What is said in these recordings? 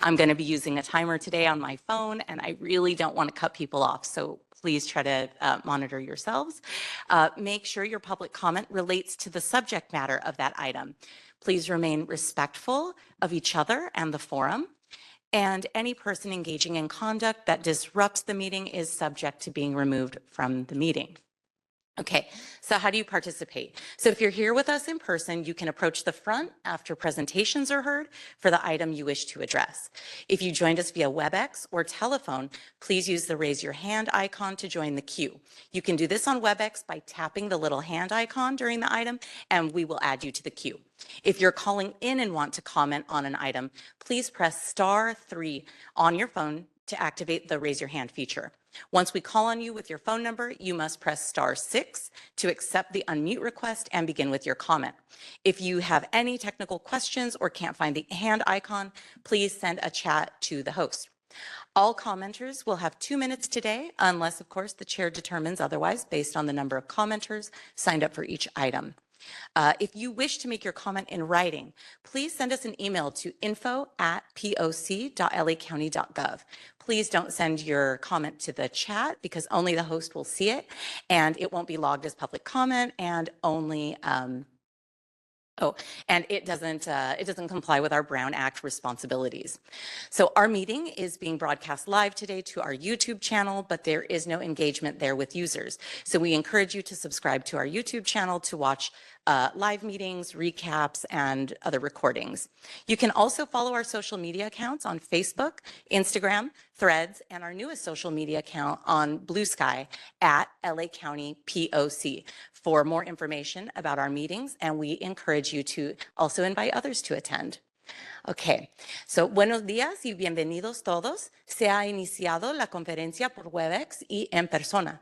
I'm going to be using a timer today on my phone, and I really don't want to cut people off. So please try to monitor yourselves. Make sure your public comment relates to the subject matter of that item. Please remain respectful of each other and the forum. And any person engaging in conduct that disrupts the meeting is subject to being removed from the meeting. Okay, so how do you participate? So if you're here with us in person, you can approach the front after presentations are heard for the item you wish to address. If you joined us via WebEx or telephone, please use the raise your hand icon to join the queue. You can do this on WebEx by tapping the little hand icon during the item, and we will add you to the queue. If you're calling in and want to comment on an item, please press *3 on your phone to activate the raise your hand feature. Once we call on you with your phone number, you must press *6 to accept the unmute request and begin with your comment. If you have any technical questions or can't find the hand icon, please send a chat to the host. All commenters will have 2 minutes today, unless, of course, the chair determines otherwise based on the number of commenters signed up for each item. If you wish to make your comment in writing, please send us an email to info@poc.lacounty.gov. Please don't send your comment to the chat because only the host will see it, and it won't be logged as public comment, and only it doesn't comply with our Brown Act responsibilities. So our meeting is being broadcast live today to our YouTube channel, but there is no engagement there with users. So we encourage you to subscribe to our YouTube channel to watch live meetings, recaps, and other recordings. You can also follow our social media accounts on Facebook, Instagram, Threads, and our newest social media account on Blue Sky at LA County POC for more information about our meetings, and we encourage you to also invite others to attend. Okay, so buenos días y bienvenidos todos. Se ha iniciado la conferencia por WebEx y en persona.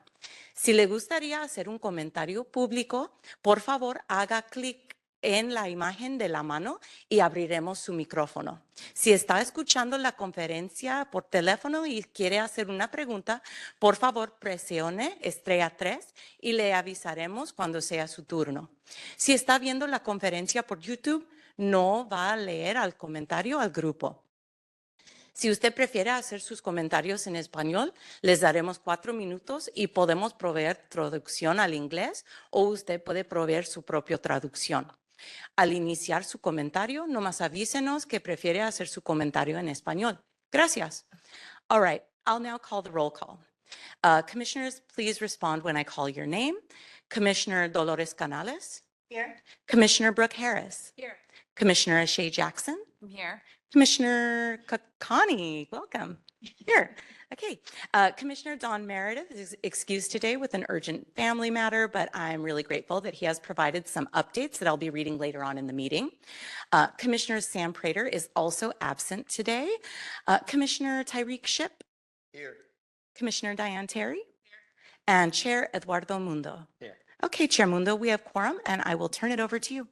Si le gustaría hacer un comentario público, por favor haga clic en la imagen de la mano y abriremos su micrófono. Si está escuchando la conferencia por teléfono y quiere hacer una pregunta, por favor presione *3 y le avisaremos cuando sea su turno. Si está viendo la conferencia por YouTube, no va a leer el comentario al grupo. Si usted prefiere hacer sus comentarios en español, les daremos 4 minutos y podemos proveer traducción al inglés, o usted puede proveer su propia traducción. Al iniciar su comentario, nomás avísenos que prefiere hacer su comentario en español. Gracias. All right, I'll now call the roll call. Commissioners, please respond when I call your name. Commissioner Dolores Canales? Here. Commissioner Brooke Harris? Here. Commissioner Ashay Jackson? I'm here. Commissioner Kakani, welcome. Here. Okay. Commissioner Don Meredith is excused today with an urgent family matter, but I'm really grateful that he has provided some updates that I'll be reading later on in the meeting. Commissioner Sam Prater is also absent today. Commissioner Tyreek Ship? Here. Commissioner Diane Terry? Here. And Chair Eduardo Mundo? Here. Okay, Chair Mundo, we have quorum, and I will turn it over to you.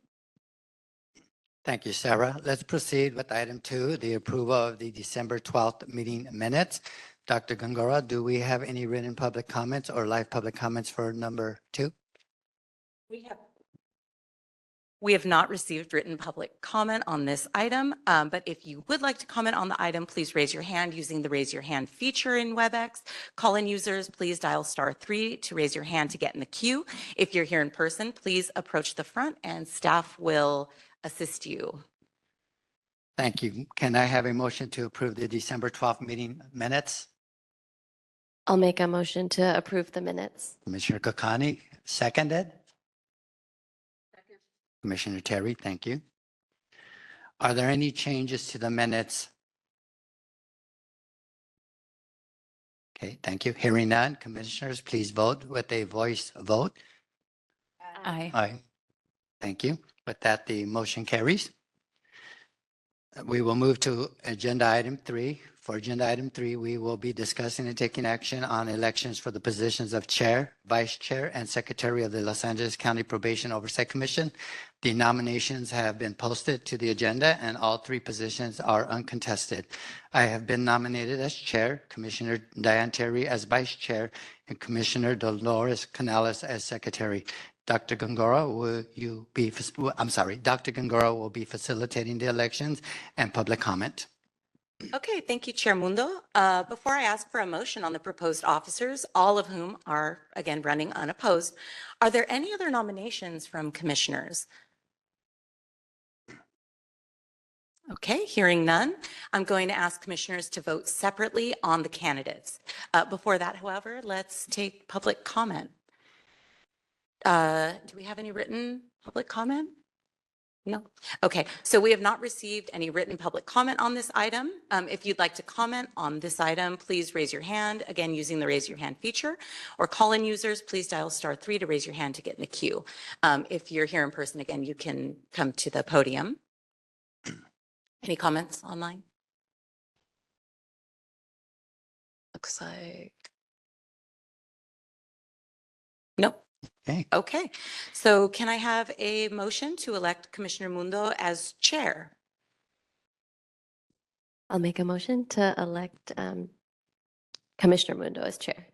Thank you, Sarah. Let's proceed with item 2, the approval of the December 12th meeting minutes. Dr. Gongora, do we have any written public comments or live public comments for number 2? We have not received written public comment on this item, but if you would like to comment on the item, please raise your hand using the raise your hand feature in WebEx. Call-in users, please dial *3 to raise your hand to get in the queue. If you're here in person, please approach the front and staff will assist you. Thank you. Can I have a motion to approve the December 12th meeting minutes? I'll make a motion to approve the minutes. Commissioner Kakani, seconded. Second. Commissioner Terry, thank you. Are there any changes to the minutes? Okay, thank you. Hearing none, commissioners, please vote with a voice vote. Aye. Aye. Thank you. With that, the motion carries. We will move to agenda item 3. For agenda item 3, we will be discussing and taking action on elections for the positions of Chair, Vice Chair, and Secretary of the Los Angeles County Probation Oversight Commission. The nominations have been posted to the agenda, and all 3 positions are uncontested. I have been nominated as Chair, Commissioner Diane Terry as Vice Chair, and Commissioner Dolores Canales as Secretary. Dr. Gongora, Dr. Gongora will be facilitating the elections and public comment. Okay, thank you, Chair Mundo. Before I ask for a motion on the proposed officers, all of whom are, again, running unopposed, are there any other nominations from commissioners? Okay, hearing none, I'm going to ask commissioners to vote separately on the candidates. Before that, however, let's take public comment. Do we have any written public comment? No. Okay, so we have not received any written public comment on this item. If you'd like to comment on this item, please raise your hand, again, using the raise your hand feature, or call-in users, please dial *3 to raise your hand to get in the queue. If you're here in person, again, you can come to the podium. Any comments online? Looks like. Nope. Okay, Okay, so can I have a motion to elect Commissioner Mundo as chair? I'll make a motion to elect Commissioner Mundo as chair.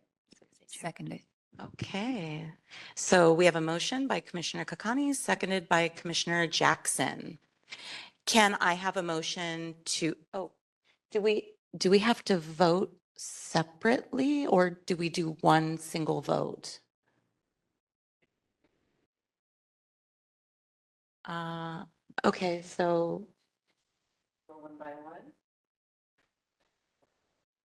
Seconded. Okay, so we have a motion by Commissioner Kakani, seconded by Commissioner Jackson. Can I have a motion to, do we have to vote separately or do we do one single vote? Okay, so one by one.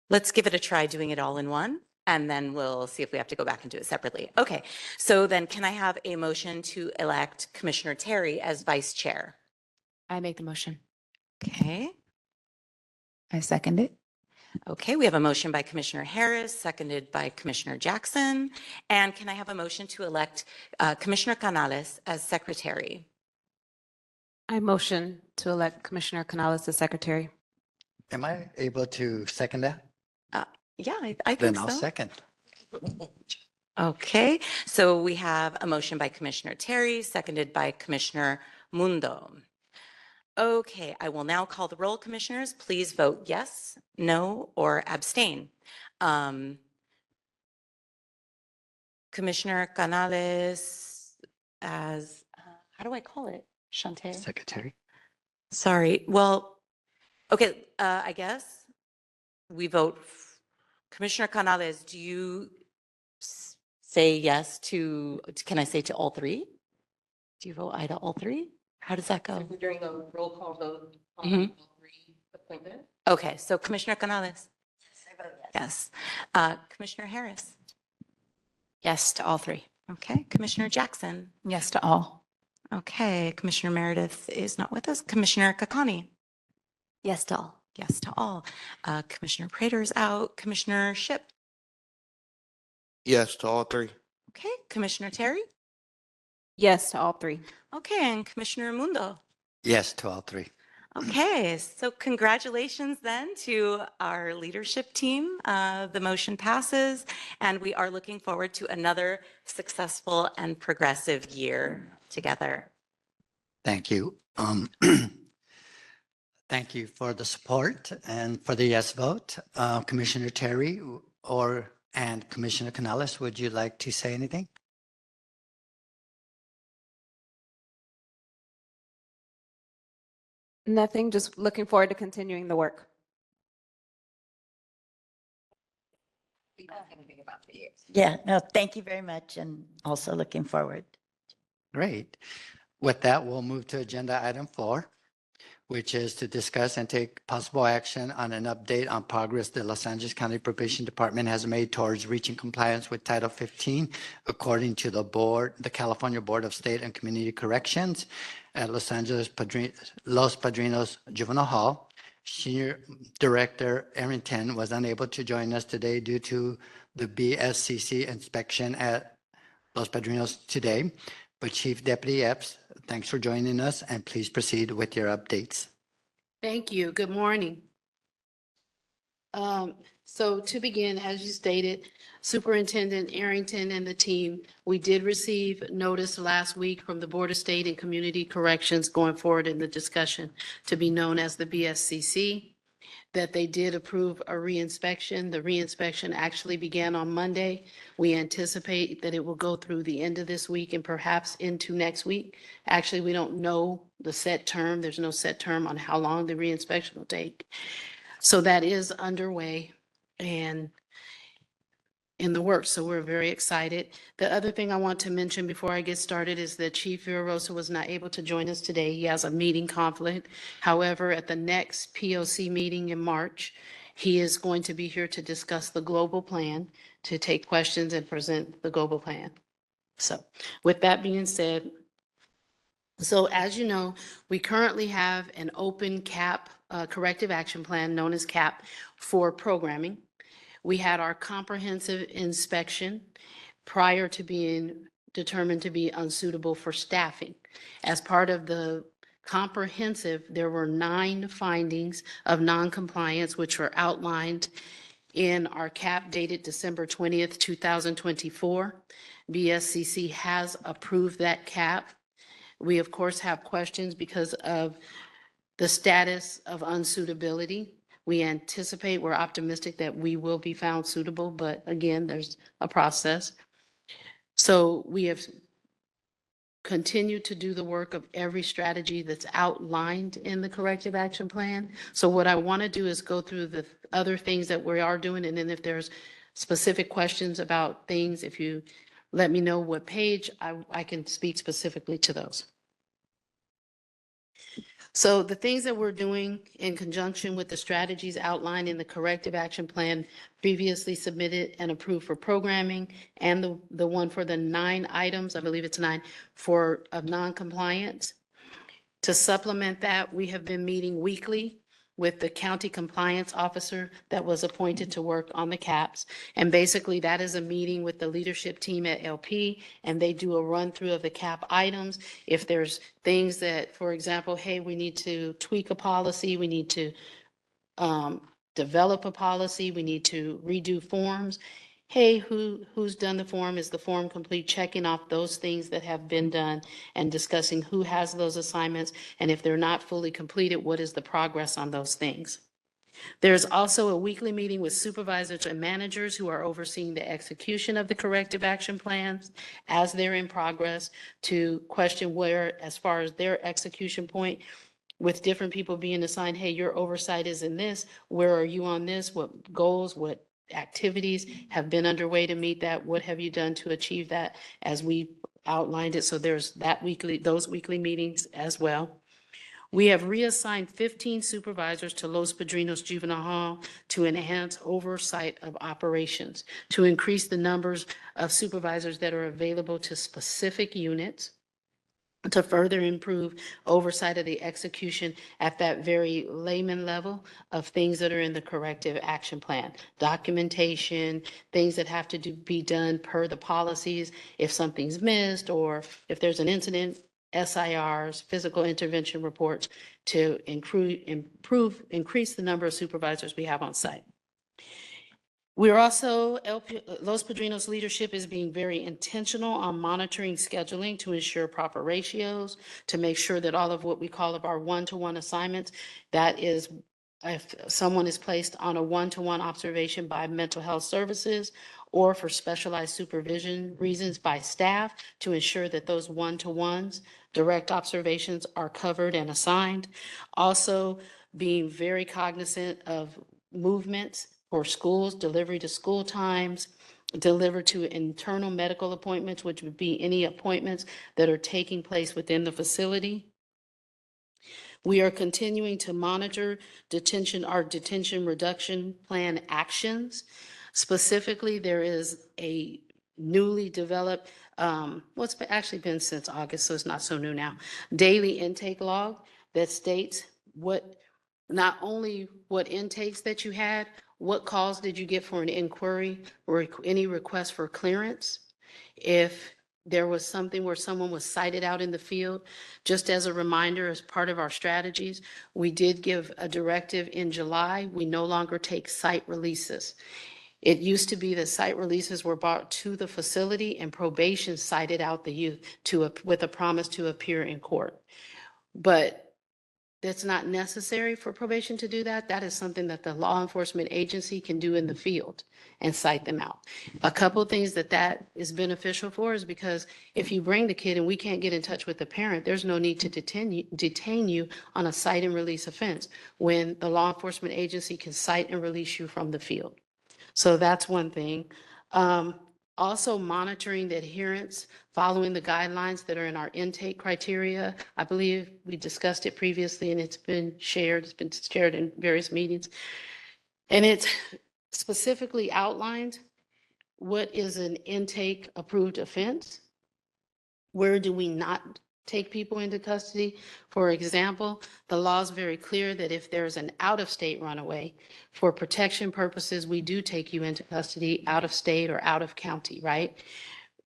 Let's give it a try doing it all in one, and then we'll see if we have to go back and do it separately. Okay, so then can I have a motion to elect Commissioner Terry as vice chair? I make the motion. Okay, I second it. okay, we have a motion by Commissioner Harris, seconded by Commissioner Jackson. And can I have a motion to elect Commissioner Canales as secretary? I motion to elect Commissioner Canales as secretary. am I able to second that? Yeah, I Then think I'll so. second. Okay, so we have a motion by Commissioner Terry, seconded by Commissioner Mundo. Okay, I will now call the roll, commissioners. Please vote yes, no, or abstain. Commissioner Canales as, how do I call it? Shantae? Secretary. Sorry, well, okay, I guess we vote. Commissioner Canales, do you say yes to, can I say to all three? Do you vote aye to all three? How does that go? During the roll call vote Mhm. on all three appointments? Okay, so Commissioner Canales? Yes. Commissioner Harris? Yes to all three. Okay, Commissioner Jackson? Yes to all. Okay, Commissioner Meredith is not with us. Commissioner Kakani? Yes to all. Yes to all. Commissioner Prater is out. Commissioner Ship? Yes to all three. Okay, Commissioner Terry? Yes to all three. Okay, and Commissioner Mundo? Yes to all three. Okay, so congratulations then to our leadership team. The motion passes, and we are looking forward to another successful and progressive year together. Thank you. Thank you for the support and for the yes vote. Commissioner Terry and Commissioner Canales, would you like to say anything? Nothing, just looking forward to continuing the work. Yeah, no, thank you very much, and also looking forward. Great. With that, we'll move to agenda item 4, which is to discuss and take possible action on an update on progress the Los Angeles County Probation Department has made towards reaching compliance with Title 15, according to the California Board of State and Community Corrections at Los Padrinos Juvenile Hall. Senior Director Arrington was unable to join us today due to the BSCC inspection at Los Padrinos today. But Chief Deputy Epps, thanks for joining us, and please proceed with your updates. Thank you. Good morning. So to begin, as you stated, Superintendent Arrington and the team, we did receive notice last week from the Board of State and Community Corrections going forward in the discussion to be known as the BSCC, that they did approve a reinspection. The reinspection actually began on Monday. We anticipate that it will go through the end of this week and perhaps into next week. Actually, we don't know the set term. There's no set term on how long the reinspection will take. So that is underway and in the works. So we're very excited. The other thing I want to mention before I get started is that Chief Villarosa was not able to join us today. He has a meeting conflict. However, at the next POC meeting in March, he is going to be here to discuss the global plan, to take questions and present the global plan. So with that being said, so as you know, we currently have an open CAP, corrective action plan known as CAP for programming. We had our comprehensive inspection prior to being determined to be unsuitable for staffing. As part of the comprehensive, there were 9 findings of noncompliance, which were outlined in our CAP dated December 20th, 2024. BSCC has approved that CAP. We, of course, have questions because of the status of unsuitability. We anticipate, we're optimistic that we will be found suitable, but again, there's a process. So we have continued to do the work of every strategy that's outlined in the corrective action plan. So what I want to do is go through the other things that we are doing, and then if there's specific questions about things, if you let me know what page, I can speak specifically to those. So the things that we're doing in conjunction with the strategies outlined in the corrective action plan previously submitted and approved for programming, and the one for the 9 items, I believe it's 9, for of noncompliance. To supplement that, we have been meeting weekly with the county compliance officer that was appointed to work on the CAPS. And basically that is a meeting with the leadership team at LP, and they do a run through of the CAP items. If there's things that, for example, hey, we need to tweak a policy, we need to develop a policy, we need to redo forms. Hey, who's done the form? Is the form complete? Checking off those things that have been done and discussing who has those assignments. And if they're not fully completed, what is the progress on those things? There's also a weekly meeting with supervisors and managers who are overseeing the execution of the corrective action plans as they're in progress, to question where, as far as their execution point, with different people being assigned, hey, your oversight is in this, where are you on this? What goals, what activities have been underway to meet that? What have you done to achieve that as we outlined it? So there's those weekly meetings as well. We have reassigned 15 supervisors to Los Padrinos Juvenile Hall to enhance oversight of operations, to increase the numbers of supervisors that are available to specific units, to further improve oversight of the execution at that very layman level of things that are in the corrective action plan, documentation, things that have to be done per the policies, if something's missed or if there's an incident, SIRs, physical intervention reports, to increase the number of supervisors we have on site. We're also, Los Padrinos leadership is being very intentional on monitoring scheduling to ensure proper ratios, to make sure that all of what we call of our one-to-one assignments, that is, if someone is placed on a one-to-one observation by mental health services or for specialized supervision reasons by staff, to ensure that those one-to-ones, direct observations, are covered and assigned. Also being very cognizant of movements for schools, delivery to school times, deliver to internal medical appointments, which would be any appointments that are taking place within the facility. We are continuing to monitor our detention reduction plan actions. Specifically, there is a newly developed, what's actually been since August, so it's not so new now, daily intake log that states not only what intakes that you had, what calls did you get for an inquiry or any request for clearance? If there was something where someone was cited out in the field, just as a reminder, as part of our strategies, we did give a directive in July. We no longer take site releases. It used to be that site releases were brought to the facility and probation cited out the youth with a promise to appear in court. But that's not necessary for probation to do that. That is something that the law enforcement agency can do in the field and cite them out. A couple of things that is beneficial for is because if you bring the kid and we can't get in touch with the parent, there's no need to detain you on a cite and release offense when the law enforcement agency can cite and release you from the field. So that's one thing. Also monitoring the adherence, following the guidelines that are in our intake criteria. I believe we discussed it previously and it's been shared in various meetings. And it specifically outlines what is an intake approved offense. Where do we not take people into custody? For example, the law is very clear that if there's an out-of-state runaway, for protection purposes, we do take you into custody out of state or out of county, right?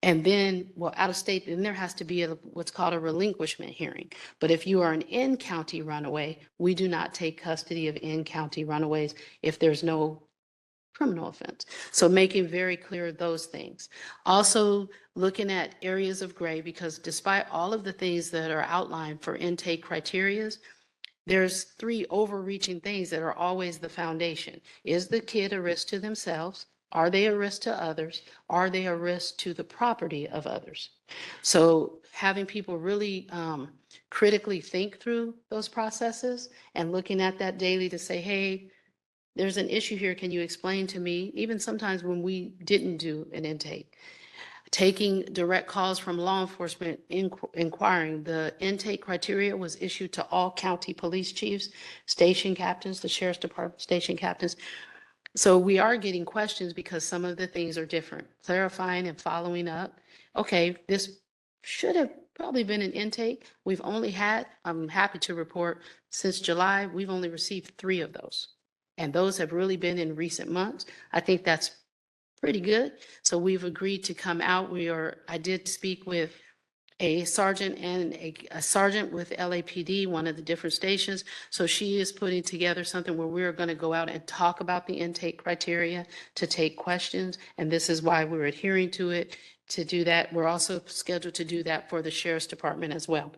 And then, well, out of state, then there has to be what's called a relinquishment hearing. But if you are an in-county runaway, we do not take custody of in-county runaways if there's no criminal offense. So making very clear those things. Also looking at areas of gray, because despite all of the things that are outlined for intake criterias, there's 3 overreaching things that are always the foundation. Is the kid a risk to themselves? Are they a risk to others? Are they a risk to the property of others? So having people really critically think through those processes and looking at that daily to say, hey, there's an issue here. Can you explain to me? Even sometimes when we didn't do an intake, taking direct calls from law enforcement inquiring. The intake criteria was issued to all county police chiefs, station captains, the sheriff's department station captains. So we are getting questions because some of the things are different, clarifying and following up. Okay, this should have probably been an intake. We've only had, I'm happy to report, since July, we've only received 3 of those. And those have really been in recent months. I think that's pretty good. So we've agreed to come out. I did speak with a sergeant and a sergeant with LAPD, one of the different stations. So she is putting together something where we're going to go out and talk about the intake criteria to take questions. And this is why we're adhering to it to do that. We're also scheduled to do that for the sheriff's department as well.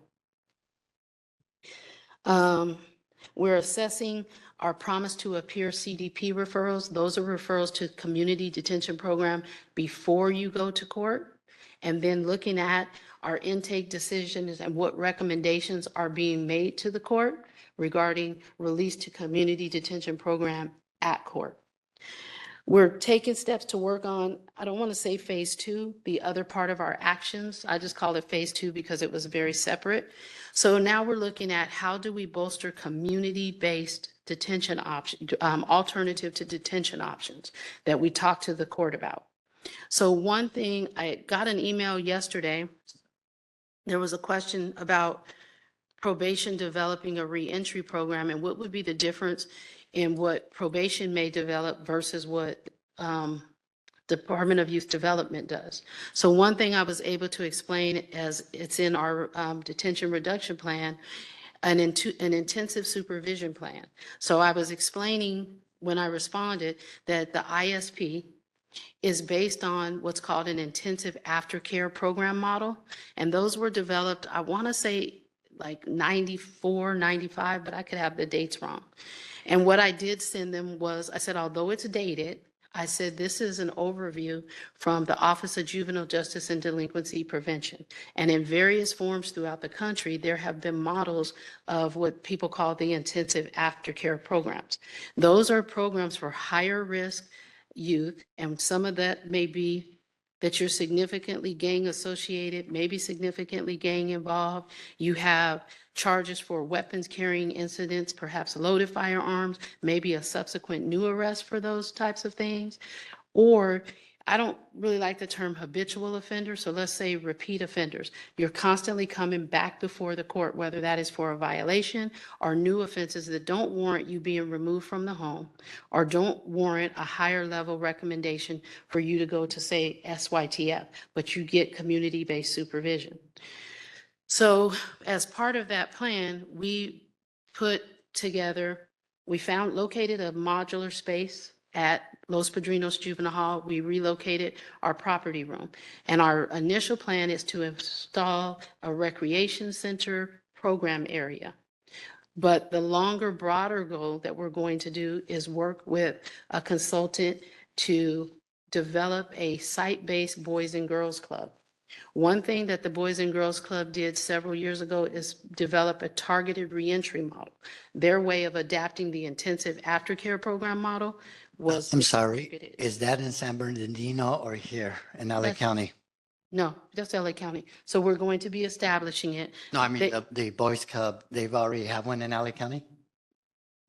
We're assessing our promise to appear CDP referrals. Those are referrals to community detention program before you go to court. And then looking at our intake decisions and what recommendations are being made to the court regarding release to community detention program at court. We're taking steps to work on, I don't want to say phase 2, the other part of our actions. I just call it phase 2 because it was very separate. So now we're looking at how do we bolster community-based detention option, alternative to detention options that we talked to the court about. So one thing, I got an email yesterday. There was a question about probation developing a reentry program and what would be the difference in what probation may develop versus what Department of Youth Development does. So one thing I was able to explain, as it's in our detention reduction plan, an intensive supervision plan. So I was explaining when I responded that the ISP is based on what's called an intensive aftercare program model. And those were developed, I want to say like 94, 95, but I could have the dates wrong. And what I did send them was, I said, although it's dated, I said, this is an overview from the Office of Juvenile Justice and Delinquency Prevention. And in various forms throughout the country, there have been models of what people call the intensive aftercare programs. Those are programs for higher risk youth, and some of that may be that you're significantly gang associated, maybe significantly gang involved. You have charges for weapons carrying incidents, perhaps loaded firearms, maybe a subsequent new arrest for those types of things. Or I don't really like the term habitual offender, so let's say repeat offenders. You're constantly coming back before the court, whether that is for a violation or new offenses that don't warrant you being removed from the home or don't warrant a higher level recommendation for you to go to, say, SYTF, but you get community-based supervision. So as part of that plan, we put together, located a modular space at Los Padrinos Juvenile Hall. We relocated our property room. And our initial plan is to install a recreation center program area. But the longer, broader goal that we're going to do is work with a consultant to develop a site-based Boys and Girls Club. One thing that the Boys and Girls Club did several years ago is develop a targeted reentry model. Their way of adapting the intensive aftercare program model was. I'm sorry, targeted. is that in San Bernardino or here in LA That's- County? No, that's LA County. So we're going to be establishing it. No, I mean, They- the Boys Club, they've already have one in LA County?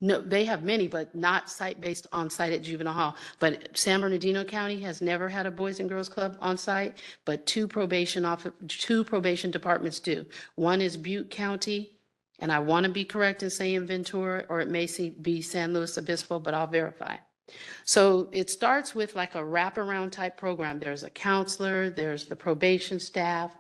No, they have many, but not site-based on-site at juvenile hall. But San Bernardino County has never had a Boys and Girls Club on-site, but two probation departments do. One is Butte County, and I want to be correct in saying Ventura, or it may be San Luis Obispo, but I'll verify. So it starts with like a wraparound type program. There's a counselor, there's the probation staff,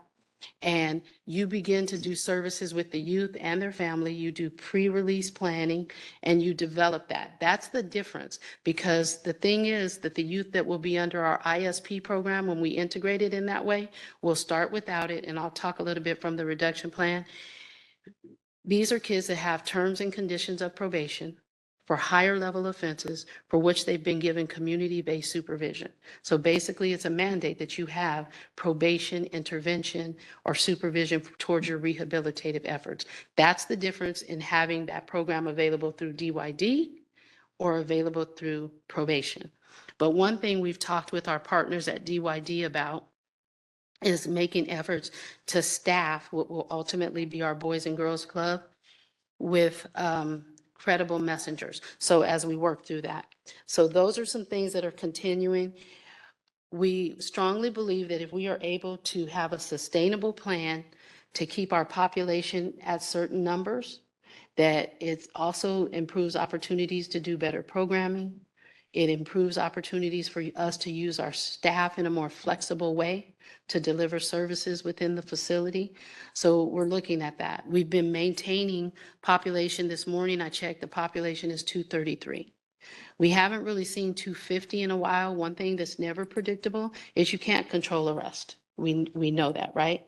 and you begin to do services with the youth and their family. You do pre-release planning and you develop that. That's the difference, because the thing is that the youth that will be under our ISP program, when we integrate it in that way, will start without it. And I'll talk a little bit from the reduction plan. These are kids that have terms and conditions of probation for higher level offenses for which they've been given community-based supervision. So basically, it's a mandate that you have probation, intervention, or supervision towards your rehabilitative efforts. That's the difference in having that program available through DYD or available through probation. But one thing we've talked with our partners at DYD about is making efforts to staff what will ultimately be our Boys and Girls Club with credible messengers. So as we work through that. So those are some things that are continuing. We strongly believe that if we are able to have a sustainable plan to keep our population at certain numbers, that it also improves opportunities to do better programming. It improves opportunities for us to use our staff in a more flexible way to deliver services within the facility. So we're looking at that. We've been maintaining population. This morning I checked, the population is 233. We haven't really seen 250 in a while. One thing that's never predictable is you can't control arrest. We know that, right?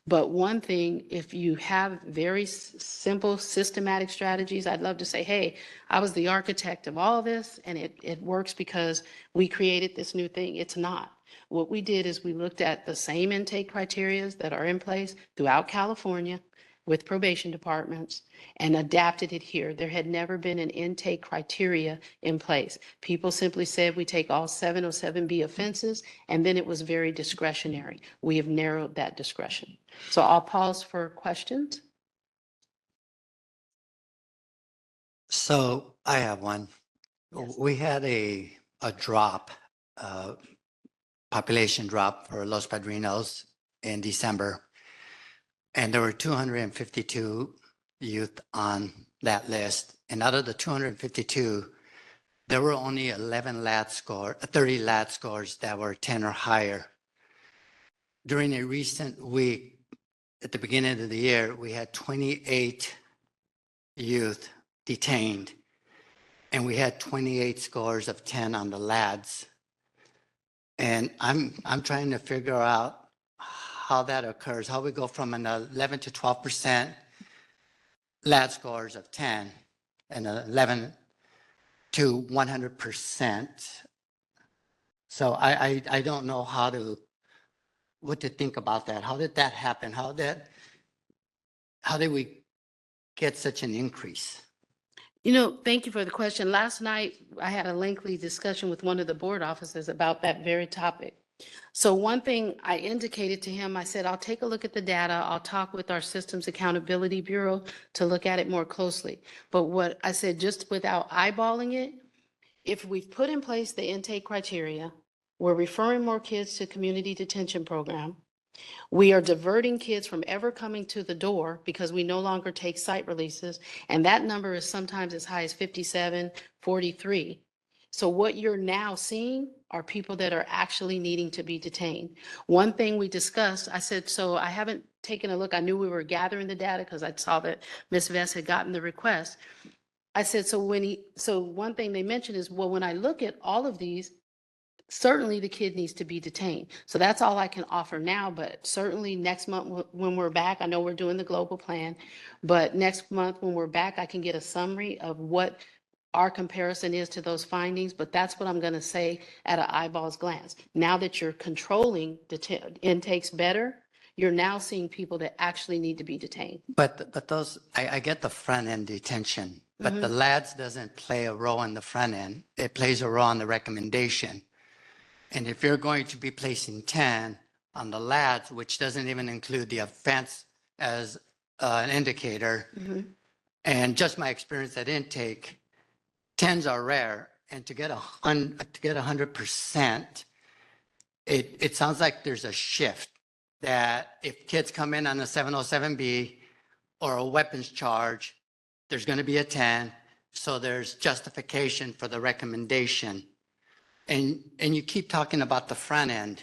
But one thing, if you have very simple systematic strategies, I'd love to say, hey, I was the architect of all this and it works because we created this new thing. It's not. What we did is we looked at the same intake criteria that are in place throughout California with probation departments and adapted it here. There had never been an intake criteria in place. People simply said we take all 707B offenses, and then it was very discretionary. We have narrowed that discretion. So I'll pause for questions. So I have one. Yes. We had a drop, population drop for Los Padrinos in December. And there were 252 youth on that list. And out of the 252, there were only 30 LAT scores that were 10 or higher. During a recent week, at the beginning of the year, we had 28 youth detained, and we had 28 scores of 10 on the LADs. And I'm trying to figure out how that occurs, how we go from an 11 to 12% LAD scores of 10 and 11 to 100%. So I don't know what to think about that. How did that happen? How did we get such an increase? You know, thank you for the question. Last night, I had a lengthy discussion with one of the board officers about that very topic. So one thing I indicated to him, I said, I'll take a look at the data. I'll talk with our Systems Accountability Bureau to look at it more closely. But what I said, just without eyeballing it, if we've put in place the intake criteria, we're referring more kids to community detention program. We are diverting kids from ever coming to the door because we no longer take site releases. And that number is sometimes as high as 57, 43. So what you're now seeing are people that are actually needing to be detained. One thing we discussed, I said, so I haven't taken a look. I knew we were gathering the data because I saw that Ms. Vest had gotten the request. I said, so one thing they mentioned is, well, when I look at all of these, certainly the kid needs to be detained. So that's all I can offer now, but certainly next month when we're back, I know we're doing the global plan, but next month when we're back, I can get a summary of what our comparison is to those findings, but that's what I'm going to say at an eyeballs glance. Now that you're controlling intakes better, you're now seeing people that actually need to be detained. But those, I get the front end detention, but the lads doesn't play a role in the front end. It plays a role in the recommendation. And if you're going to be placing 10 on the lads, which doesn't even include the offense as an indicator, and just my experience at intake, 10s are rare, and to get 100%, it sounds like there's a shift that if kids come in on a 707B or a weapons charge, there's going to be a 10, so there's justification for the recommendation. And you keep talking about the front end,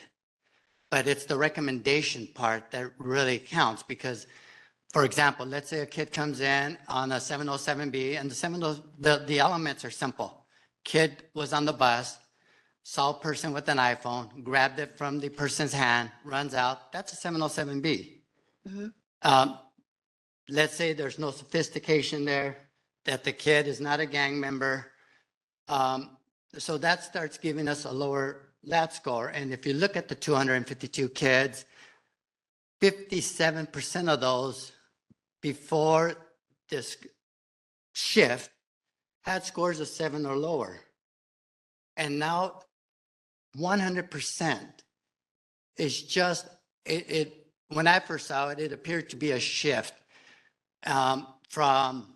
but it's the recommendation part that really counts because, for example, let's say a kid comes in on a 707B and the elements are simple. Kid was on the bus, saw a person with an iPhone, grabbed it from the person's hand, runs out. That's a 707B. Let's say there's no sophistication there, that the kid is not a gang member. So that starts giving us a lower LAT score. And if you look at the 252 kids, 57% of those before this shift had scores of 7 or lower. And now 100% is just, when I first saw it, it appeared to be a shift from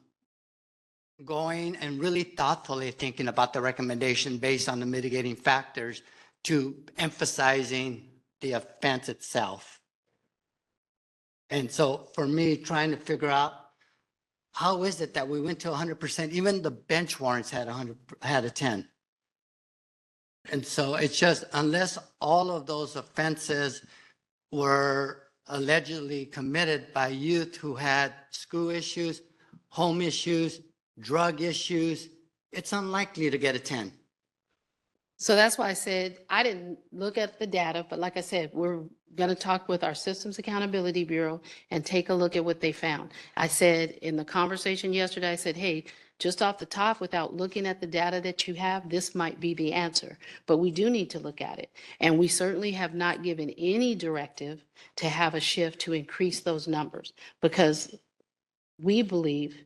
going and really thoughtfully thinking about the recommendation based on the mitigating factors to emphasizing the offense itself. And so for me, trying to figure out how is it that we went to 100%, even the bench warrants had a 10. And so it's just, unless all of those offenses were allegedly committed by youth who had school issues, home issues, drug issues, it's unlikely to get a 10. So that's why I said, I didn't look at the data, but like I said, we're going to talk with our Systems Accountability Bureau and take a look at what they found. I said in the conversation yesterday, I said, hey, just off the top, without looking at the data that you have, this might be the answer, but we do need to look at it. And we certainly have not given any directive to have a shift to increase those numbers because we believe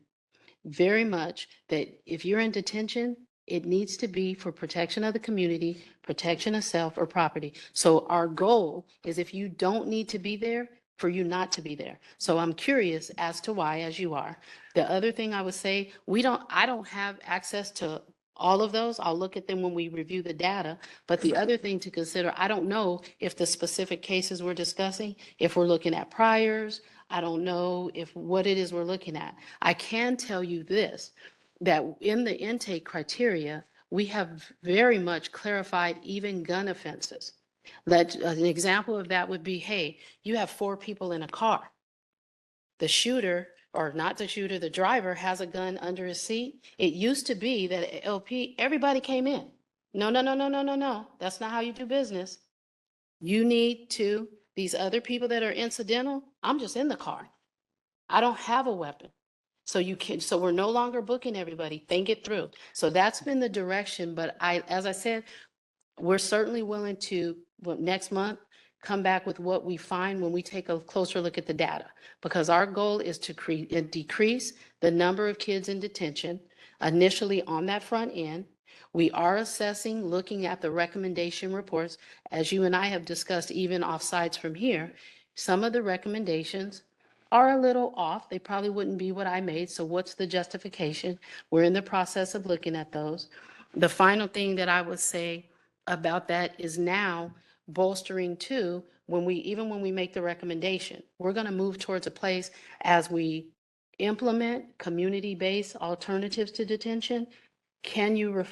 very much that if you're in detention, it needs to be for protection of the community, protection of self or property. So our goal is if you don't need to be there, for you not to be there. So I'm curious as to why, as you are. The other thing I would say, I don't have access to all of those. I'll look at them when we review the data. But the other thing to consider, I don't know if the specific cases we're discussing, if we're looking at priors, I don't know if what it is we're looking at. I can tell you this, that in the intake criteria, we have very much clarified even gun offenses. An example of that would be, hey, you have 4 people in a car. The shooter, or not the shooter, the driver has a gun under his seat. It used to be that at LP, everybody came in. No. That's not how you do business. You need to, these other people that are incidental, I'm just in the car. I don't have a weapon. So we're no longer booking everybody. Think it through. So that's been the direction, but as I said, we're certainly willing to, next month, come back with what we find when we take a closer look at the data. Because our goal is to decrease the number of kids in detention initially on that front end. We are assessing, looking at the recommendation reports, as you and I have discussed, even off sites from here. Some of the recommendations are a little off. They probably wouldn't be what I made. So what's the justification? We're in the process of looking at those. The final thing that I would say about that is now bolstering too, even when we make the recommendation, we're going to move towards a place as we implement community-based alternatives to detention. Can you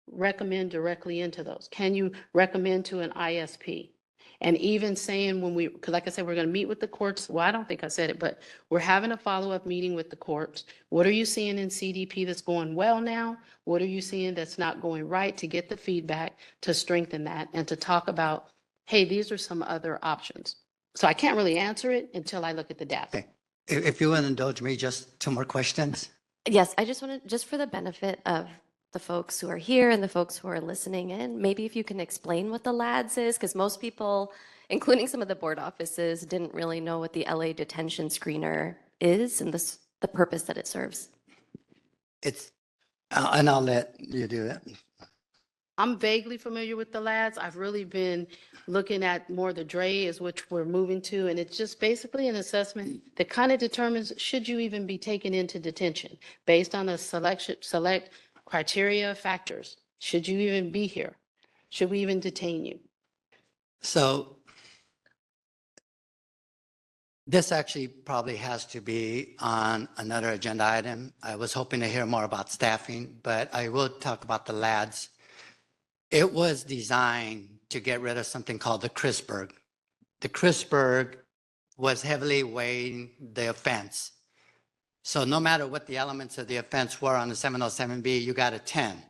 recommend directly into those? Can you recommend to an ISP? And even saying when we, because like I said, we're going to meet with the courts. Well, I don't think I said it, but we're having a follow-up meeting with the courts. What are you seeing in CDP that's going well now? What are you seeing that's not going right, to get the feedback, to strengthen that, and to talk about, hey, these are some other options. So I can't really answer it until I look at the data. Okay. If you would indulge me, just two more questions. Yes, I just wanted, just for the benefit of the folks who are here and the folks who are listening in, maybe if you can explain what the LADS is, because most people, including some of the board offices, didn't really know what the LA detention screener is and the purpose that it serves. It's, and I'll let you do that. I'm vaguely familiar with the LADS. I've really been looking at more the DRE is which we're moving to, and it's just basically an assessment that kind of determines, should you even be taken into detention based on a select criteria factors. Should you even be here? Should we even detain you? So this actually probably has to be on another agenda item. I was hoping to hear more about staffing, but I will talk about the LADS. It was designed to get rid of something called the CRISPR. The CRISPR was heavily weighing the offense. So no matter what the elements of the offense were on the 707B, you got a 10.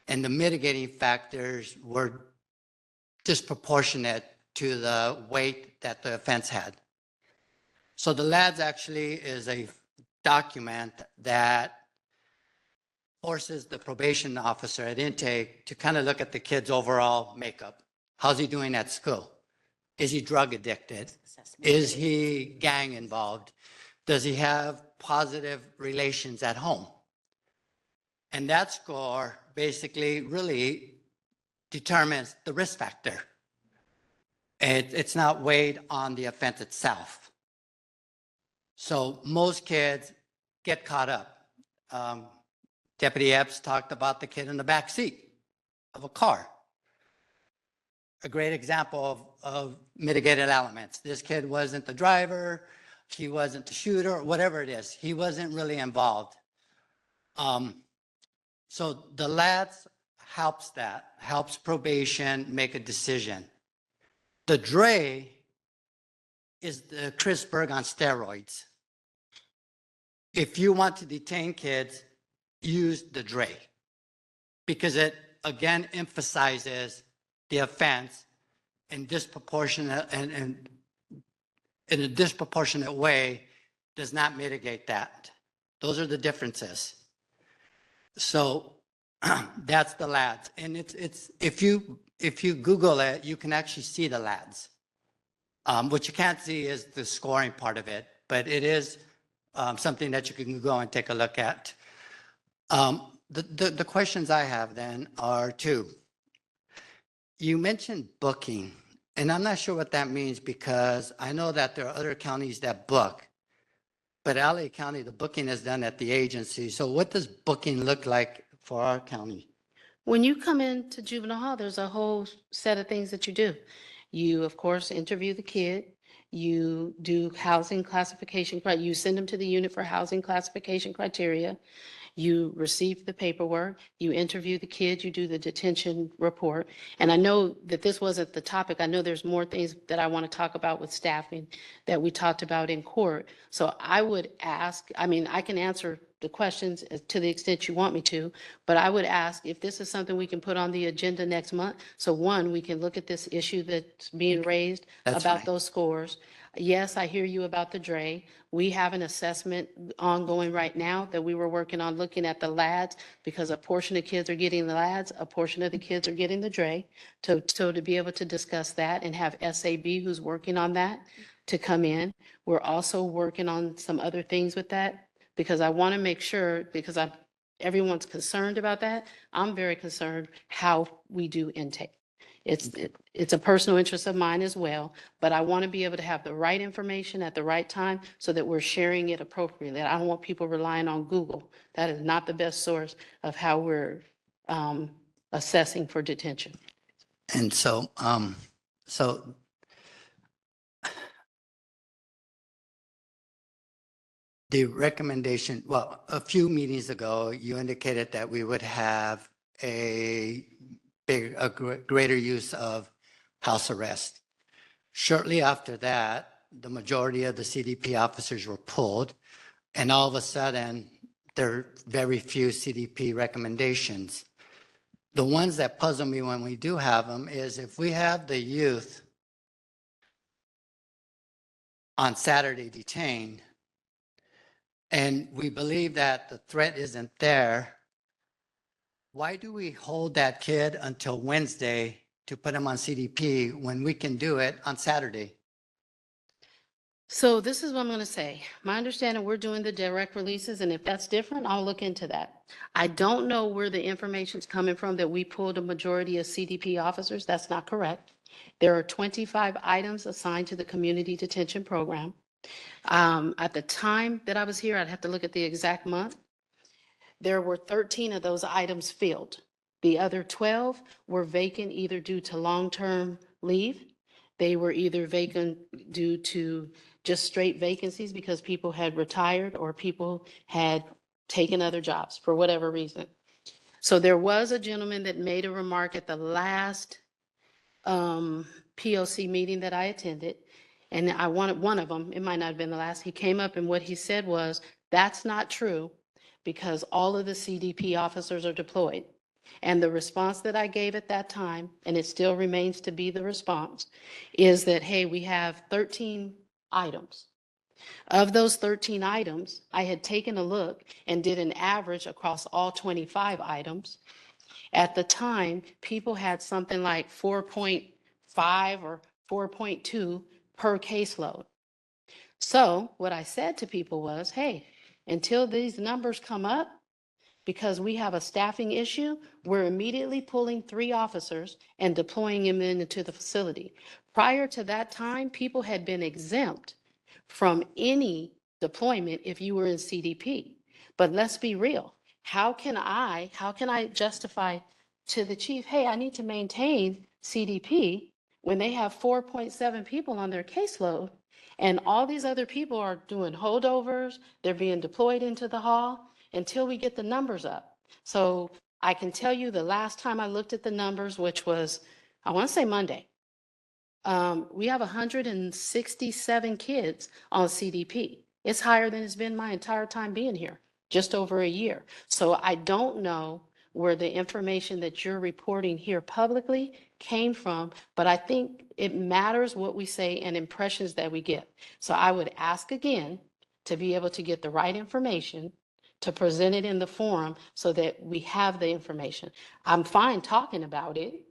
And the mitigating factors were disproportionate to the weight that the offense had. So the LADS actually is a document that forces the probation officer at intake to kind of look at the kid's overall makeup. How's he doing at school? Is he drug addicted? Is he gang involved? Does he have positive relations at home? And that score basically really determines the risk factor. It's not weighed on the offense itself. So most kids get caught up. Deputy Epps talked about the kid in the back seat of a car. A great example of mitigated elements. This kid wasn't the driver, he wasn't the shooter, whatever it is. He wasn't really involved. So the LADS helps probation make a decision. The DRE is the CRISPR on steroids. If you want to detain kids, use the DRE because it again emphasizes the offense in disproportionate and in a disproportionate way does not mitigate that. Those are the differences. So that's the LADS. And it's if you Google it, you can actually see the LADS. What you can't see is the scoring part of it, but it is something that you can go and take a look at. The questions I have then are two. You mentioned booking, and I'm not sure what that means because I know that there are other counties that book, but LA County, the booking is done at the agency. So what does booking look like for our county? When you come into juvenile hall, there's a whole set of things that you do. You, of course, interview the kid. You do housing classification, you send them to the unit for housing classification criteria. You receive the paperwork, you interview the kid, you do the detention report. And I know that this wasn't the topic. I know there's more things that I want to talk about with staffing that we talked about in court. So I would ask, I mean, I can answer the questions to the extent you want me to, but I would ask if this is something we can put on the agenda next month. So one, we can look at this issue that's being raised That's about fine. those scores. Yes, I hear you about the DRE. We have an assessment ongoing right now that we were working on looking at the LADS because a portion of kids are getting the LADS, a portion of the kids are getting the DRE. So to be able to discuss that and have SAB who's working on that to come in. We're also working on some other things with that because I want to make sure, because everyone's concerned about that. I'm very concerned how we do intake. It's a personal interest of mine as well, but I want to be able to have the right information at the right time so that we're sharing it appropriately. I don't want people relying on Google. That is not the best source of how we're assessing for detention. And so, so the recommendation, well, a few meetings ago, you indicated that we would have a greater use of house arrest. Shortly after that, the majority of the CDP officers were pulled, and all of a sudden, there are very few CDP recommendations. The ones that puzzle me when we do have them is if we have the youth on Saturday detained, and we believe that the threat isn't there, why do we hold that kid until Wednesday to put him on CDP when we can do it on Saturday? So this is what I'm going to say. My understanding, we're doing the direct releases, and if that's different, I'll look into that. I don't know where the information's coming from that we pulled a majority of CDP officers. That's not correct. There are 25 items assigned to the community detention program. At the time that I was here, I'd have to look at the exact month. There were 13 of those items filled. The other 12 were vacant either due to long-term leave. They were either vacant due to just straight vacancies because people had retired or people had taken other jobs for whatever reason. So there was a gentleman that made a remark at the last POC meeting that I attended, and I wanted one of them, it might not have been the last, he came up and what he said was, that's not true because all of the CDP officers are deployed. And the response that I gave at that time, and it still remains to be the response, is that, hey, we have 13 items. Of those 13 items, I had taken a look and did an average across all 25 items. At the time, people had something like 4.5 or 4.2 per caseload. So what I said to people was, hey, until these numbers come up, because we have a staffing issue, we're immediately pulling 3 officers and deploying them into the facility. Prior to that time, people had been exempt from any deployment if you were in CDP. But let's be real. How can I justify to the chief, hey, I need to maintain CDP when they have 4.7 people on their caseload and all these other people are doing holdovers, they're being deployed into the hall until we get the numbers up. So I can tell you the last time I looked at the numbers, which was, I want to say Monday, we have 167 kids on CDP. It's higher than it's been my entire time being here, just over a year. So I don't know where the information that you're reporting here publicly came from, but I think it matters what we say and impressions that we get. So I would ask again to be able to get the right information, to present it in the forum so that we have the information. I'm fine talking about it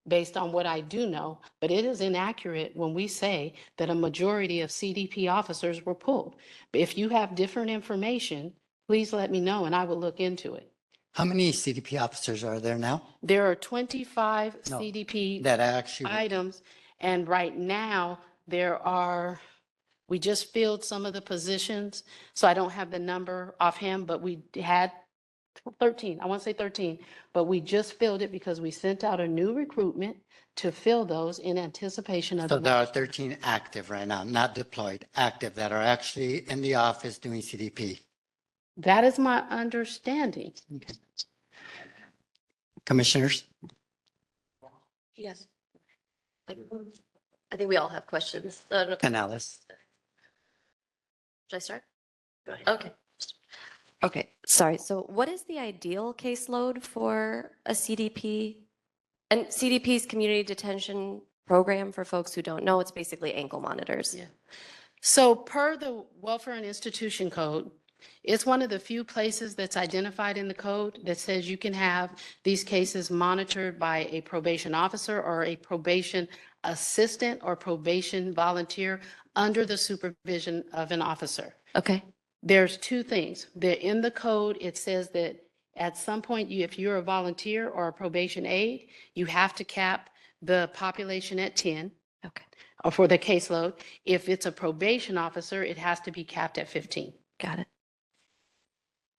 based on what I do know, but it is inaccurate when we say that a majority of CDP officers were pulled. If you have different information, please let me know and I will look into it. How many CDP officers are there now? There are 25 No, CDP that actually, items, and right now there are, we just filled some of the positions, so I don't have the number offhand, but we had 13, I want to say 13, but we just filled it because we sent out a new recruitment to fill those in anticipation of so the there are next. 13 active right now, not deployed, active that are actually in the office doing CDP. That is my understanding. Okay. Commissioners? Yes. I think we all have questions. Should Canales? I start? Okay. Okay, sorry. So what is the ideal caseload for a CDP? And CDP's community detention program, for folks who don't know, it's basically ankle monitors. Yeah. So per the Welfare and Institution Code, it's one of the few places that's identified in the code that says you can have these cases monitored by a probation officer or a probation assistant or probation volunteer under the supervision of an officer. Okay, There's 2 things. In the code, it says that at some point, if you're a volunteer or a probation aide, you have to cap the population at 10 okay, or for the caseload. If it's a probation officer, it has to be capped at 15. got it.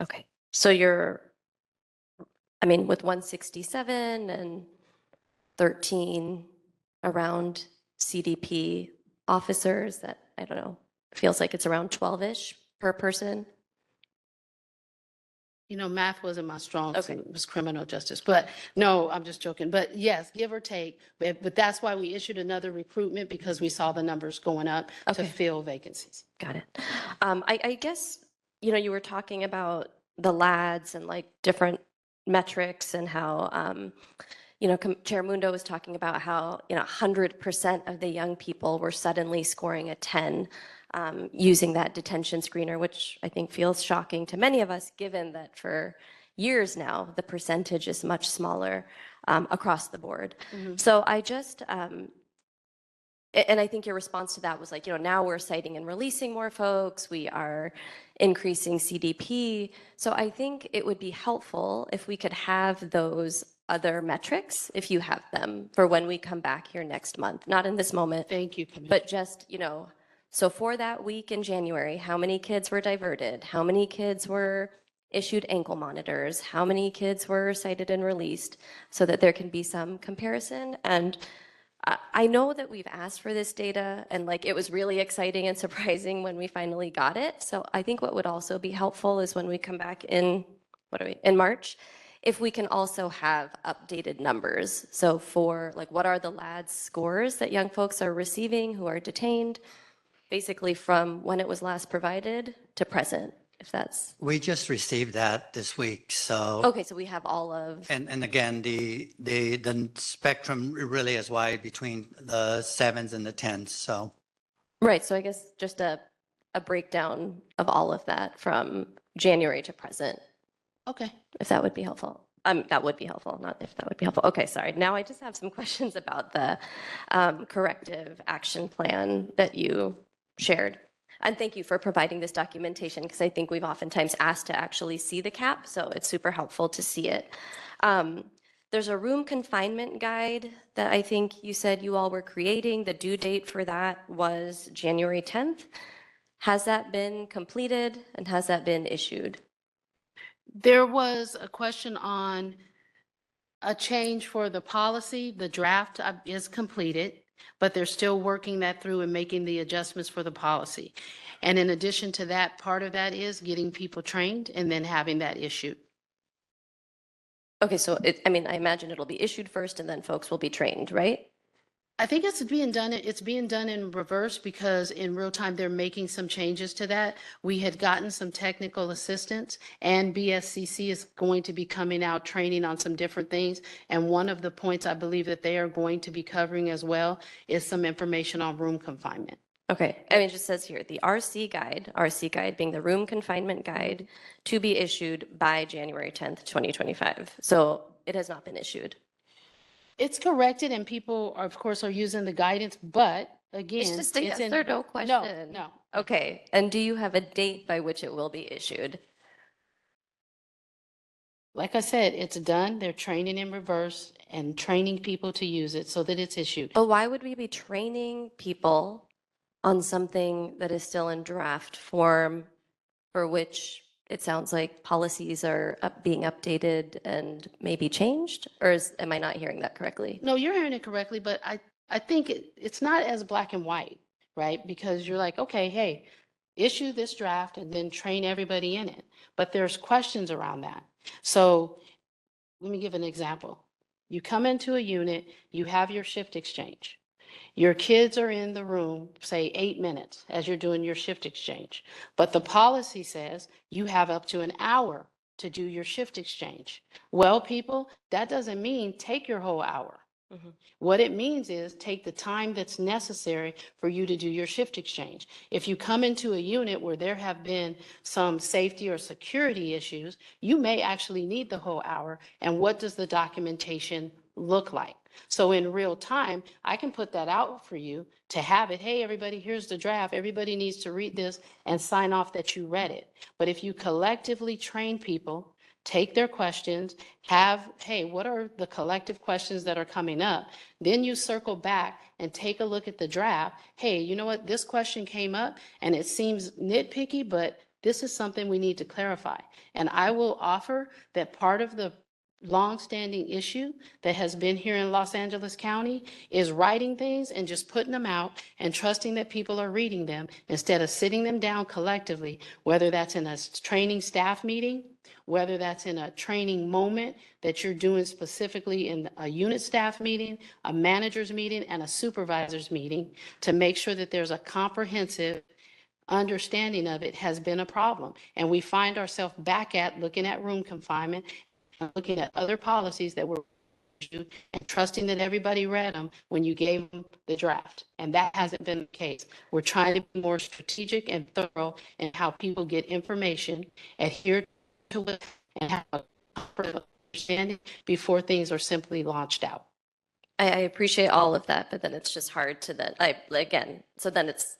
Okay, so you're, I mean, with 167 and 13 around CDP officers, that, I don't know, feels like it's around 12-ish per person. You know, math wasn't my strong Okay. suit, it was criminal justice, but no, I'm just joking. But yes, give or take, but that's why we issued another recruitment because we saw the numbers going up to Okay. fill vacancies. Got it. I guess, you were talking about the LADs and like different metrics and how, Chair Mundo was talking about how, 100% of the young people were suddenly scoring a 10 using that detention screener, which I think feels shocking to many of us, given that for years now, the percentage is much smaller across the board. So I just, and I think your response to that was like, now we're citing and releasing more folks, we are increasing CDP. So I think it would be helpful if we could have those other metrics, if you have them, for when we come back here next month, not in this moment, Thank you, Commissioner. but just, so for that week in January, how many kids were diverted? How many kids were issued ankle monitors? How many kids were cited and released? So that there can be some comparison. And I know that we've asked for this data and like it was really exciting and surprising when we finally got it. So I think what would also be helpful is when we come back in, in March, if we can also have updated numbers. So for like, what are the LADS scores that young folks are receiving who are detained, basically from when it was last provided to present, if that's, We just received that this week, so. okay, so we have all of, And again, the spectrum really is wide between the 7s and the 10s, so. right, so I guess just a breakdown of all of that from January to present, Okay. if that would be helpful. That would be helpful, not if that would be helpful. Okay, sorry. Now I just have some questions about the corrective action plan that you shared. And thank you for providing this documentation because I think we've oftentimes asked to actually see the cap, so it's super helpful to see it. There's a room confinement guide that I think you said you all were creating. The due date for that was January 10th. Has that been completed and has that been issued? There was a question on a change for the policy. The draft is completed, but they're still working that through and making the adjustments for the policy. And in addition to that, part of that is getting people trained and then having that issued. Okay, so I imagine it'll be issued first and then folks will be trained, right? I think it's being done in reverse because in real time, they're making some changes to that. We had gotten some technical assistance and BSCC is going to be coming out training on some different things. And one of the points I believe that they are going to be covering as well is some information on room confinement. Okay, it just says here, the RC guide being the room confinement guide to be issued by January 10th, 2025. So it has not been issued. It's corrected and people are, of course, are using the guidance, but again. It's just a yes in- or no question. No. Okay, and do you have a date by which it will be issued? Like I said, it's done. They're training in reverse and training people to use it so that it's issued. But why would we be training people on something that is still in draft form for which it sounds like policies are being updated and maybe changed? Or am I not hearing that correctly? No, you're hearing it correctly, but I think it's not as black and white, right? Because you're like, okay, hey, issue this draft and then train everybody in it. But there's questions around that. So let me give an example. You come into a unit, you have your shift exchange. Your kids are in the room, say 8 minutes as you're doing your shift exchange. But the policy says you have up to an hour to do your shift exchange. Well, people, that doesn't mean take your whole hour. Mhm. What it means is take the time that's necessary for you to do your shift exchange. If you come into a unit where there have been some safety or security issues, you may actually need the whole hour. And what does the documentation look like? So in real time, I can put that out for you to have it. Hey, everybody, here's the draft. Everybody needs to read this and sign off that you read it. But if you collectively train people, take their questions, hey, what are the collective questions that are coming up? Then you circle back and take a look at the draft. Hey, you know what? This question came up and it seems nitpicky, but this is something we need to clarify. And I will offer that part of the longstanding issue that has been here in Los Angeles County is writing things and just putting them out and trusting that people are reading them instead of sitting them down collectively, whether that's in a training staff meeting whether that's in a training moment that you're doing specifically in a unit staff meeting, a manager's meeting, and a supervisor's meeting, to make sure that there's a comprehensive understanding of it, has been a problem. And we find ourselves back at looking at room confinement, looking at other policies that were issued, and trusting that everybody read them when you gave them the draft. And that hasn't been the case. We're trying to be more strategic and thorough in how people get information, adhere to it, and have a proper understanding before things are simply launched out. I appreciate all of that, but then it's just hard to then, so then it's,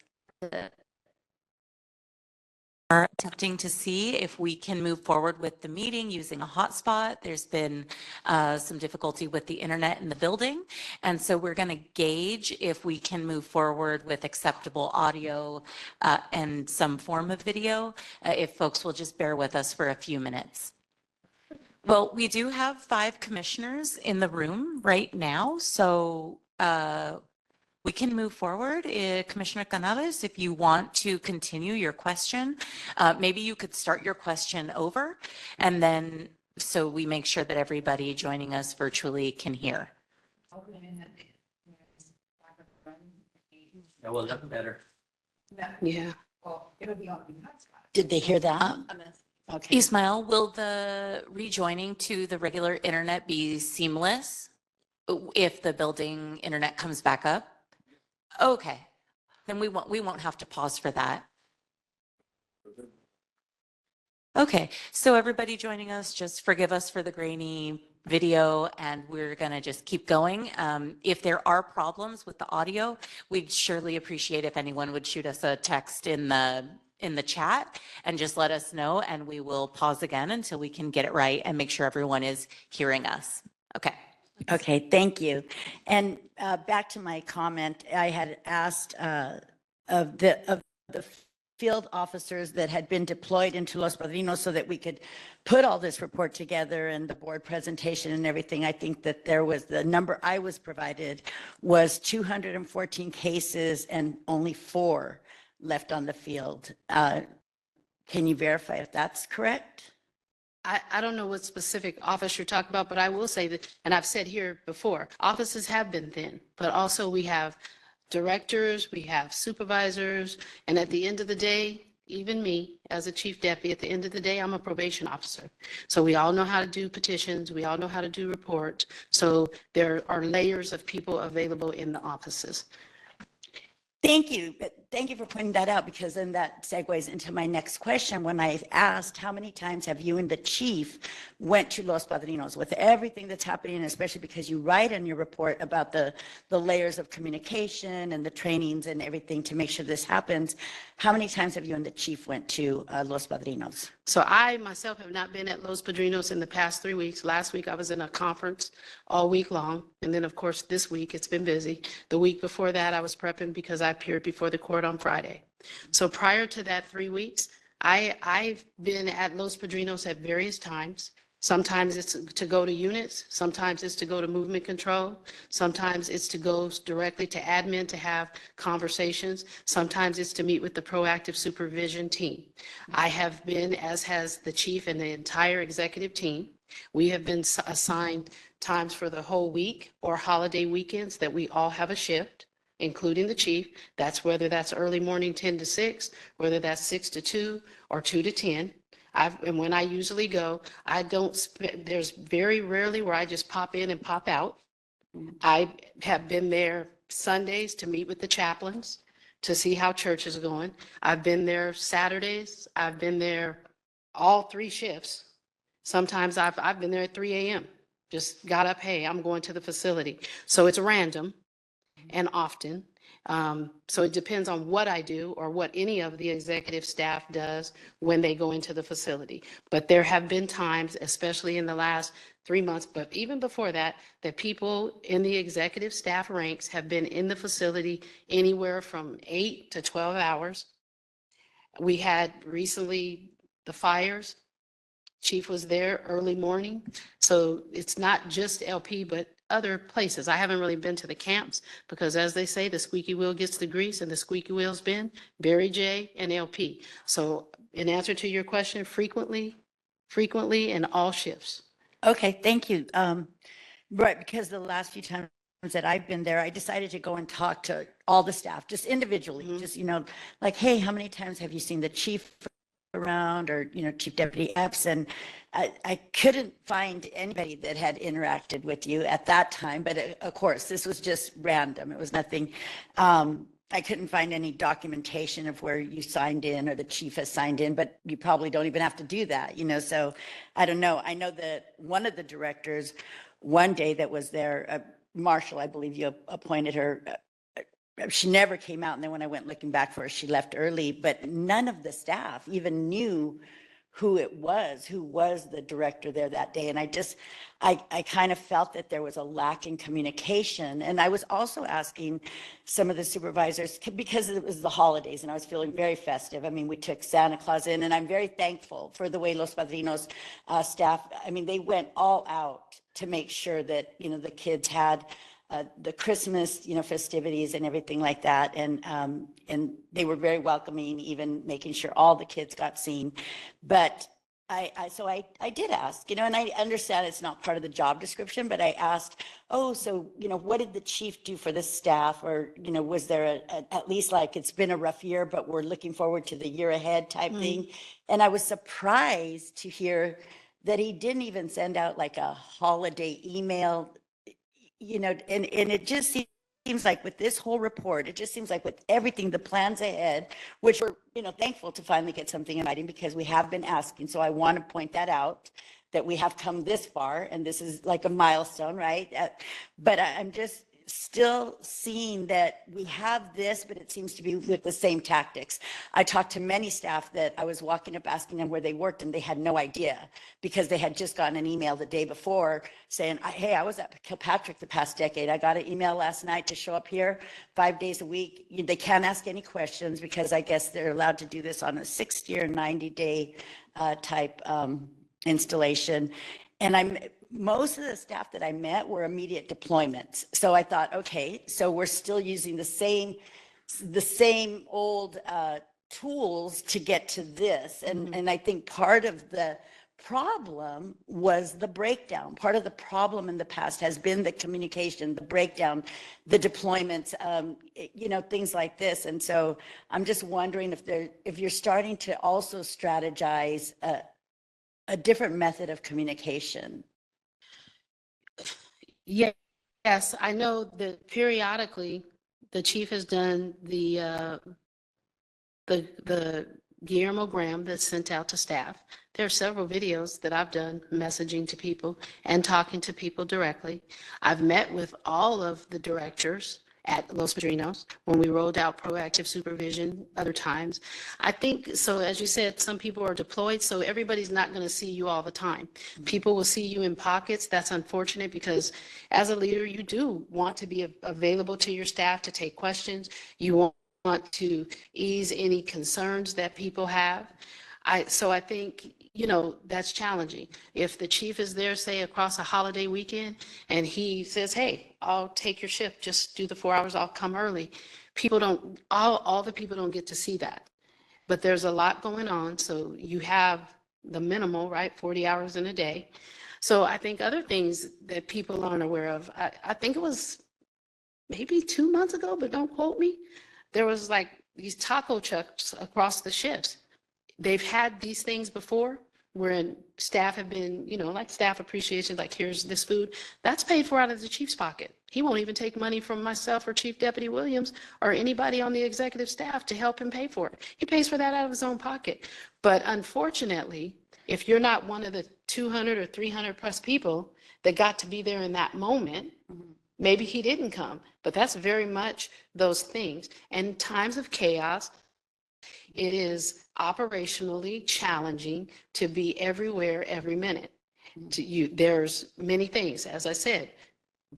Are attempting to see if we can move forward with the meeting using a hotspot. There's been some difficulty with the internet in the building. And so we're going to gauge if we can move forward with acceptable audio and some form of video, if folks will just bear with us for a few minutes. Well, we do have 5 commissioners in the room right now, so we can move forward. Commissioner Canales, if you want to continue your question, maybe you could start your question over, and then so we make sure that everybody joining us virtually can hear. That will look better. Yeah. Did they hear that? Okay. Ismail, will the rejoining to the regular internet be seamless if the building internet comes back up? Okay, then we won't have to pause for that. Okay, so everybody joining us, just forgive us for the grainy video, and we're gonna just keep going. If there are problems with the audio, we'd surely appreciate if anyone would shoot us a text in the chat and just let us know, and we will pause again until we can get it right and make sure everyone is hearing us. Okay. Okay, thank you. And back to my comment, I had asked of the field officers that had been deployed into Los Padrinos so that we could put all this report together and the board presentation and everything. I think that there was, the number I was provided was 214 cases and only 4 left on the field. Can you verify if that's correct? I don't know what specific office you're talking about, but I will say that, and I've said here before, offices have been thin, but also we have directors, we have supervisors, and at the end of the day, even me as a chief deputy, at the end of the day, I'm a probation officer. So we all know how to do petitions, we all know how to do reports. So there are layers of people available in the offices. Thank you. Thank you for pointing that out, because then that segues into my next question. When I asked how many times have you and the chief went to Los Padrinos with everything that's happening, especially because you write in your report about the layers of communication and the trainings and everything to make sure this happens. How many times have you and the chief went to Los Padrinos? So I myself have not been at Los Padrinos in the past 3 weeks. Last week I was in a conference all week long. And then of course this week it's been busy. The week before that I was prepping because I appeared before the court on Friday. So prior to that 3 weeks, I've been at Los Padrinos at various times. Sometimes it's to go to units, sometimes it's to go to movement control, sometimes it's to go directly to admin to have conversations, sometimes it's to meet with the proactive supervision team. I have been, as has the chief and the entire executive team, we have been assigned times for the whole week or holiday weekends that we all have a shift, including the chief. That's whether that's early morning 10 to 6, whether that's 6 to 2 or 2 to 10. And when I usually go, I don't, there's very rarely where I just pop in and pop out. I have been there Sundays to meet with the chaplains, to see how church is going. I've been there Saturdays. I've been there all 3 shifts. Sometimes I've been there at 3 a.m. Just got up, hey, I'm going to the facility. So it's random and often. So it depends on what I do or what any of the executive staff does when they go into the facility. But there have been times, especially in the last 3 months, but even before that, that people in the executive staff ranks have been in the facility anywhere from 8 to 12 hours. We had recently the fires. Chief was there early morning. So it's not just LP, but other places. I haven't really been to the camps because, as they say, the squeaky wheel gets the grease, and the squeaky wheel's been Barry J and LP. So in answer to your question, frequently frequently and all shifts. Okay, thank you. Right, because the last few times that I've been there, I decided to go and talk to all the staff, just individually, just, like, hey, how many times have you seen the chief around, or, Chief Deputy Epps? And I couldn't find anybody that had interacted with you at that time, but of course, this was just random. It was nothing. I couldn't find any documentation of where you signed in or the chief has signed in, but you probably don't even have to do that, so I don't know. I know that one of the directors one day that was there, Marshall, I believe you appointed her. She never came out. And then when I went looking back for her, she left early, but none of the staff even knew who was the director there that day. And I kind of felt that there was a lack in communication. And I was also asking some of the supervisors, because it was the holidays and I was feeling very festive. I mean, we took Santa Claus in, and I'm very thankful for the way Los Padrinos staff, I mean, they went all out to make sure that, the kids had the Christmas, festivities and everything like that. And they were very welcoming, even making sure all the kids got seen. But so I did ask, and I understand it's not part of the job description, but I asked, oh, so, what did the chief do for the staff? Or, was there at least like, it's been a rough year, but we're looking forward to the year ahead type thing. And I was surprised to hear that he didn't even send out like a holiday email, and it just seems like with this whole report, it just seems like with everything, the plans ahead, which we're, thankful to finally get something in writing, because we have been asking. So I want to point that out, that we have come this far, and this is like a milestone, right? But I'm just still seeing that we have this, but it seems to be with the same tactics. I talked to many staff that I was walking up asking them where they worked, and they had no idea, because they had just gotten an email the day before saying, hey, I was at Kilpatrick the past decade. I got an email last night to show up here 5 days a week. They can't ask any questions, because I guess they're allowed to do this on a 60 or 90-day type installation. And most of the staff that I met were immediate deployments. So I thought, okay, so we're still using the same old tools to get to this. And I think part of the problem was the breakdown. Part of the problem in the past has been the communication, the breakdown, the deployments, things like this. And so I'm just wondering if you're starting to also strategize a different method of communication. Yes, I know that periodically the chief has done the Guillermogram that's sent out to staff. There are several videos that I've done messaging to people and talking to people directly. I've met with all of the directors at Los Padrinos when we rolled out proactive supervision other times. I think, so as you said, some people are deployed, so everybody's not going to see you all the time. People will see you in pockets. That's unfortunate, because as a leader, you do want to be available to your staff to take questions. You want to ease any concerns that people have. So I think, that's challenging. If the chief is there, say across a holiday weekend, and he says, hey, I'll take your shift, just do the 4 hours, I'll come early. All the people don't get to see that. But there's a lot going on. So you have the minimal, right? 40 hours in a day. So I think other things that people aren't aware of, I think it was maybe 2 months ago, but don't quote me. There was like these taco trucks across the shifts. They've had these things before, where staff have been, like staff appreciation, like here's this food. That's paid for out of the chief's pocket. He won't even take money from myself or Chief Deputy Williams or anybody on the executive staff to help him pay for it. He pays for that out of his own pocket. But unfortunately, if you're not one of the 200 or 300 plus people that got to be there in that moment, maybe he didn't come. But that's very much those things. And times of chaos, it is operationally challenging to be everywhere every minute. There's many things, as I said,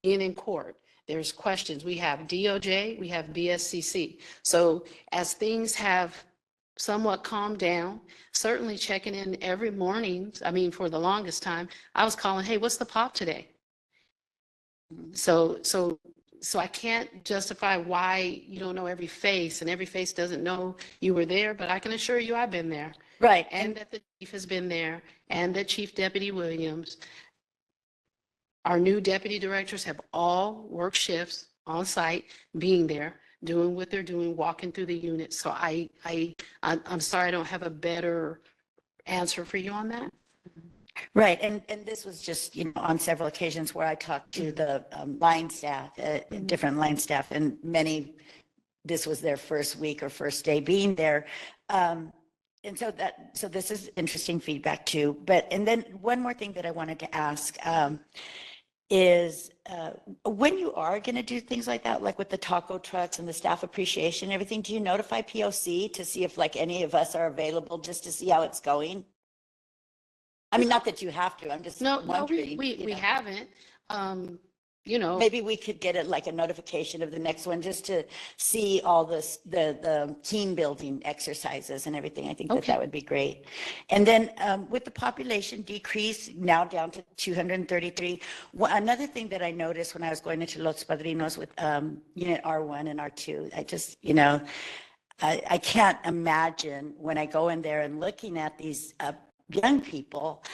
being in court, there's questions. We have DOJ, we have BSCC. So as things have somewhat calmed down, certainly checking in every morning. I mean, for the longest time, I was calling, hey, what's the pop today? So I can't justify why you don't know every face, and every face doesn't know you were there, but I can assure you I've been there. Right. and that the chief has been there, and that Chief Deputy Williams. Our new deputy directors have all worked shifts on site, being there, doing what they're doing, walking through the unit. So I'm sorry, I don't have a better answer for you on that. Right, and this was just, on several occasions where I talked to the line staff, different line staff, and many, this was their first week or first day being there. And so this is interesting feedback too. And then one more thing that I wanted to ask is when you are going to do things like that, like with the taco trucks and the staff appreciation and everything, do you notify POC to see if like any of us are available just to see how it's going? I mean, not that you have to, I'm just No, wondering. we haven't. You know, Maybe we could get it like a notification of the next one just to see all this, the team building exercises and everything. I think that Okay. that would be great. And then with the population decrease now down to 233, another thing that I noticed when I was going into Los Padrinos with unit R1 and R2, I just, I can't imagine when I go in there and looking at these young people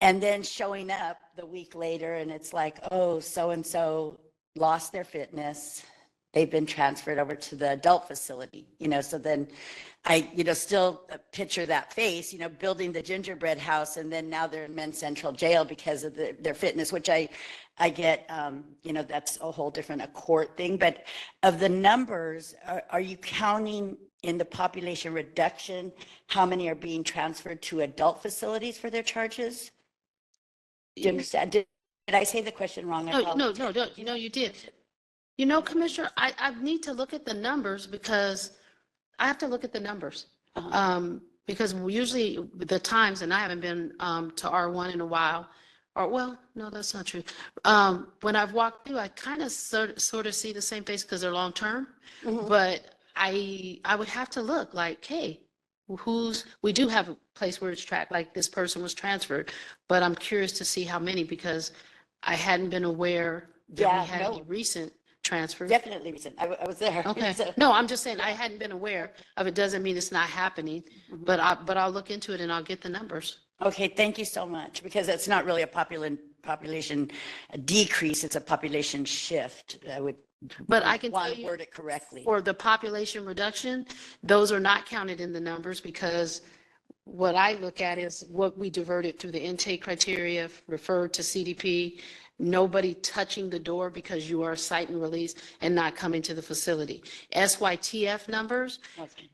and then showing up the week later and it's like, oh, so-and-so lost their fitness. They've been transferred over to the adult facility, so then I, still picture that face, building the gingerbread house and then now they're in Men's Central Jail because of their fitness, which I get, that's a whole different a court thing. But of the numbers, are you counting in the population reduction, how many are being transferred to adult facilities for their charges? Do you understand? Did I say the question wrong? I no, apologize. no, you did. Commissioner, I need to look at the numbers because I have to look at the numbers. Because usually the times, and I haven't been to R1 in a while, or well, no, that's not true. When I've walked through, I kind of sort of see the same face because they're long-term, but I would have to look like, hey, we do have a place where it's tracked, like this person was transferred, but I'm curious to see how many because I hadn't been aware that Yeah, we had no. any recent transfers. Definitely recent. I was there. Okay, So- no, I'm just saying I hadn't been aware of it. Doesn't mean it's not happening, but I'll look into it and I'll get the numbers. Okay, thank you so much, because it's not really a population decrease, it's a population shift. I would But I can tell want to you, word it correctly. for the population reduction, those are not counted in the numbers because what I look at is what we diverted through the intake criteria, referred to CDP, nobody touching the door because you are cite and release and not coming to the facility. SYTF numbers, Okay.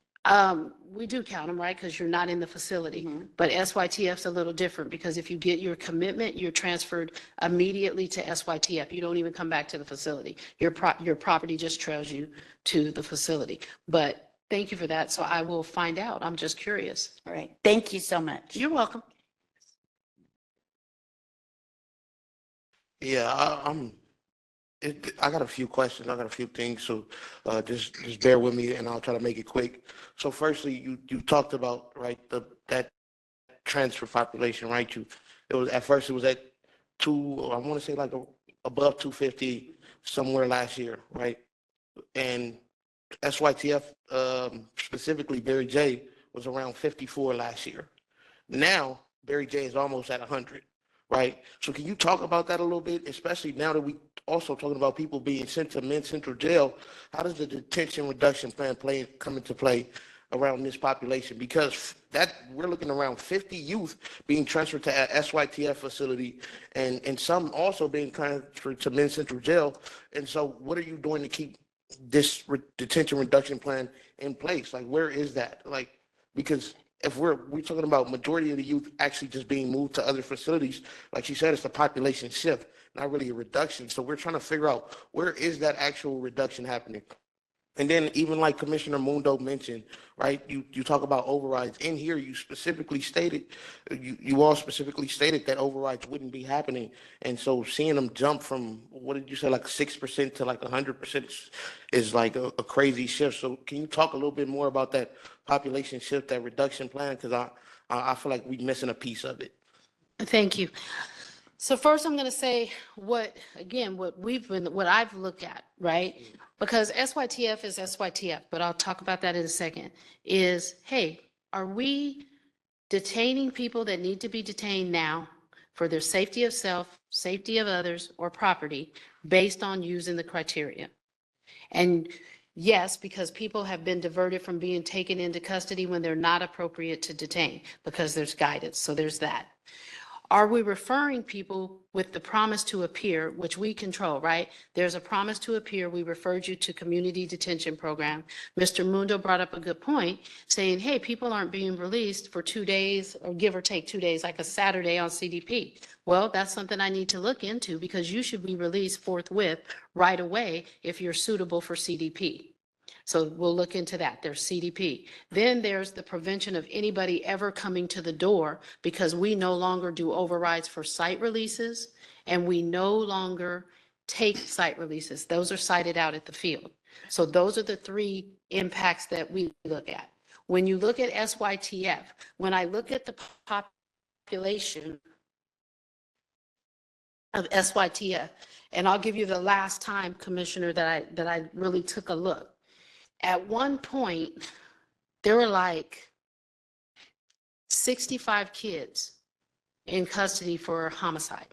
we do count them, right? Because you're not in the facility. But SYTF's a little different because if you get your commitment, you're transferred immediately to SYTF. You don't even come back to the facility. Your property just trails you to the facility. But thank you for that. So I will find out. I'm just curious. All right, thank you so much. You're welcome. Yeah, I got a few questions. I got a few things, so just bear with me, and I'll try to make it quick. So, firstly, you talked about that transfer population, right? It was at first it was at I want to say above 250 somewhere last year, right? And SYTF specifically Barry J was around 54 last year. Now Barry J is almost at 100. Right. So can you talk about that a little bit, especially now that we also talking about people being sent to Men's Central Jail? How does the detention reduction plan come into play around this population? Because that we're looking around 50 youth being transferred to a SYTF facility and some also being transferred to Men's Central Jail. And so what are you doing to keep this detention reduction plan in place? Like, where is that? Like, because if we're talking about majority of the youth actually just being moved to other facilities, like she said, it's a population shift, not really a reduction. So we're trying to figure out where is that actual reduction happening. And then even like Commissioner Mundo mentioned, right, you talk about overrides. In here, you specifically stated, you all specifically stated that overrides wouldn't be happening. And so seeing them jump from, what did you say, like 6% to like 100% is like a crazy shift. So can you talk a little bit more about that population shift, that reduction plan? Because I feel like we're missing a piece of it. Thank you. So first, I'm going to say what I've looked at, right? Because SYTF is SYTF, but I'll talk about that in a second, is, hey, are we detaining people that need to be detained now for their safety of self, safety of others, or property based on using the criteria. And yes, because people have been diverted from being taken into custody when they're not appropriate to detain because there's guidance. So there's that. Are we referring people with the promise to appear, which we control, right? There's a promise to appear. We referred you to community detention program. Mr. Mundo brought up a good point saying, hey, people aren't being released for 2 days or give or take 2 days, like a Saturday on CDP. Well, that's something I need to look into because you should be released forthwith right away if you're suitable for CDP. So we'll look into that. There's CDP. Then there's the prevention of anybody ever coming to the door because we no longer do overrides for site releases and we no longer take site releases. Those are cited out at the field. So those are the 3 impacts that we look at. When you look at SYTF, when I look at the population of SYTF, and I'll give you the last time, Commissioner, that I really took a look. At one point, there were like 65 kids in custody for homicide.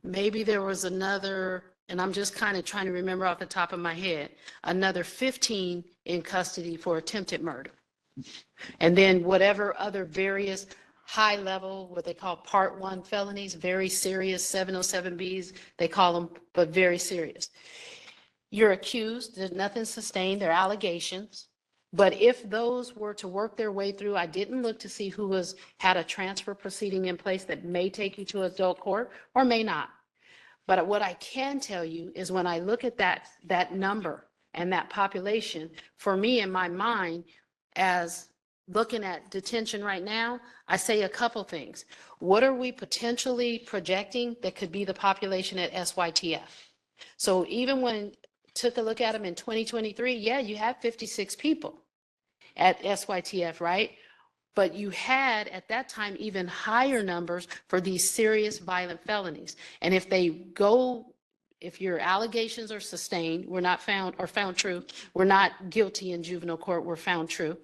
Maybe there was another, and I'm just kind of trying to remember off the top of my head, another 15 in custody for attempted murder. And then whatever other various high level, what they call part 1 felonies, very serious 707Bs, they call them, but very serious. You're accused, there's nothing sustained, they're allegations. But if those were to work their way through, I didn't look to see who had a transfer proceeding in place that may take you to adult court or may not. But what I can tell you is when I look at that number and that population, for me in my mind, as looking at detention right now, I say a couple things. What are we potentially projecting that could be the population at SYTF? So even when took a look at them in 2023, yeah, you have 56 people at SYTF, right? But you had at that time even higher numbers for these serious violent felonies. And if your allegations are sustained, we're not found or found true, we're not guilty in juvenile court, we're found true.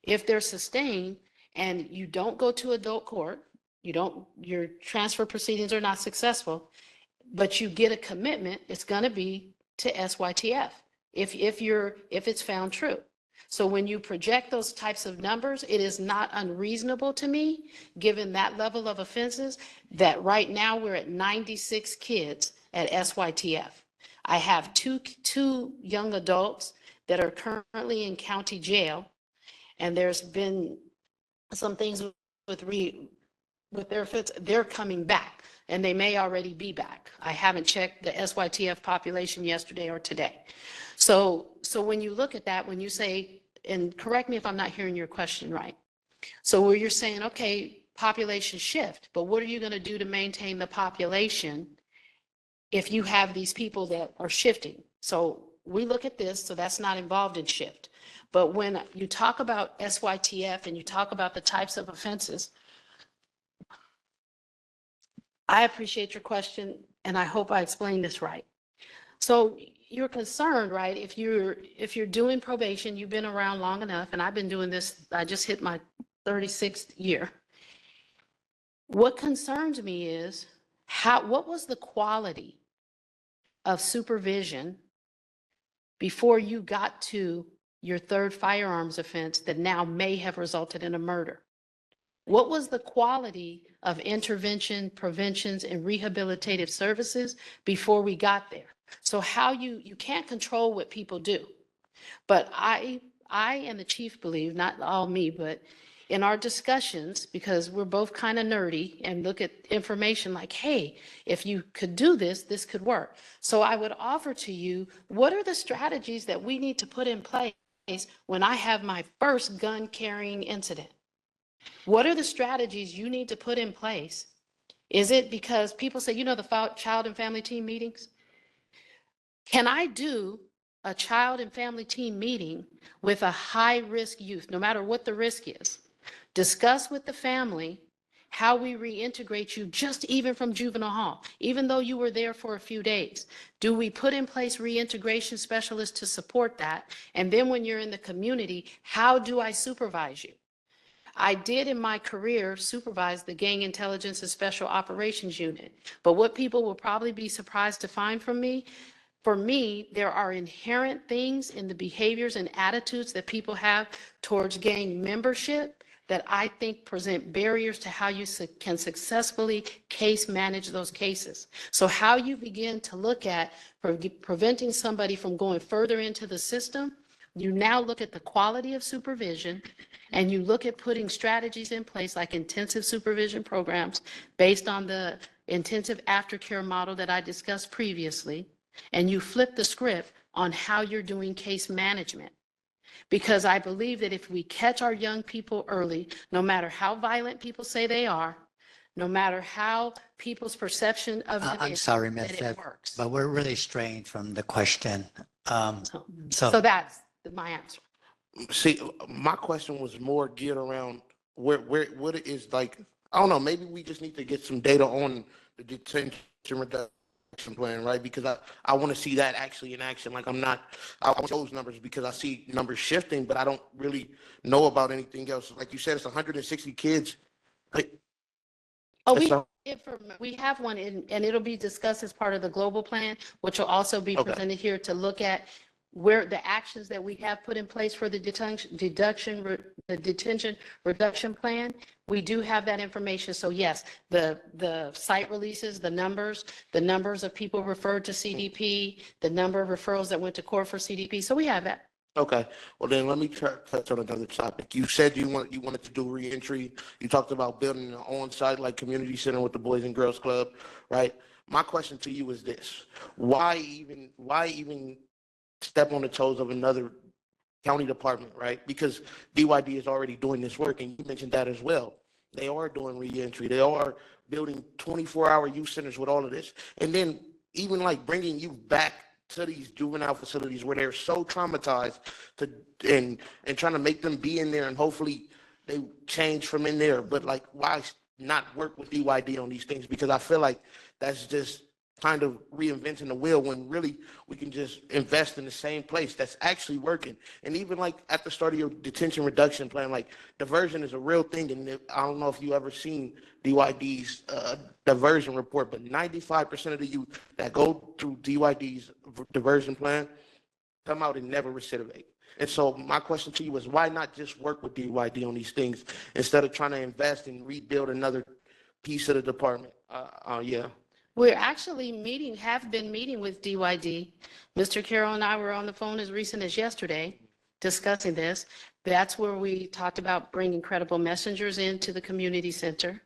If they're sustained and you don't go to adult court, your transfer proceedings are not successful, but you get a commitment, it's going to be to SYTF if it's found true. So when you project those types of numbers, it is not unreasonable to me, given that level of offenses, that right now we're at 96 kids at SYTF. I have two young adults that are currently in county jail, and there's been some things with their offense, they're coming back. And they may already be back. I haven't checked the SYTF population yesterday or today. So when you look at that, when you say, and correct me if I'm not hearing your question right. So where you're saying, okay, population shift, but what are you going to do to maintain the population if you have these people that are shifting? So we look at this, so that's not involved in shift. But when you talk about SYTF and you talk about the types of offenses, I appreciate your question, and I hope I explained this right. So you're concerned, right? If you're doing probation, you've been around long enough, and I've been doing this, I just hit my 36th year. What concerns me is what was the quality of supervision before you got to your 3rd firearms offense that now may have resulted in a murder? What was the quality of intervention, preventions, and rehabilitative services before we got there? So how you can't control what people do. But I and the chief believe, not all me, but in our discussions, because we're both kind of nerdy and look at information like, hey, if you could do this, this could work. So I would offer to you, what are the strategies that we need to put in place when I have my first gun carrying incident? What are the strategies you need to put in place? Is it because people say, the child and family team meetings? Can I do a child and family team meeting with a high-risk youth, no matter what the risk is? Discuss with the family how we reintegrate you just even from juvenile hall, even though you were there for a few days. Do we put in place reintegration specialists to support that? And then when you're in the community, how do I supervise you? I did in my career supervise the Gang Intelligence and Special Operations Unit. But what people will probably be surprised to find from me, for me, there are inherent things in the behaviors and attitudes that people have towards gang membership that I think present barriers to how you can successfully case manage those cases. So how you begin to look at preventing somebody from going further into the system, you now look at the quality of supervision, and you look at putting strategies in place like intensive supervision programs based on the intensive aftercare model that I discussed previously, and you flip the script on how you're doing case management. Because I believe that if we catch our young people early, no matter how violent people say they are, no matter how people's perception of them I'm is, sorry, that Ms. it Ev, works. but we're really straying from the question. So that's my answer. See, my question was more geared around what it is like, I don't know, maybe we just need to get some data on the detention reduction plan, right? Because I want to see that actually in action. Like I want those numbers because I see numbers shifting, but I don't really know about anything else. Like you said, it's 160 kids. Like, Oh, it's we have one and it'll be discussed as part of the global plan, which will also be Okay. presented here to look at where the actions that we have put in place for the detention reduction plan. We do have that information. So yes, the site releases, the numbers of people referred to CDP, the number of referrals that went to court for CDP. So we have that. Okay, well then let me touch on another topic. You said you wanted to do reentry. You talked about building an on-site like community center with the Boys and Girls Club, right? My question to you is this: why even step on the toes of another county department, right? Because DYD is already doing this work, and you mentioned that as well. They are doing reentry. They are building 24-hour youth centers with all of this, and then even like bringing you back to these juvenile facilities where they're so traumatized to and trying to make them be in there and hopefully they change from in there. But like, why not work with DYD on these things? Because I feel like that's just kind of reinventing the wheel when really we can just invest in the same place that's actually working. And even like at the start of your detention reduction plan, like diversion is a real thing. And I don't know if you ever seen DYD's diversion report, but 95% of the youth that go through DYD's diversion plan come out and never recidivate. And so my question to you is, why not just work with DYD on these things instead of trying to invest and rebuild another piece of the department? Yeah. We're actually have been meeting with DYD. Mr. Carroll and I were on the phone as recent as yesterday discussing this. That's where we talked about bringing credible messengers into the community center.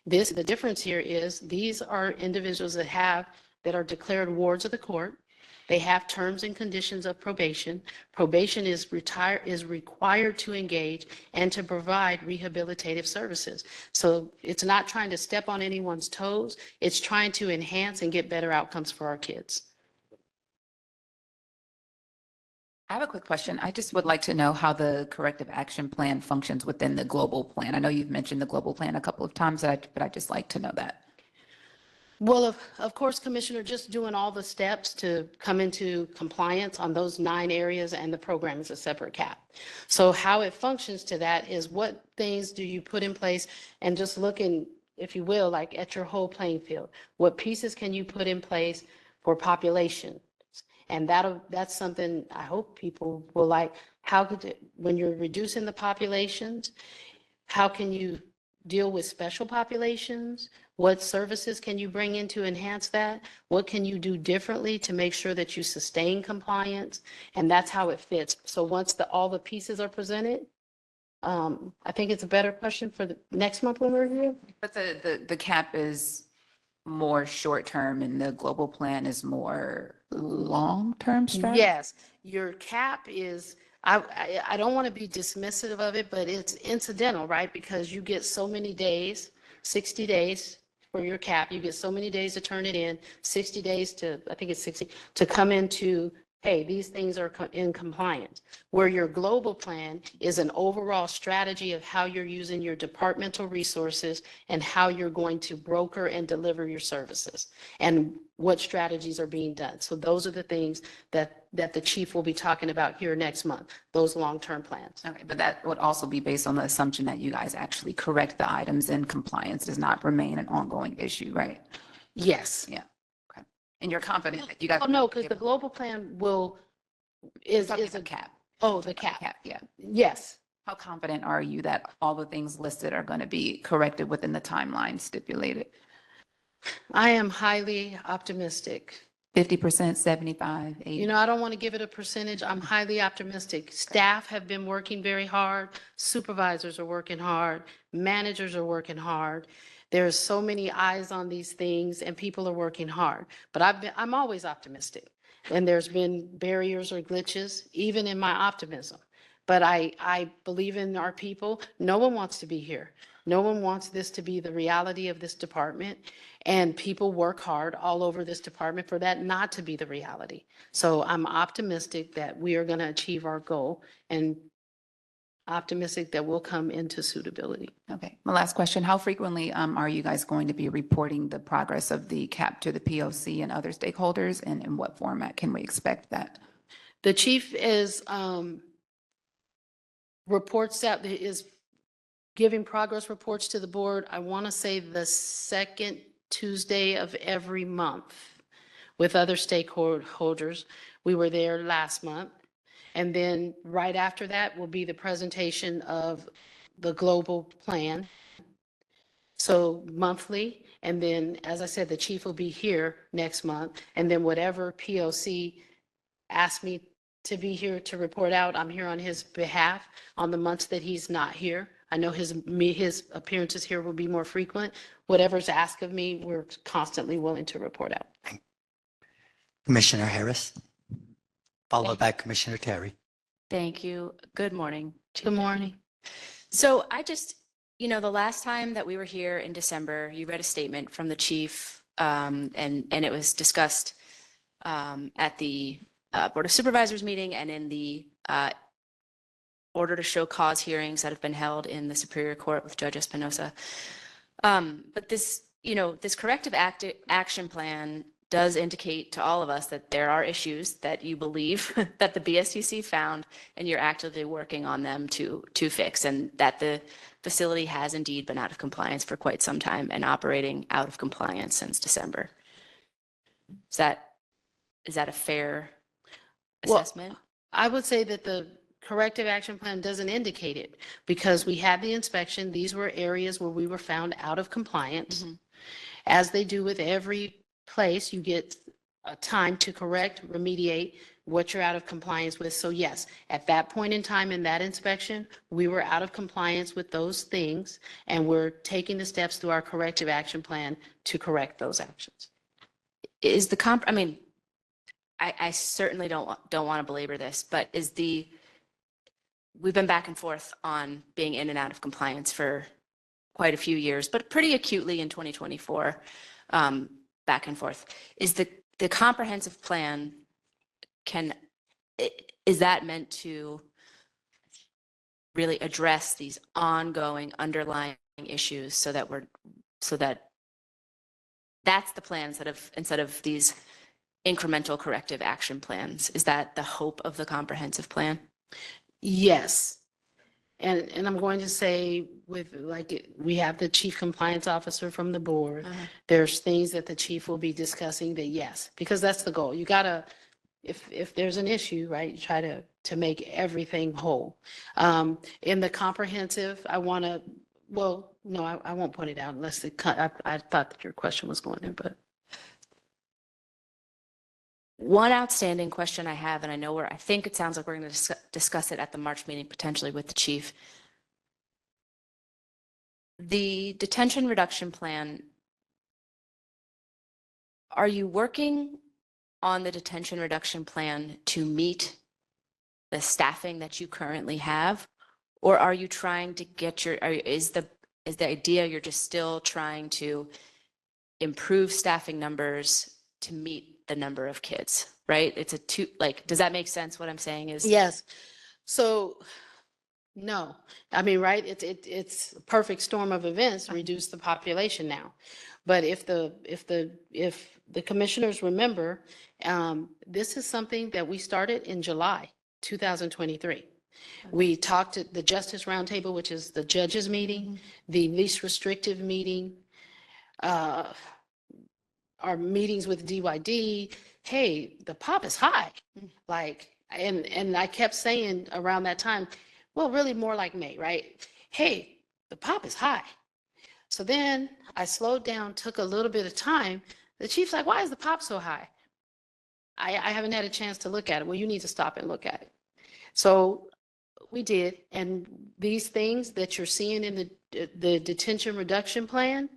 The difference here is these are individuals that are declared wards of the court. They have terms and conditions of probation. Probation is required to engage and to provide rehabilitative services. So it's not trying to step on anyone's toes. It's trying to enhance and get better outcomes for our kids. I have a quick question. I just would like to know how the corrective action plan functions within the global plan. I know you've mentioned the global plan a couple of times, but I'd just like to know that. Well, of course, Commissioner, just doing all the steps to come into compliance on those 9 areas, and the program is a separate cap. So how it functions to that is what things do you put in place, and just looking, if you will, like at your whole playing field. What pieces can you put in place for population? And that's something I hope people will like. When you're reducing the populations, how can you deal with special populations? What services can you bring in to enhance that? What can you do differently to make sure that you sustain compliance? And that's how it fits. So once all the pieces are presented, I think it's a better question for the next month when we're here. But the cap is more short-term and the global plan is more long-term strategy? Yes, your cap is, I don't want to be dismissive of it, but it's incidental, right? Because you get so many days, 60 days for your cap. You get so many days to turn it in, 60 days I think it's 60, to come into, hey, these things are in compliance. Where your global plan is an overall strategy of how you're using your departmental resources and how you're going to broker and deliver your services. And what strategies are being done. So those are the things that the chief will be talking about here next month, those long-term plans. Okay, but that would also be based on the assumption that you guys actually correct the items and compliance does not remain an ongoing issue, right? Yes. Yeah. Okay. And you're confident that you guys. Oh, no, because the global plan is a a cap. Oh, the cap. Cap, yeah. Yes. How confident are you that all the things listed are going to be corrected within the timeline stipulated? I am highly optimistic. 50%, 75, 80? You know, I don't want to give it a percentage. I'm highly optimistic. Staff have been working very hard. Supervisors are working hard. Managers are working hard. There's so many eyes on these things and people are working hard. But I'm always optimistic. And there's been barriers or glitches, even in my optimism. But I believe in our people. No one wants to be here. No one wants this to be the reality of this department. And people work hard all over this department for that not to be the reality. So I'm optimistic that we are going to achieve our goal and optimistic that we'll come into suitability. Okay, my last question, how frequently are you guys going to be reporting the progress of the CAP to the POC and other stakeholders, and in what format can we expect that? The chief is giving progress reports to the board. I want to say the second Tuesday of every month with other stakeholders. We were there last month. And then right after that will be the presentation of the global plan. So monthly, and then, as I said, the chief will be here next month. And then whatever POC asked me to be here to report out, I'm here on his behalf on the months that he's not here. I know his appearances here will be more frequent. Whatever's asked of me, we're constantly willing to report out. Commissioner Harris, followed by Commissioner Terry. Thank you. Good morning. Good morning. So I just, the last time that we were here in December, you read a statement from the chief, and it was discussed at the Board of Supervisors meeting and in the order to show cause hearings that have been held in the Superior Court with Judge Espinosa. But this, this corrective action plan does indicate to all of us that there are issues that you believe that the BSTC found and you're actively working on them to fix, and that the facility has indeed been out of compliance for quite some time and operating out of compliance since December. Is that a fair assessment? I would say that the corrective action plan doesn't indicate it because we had the inspection. These were areas where we were found out of compliance. As they do with every place, you get a time to correct, remediate what you're out of compliance with. So yes, at that point in time in that inspection, we were out of compliance with those things, and we're taking the steps through our corrective action plan to correct those actions. Is the I certainly don't want to belabor this, but we've been back and forth on being in and out of compliance for quite a few years, but pretty acutely in 2024, back and forth. Is the comprehensive plan, is that meant to really address these ongoing underlying issues so that that's the plan instead of these incremental corrective action plans? Is that the hope of the comprehensive plan? Yes. And I'm going to say we have the chief compliance officer from the board. There's things that the chief will be discussing that, yes, because that's the goal. You gotta, if there's an issue, right, you try to make everything whole. In the comprehensive, I won't point it out unless I thought that your question was going there, but. One outstanding question I have, and I think it sounds like we're going to discuss it at the March meeting potentially with the chief. The detention reduction plan, are you working on the detention reduction plan to meet the staffing that you currently have? Or are you trying to is the idea you're just still trying to improve staffing numbers to meet the number of kids, right? Does that make sense? What I'm saying is. Yes. So, no, I mean, right. It's a perfect storm of events, reduce the population now. But if the commissioners remember, this is something that we started in July 2023. We talked at the Justice Roundtable, which is the judges meeting, the least restrictive meeting, our meetings with DYD. Hey, the pop is high. Like, and I kept saying around that time, well, really more like May, right? Hey, the pop is high. So then I slowed down, took a little bit of time. The chief's like, why is the pop so high? I haven't had a chance to look at it. Well, you need to stop and look at it. So we did. And these things that you're seeing in the detention reduction plan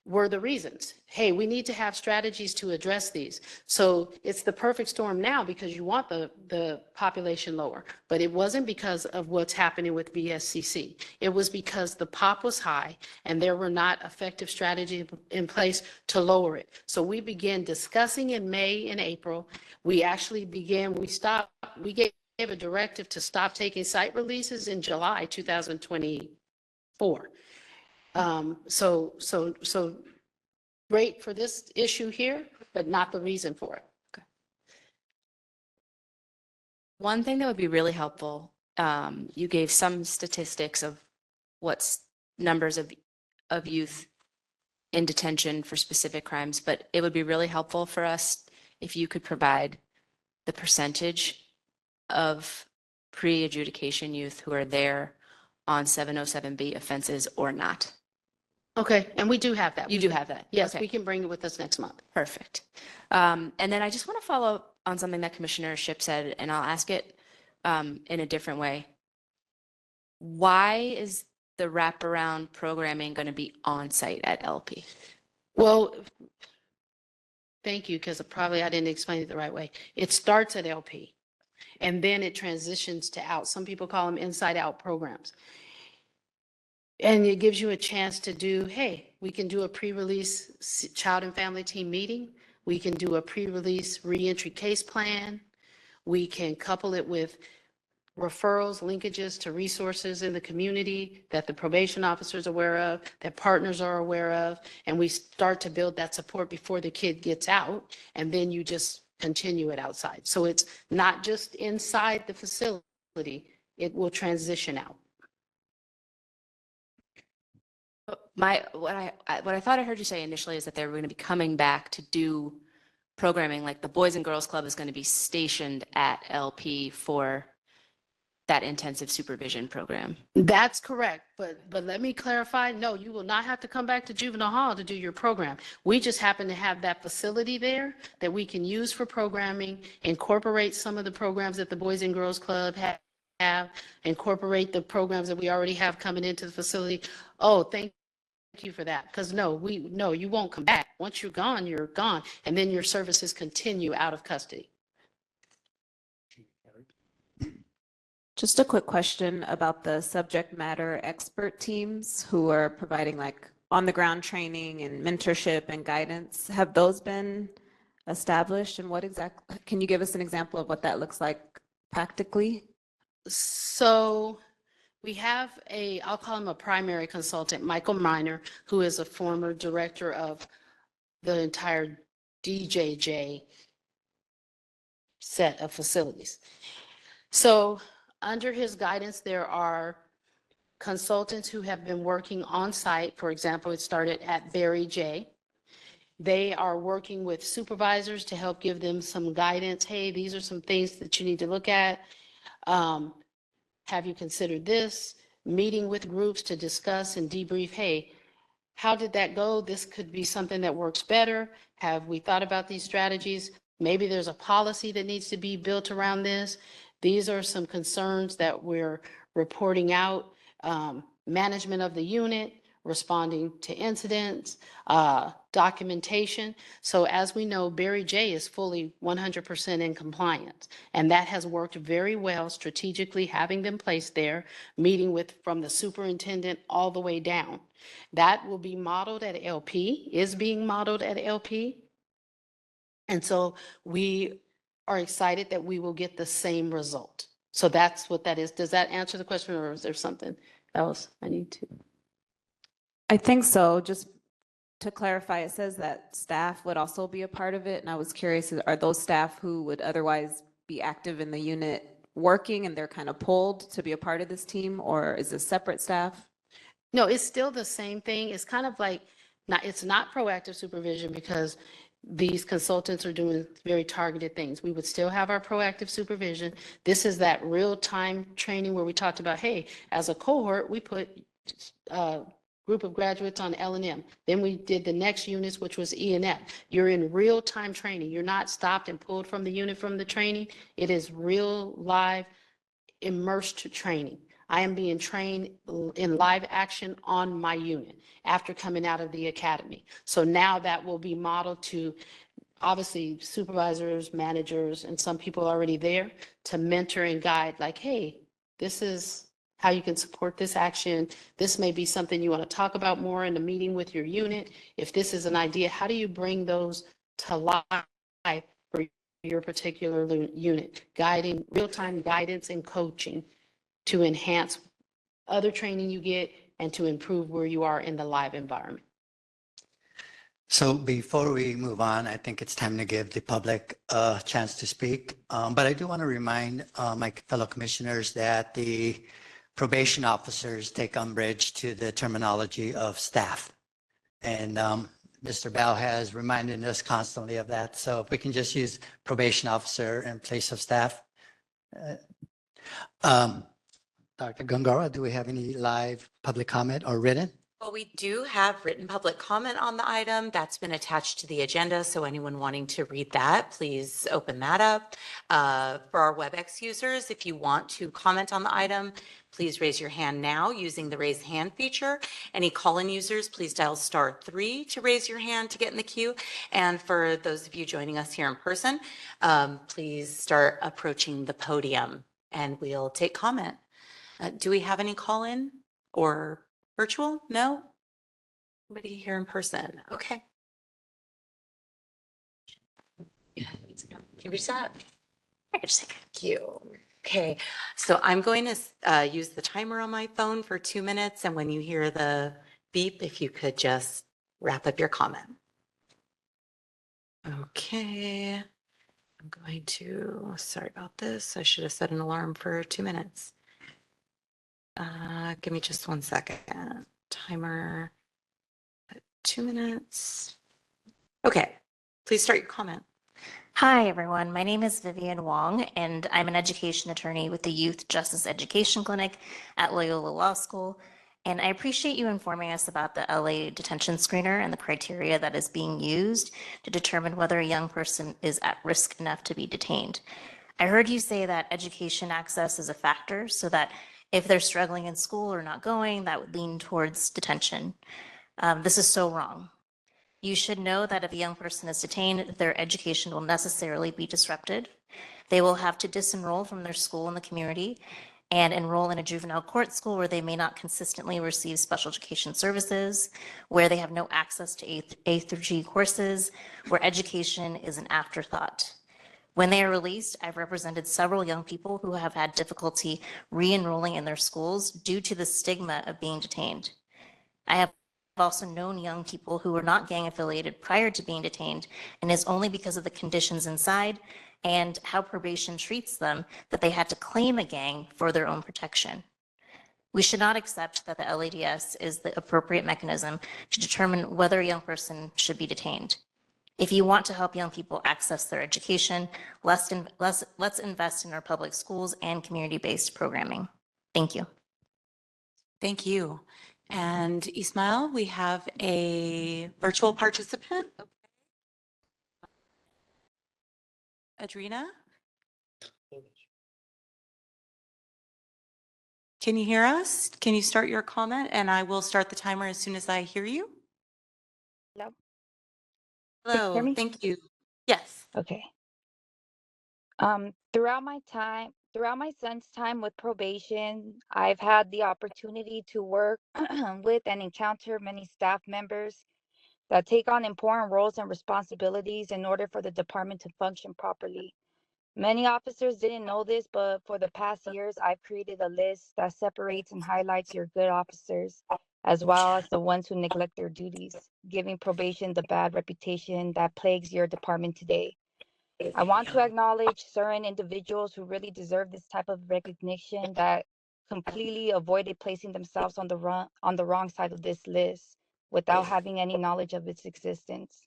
were the reasons. Hey, we need to have strategies to address these. So it's the perfect storm now because you want the population lower, but it wasn't because of what's happening with VSCC. It was because the pop was high and there were not effective strategies in place to lower it. So we began discussing in May and April. We actually we gave a directive to stop taking site releases in July 2024. So great for this issue here, but not the reason for it. One thing that would be really helpful, you gave some statistics of what's numbers of youth in detention for specific crimes, but it would be really helpful for us if you could provide the percentage of pre-adjudication youth who are there on 707B offenses or not. Okay, and we do have that. You do have that? Yes, Okay. we can bring it with us next month. Perfect. And then I just want to follow up on something that Commissioner Shipp said, and I'll ask it in a different way. Why is the wraparound programming going to be on site at LP? Well, thank you, because probably I didn't explain it the right way. It starts at LP, and then it transitions to out. Some people call them inside-out programs. And it gives you a chance to do, hey, we can do a pre-release child and family team meeting. We can do a pre-release reentry case plan. We can couple it with referrals, linkages to resources in the community that the probation officers are aware of, that partners are aware of, and we start to build that support before the kid gets out, and then you just continue it outside. So it's not just inside the facility, it will transition out. What I thought I heard you say initially is that they were going to be coming back to do programming, like the Boys and Girls Club is going to be stationed at LP for that intensive supervision program. That's correct, but let me clarify, no, you will not have to come back to juvenile hall to do your program. We just happen to have that facility there that we can use for programming, incorporate some of the programs that the Boys and Girls Club have, incorporate the programs that we already have coming into the facility. Oh, thank you for that, because no, you won't come back. Once you're gone, and then your services continue out of custody. Just a quick question about the subject matter expert teams who are providing like on-the-ground training and mentorship and guidance. Have those been established, and what exactly, can you give us an example of what that looks like practically? So we have I'll call him a primary consultant, Michael Miner, who is a former director of the entire DJJ set of facilities. So under his guidance, there are consultants who have been working on site. For example, it started at Barry J. They are working with supervisors to help give them some guidance. Hey, these are some things that you need to look at. Have you considered this? Meeting with groups to discuss and debrief, hey, how did that go? This could be something that works better. Have we thought about these strategies? Maybe there's a policy that needs to be built around this. These are some concerns that we're reporting out. Management of the unit, responding to incidents, documentation. So as we know, Barry J is fully 100% in compliance. And that has worked very well strategically, having them placed there, meeting with from the superintendent all the way down. That will be modeled at LP, is being modeled at LP. And so we are excited that we will get the same result. So that's what that is. Does that answer the question, or is there something else I need to? I think so. Just to clarify, it says that staff would also be a part of it. And I was curious, are those staff who would otherwise be active in the unit working and they're kind of pulled to be a part of this team, or is this separate staff? No, it's still the same thing. It's kind of like, not, it's not proactive supervision because these consultants are doing very targeted things. We would still have our proactive supervision. This is that real-time training where we talked about, hey, as a cohort, we put a group of graduates on L&M. Then we did the next units, which was E&F. You're in real-time training. You're not stopped and pulled from the unit from the training. It is real, live, immersed training. I am being trained in live action on my unit after coming out of the academy. So now that will be modeled to obviously supervisors, managers, and some people already there to mentor and guide like, hey, this is how you can support this action. This may be something you want to talk about more in the meeting with your unit. If this is an idea, how do you bring those to life for your particular unit? Guiding, real-time guidance and coaching to enhance other training you get and to improve where you are in the live environment. So before we move on, I think it's time to give the public a chance to speak. But I do want to remind my fellow commissioners that the probation officers take umbrage to the terminology of staff. And Mr. Bell has reminded us constantly of that. So if we can just use probation officer in place of staff. Dr. Gungara, do we have any live public comment or written? Well, we do have written public comment on the item that's been attached to the agenda. So anyone wanting to read that, please open that up. For our WebEx users, if you want to comment on the item, please raise your hand now using the raise hand feature. Any call-in users, please dial *3 to raise your hand to get in the queue. And for those of you joining us here in person, please start approaching the podium and we'll take comment. Do we have any call-in or virtual? No? Nobody here in person? Okay. Yeah, give yourself. Thank you. Okay, so I'm going to use the timer on my phone for 2 minutes, and when you hear the beep, if you could just wrap up your comment. Okay, I'm going to, sorry about this. I should have set an alarm for 2 minutes. Give me just 1 second. Timer, 2 minutes. Okay, please start your comment. Hi, everyone. My name is Vivian Wong, and I'm an education attorney with the Youth Justice Education Clinic at Loyola Law School. And I appreciate you informing us about the LA detention screener and the criteria that is being used to determine whether a young person is at risk enough to be detained. I heard you say that education access is a factor, so that if they're struggling in school or not going, that would lean towards detention. This is so wrong. You should know that if a young person is detained, their education will necessarily be disrupted. They will have to disenroll from their school in the community and enroll in a juvenile court school where they may not consistently receive special education services, where they have no access to A through G courses, where education is an afterthought. When they are released, I've represented several young people who have had difficulty re-enrolling in their schools due to the stigma of being detained. I have also known young people who were not gang affiliated prior to being detained, and it's only because of the conditions inside and how probation treats them that they had to claim a gang for their own protection. We should not accept that the LADS is the appropriate mechanism to determine whether a young person should be detained. If you want to help young people access their education, let's invest in our public schools and community-based programming. Thank you. Thank you. And Ismail, we have a virtual participant. Adrina? Can you hear us? Can you start your comment? And I will start the timer as soon as I hear you. Hello? Hello, hear me? thank you. Yes. Okay. Throughout my son's time with probation, I've had the opportunity to work with and encounter many staff members that take on important roles and responsibilities in order for the department to function properly. Many officers didn't know this, but for the past years, I've created a list that separates and highlights your good officers as well as the ones who neglect their duties, giving probation the bad reputation that plagues your department today. I want to acknowledge certain individuals who really deserve this type of recognition that completely avoided placing themselves on the wrong side of this list without having any knowledge of its existence.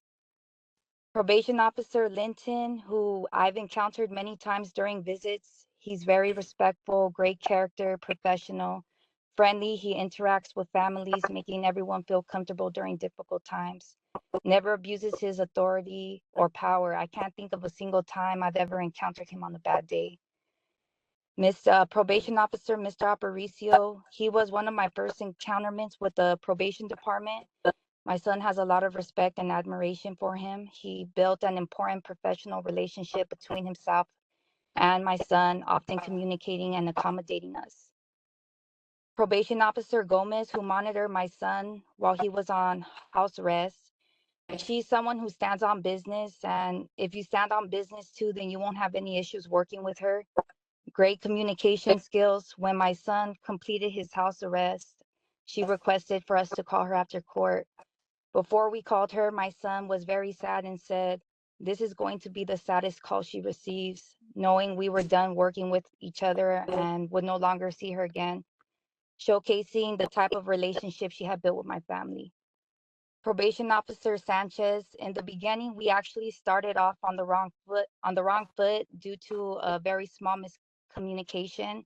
Probation Officer Linton, who I've encountered many times during visits. He's very respectful, great character, professional, friendly. He interacts with families, making everyone feel comfortable during difficult times. Never abuses his authority or power. I can't think of a single time I've ever encountered him on a bad day. Probation Officer Mr. Aparicio, he was one of my first encounterments with the probation department. My son has a lot of respect and admiration for him. He built an important professional relationship between himself and my son, often communicating and accommodating us. Probation Officer Gomez, who monitored my son while he was on house arrest. She's someone who stands on business, and if you stand on business too, then you won't have any issues working with her. Great communication skills. When my son completed his house arrest, she requested for us to call her after court. Before we called her, my son was very sad and said, "This is going to be the saddest call she receives," knowing we were done working with each other and would no longer see her again, showcasing the type of relationship she had built with my family. Probation Officer Sanchez, in the beginning, we actually started off on the wrong foot due to a very small miscommunication,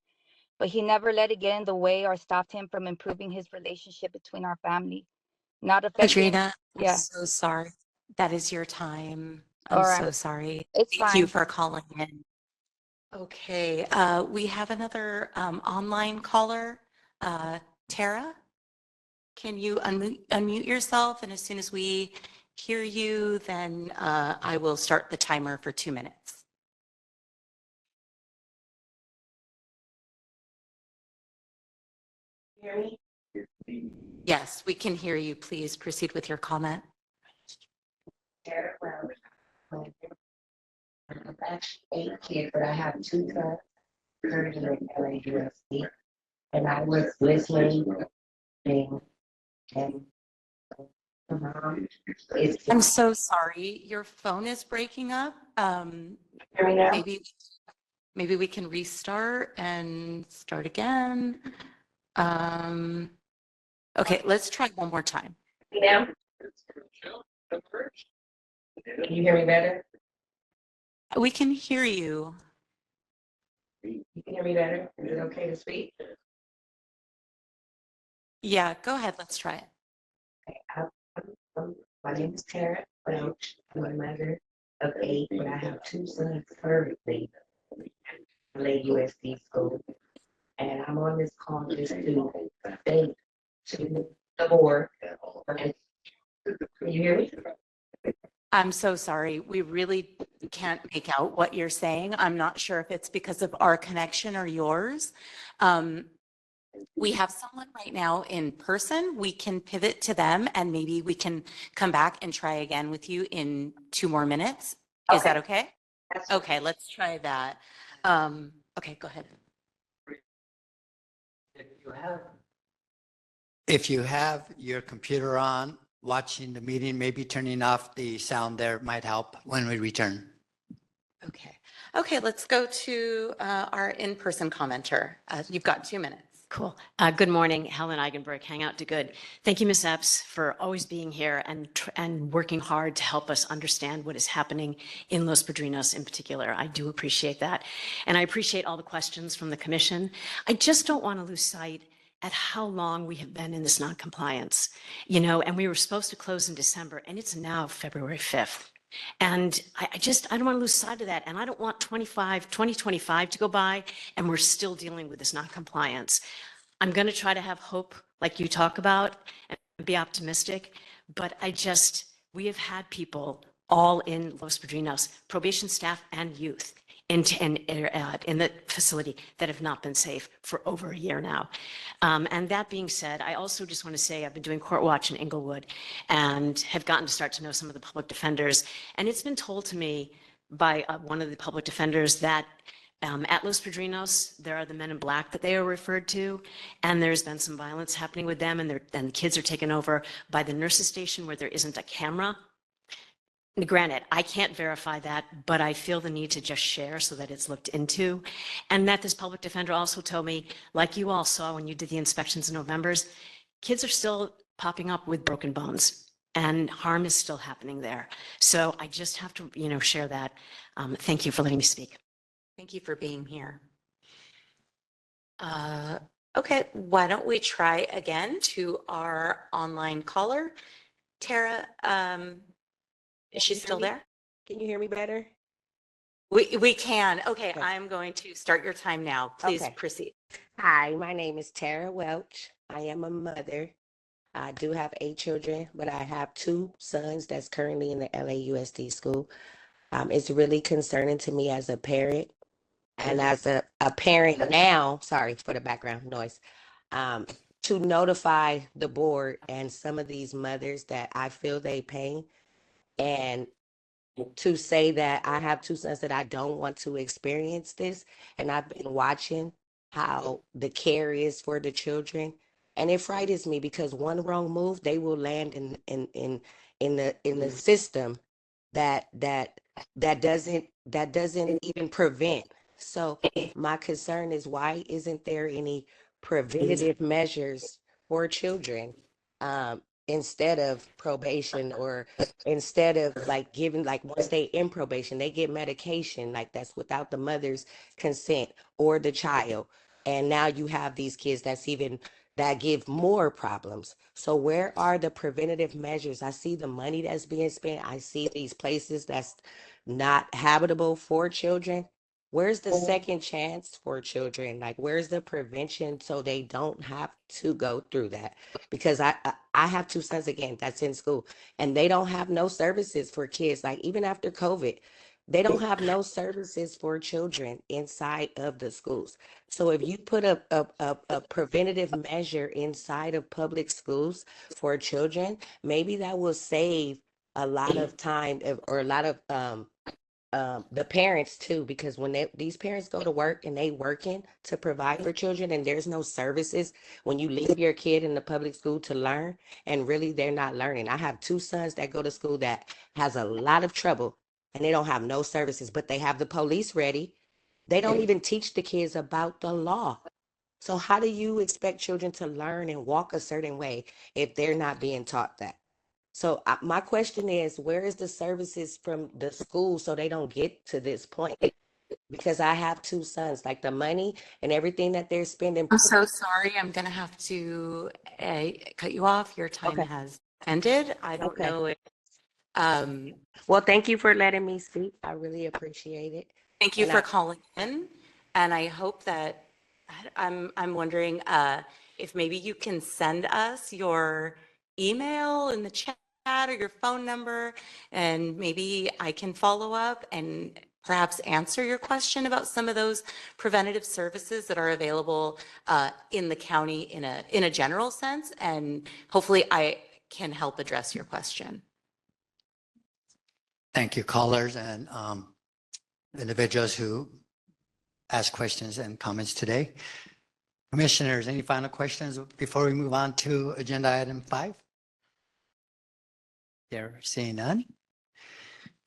but he never let it get in the way or stopped him from improving his relationship between our family. Not affecting, Adrena, I'm yeah, so sorry. That is your time. I'm all right, so sorry. it's Thank you fine. for calling in. Okay, we have another online caller. Tara, can you unmute yourself? And as soon as we hear you, then I will start the timer for 2 minutes. Hear me? Yes, we can hear you. Please proceed with your comment. Sarah Brown. I'm actually 8 kids, but I have 2 sons currently in LAUSD. And I was listening and the mom is. I'm so sorry. Your phone is breaking up. Hear me now? Maybe we can restart and start again. Okay, let's try one more time. Now? Can you hear me better? We can hear you. You can hear me better? Is it okay to speak? Yeah, go ahead. Let's try it. Okay, my name is Tara Brown. I'm a mother of 8, but I have 2 sons currently in LAUSD school. And I'm on this call just to thank to the board. Can you hear me? I'm so sorry. We really can't make out what you're saying. I'm not sure if it's because of our connection or yours. We have someone right now in person. We can pivot to them and maybe we can come back and try again with you in 2 more minutes. Is that okay? Okay, let's try that. Okay, go ahead. If you have your computer on, watching the meeting, maybe turning off the sound there might help when we return. Okay. Okay, let's go to our in-person commenter. You've got 2 minutes. Cool. Good morning, Helen Eigenberg, Hangout to Good. Thank you, Ms. Epps, for always being here and working hard to help us understand what is happening in Los Padrinos in particular. I do appreciate that. And I appreciate all the questions from the commission. I just don't want to lose sight at how long we have been in this noncompliance. And we were supposed to close in December, and it's now February 5th. And I don't want to lose sight of that. And I don't want 2025 to go by and we're still dealing with this noncompliance. I'm going to try to have hope like you talk about and be optimistic. But we have had people all in Los Padrinos, probation staff and youth in the facility that have not been safe for over a year now. And that being said, I also just want to say I've been doing court watch in Inglewood and have gotten to start to know some of the public defenders. And it's been told to me by one of the public defenders that At Los Padrinos, there are the men in black that they are referred to, and there's been some violence happening with them, and the kids are taken over by the nurses station where there isn't a camera. Granted, I can't verify that, but I feel the need to just share so that it's looked into. And that this public defender also told me, like you all saw when you did the inspections in November's, kids are still popping up with broken bones and harm is still happening there. So I just have to, share that. Thank you for letting me speak. Thank you for being here. Okay, why don't we try again to our online caller? Tara, is she still there? Can you hear me better? We can. Okay, Okay. I'm going to start your time now. Please Okay. proceed. Hi, my name is Tara Welch. I am a mother. I do have 8 children, but I have 2 sons that's currently in the LAUSD school. It's really concerning to me as a parent and as a parent now, sorry for the background noise, to notify the board and some of these mothers that I feel they pain and to say that I have 2 sons that I don't want to experience this. And I've been watching how the care is for the children. And it frightens me because one wrong move, they will land in the system that doesn't even prevent. So my concern is why isn't there any preventative measures for children instead of probation or instead of like giving like once they in probation they get medication like that's without the mother's consent or the child, and now you have these kids that give more problems. So where are the preventative measures? I see the money that's being spent. I see these places that's not habitable for children. Where's the second chance for children? Like, where's the prevention so they don't have to go through that? Because I have 2 sons again that's in school, and they don't have no services for kids. Like even after COVID, they don't have no services for children inside of the schools. So if you put a preventative measure inside of public schools for children, maybe that will save a lot of time or a lot of the parents too, because when these parents go to work and they working to provide for children and there's no services when you leave your kid in the public school to learn, and really they're not learning. I have 2 sons that go to school that has a lot of trouble and they don't have no services, but they have the police ready. They don't even teach the kids about the law. So how do you expect children to learn and walk a certain way if they're not being taught that? So my question is, where is the services from the school so they don't get to this point? Because I have 2 sons, like the money and everything that they're spending. I'm so sorry. I'm going to have to cut you off. Your time Okay. has ended. I don't Okay. know if, Well, thank you for letting me speak. I really appreciate it. thank you And for I- calling in. And I hope that I'm wondering if maybe you can send us your email in the chat or your phone number, and maybe I can follow up and perhaps answer your question about some of those preventative services that are available in the county in a general sense. And hopefully I can help address your question. Thank you, callers and individuals who asked questions and comments today. Commissioners, any final questions before we move on to agenda item 5? There, seeing none.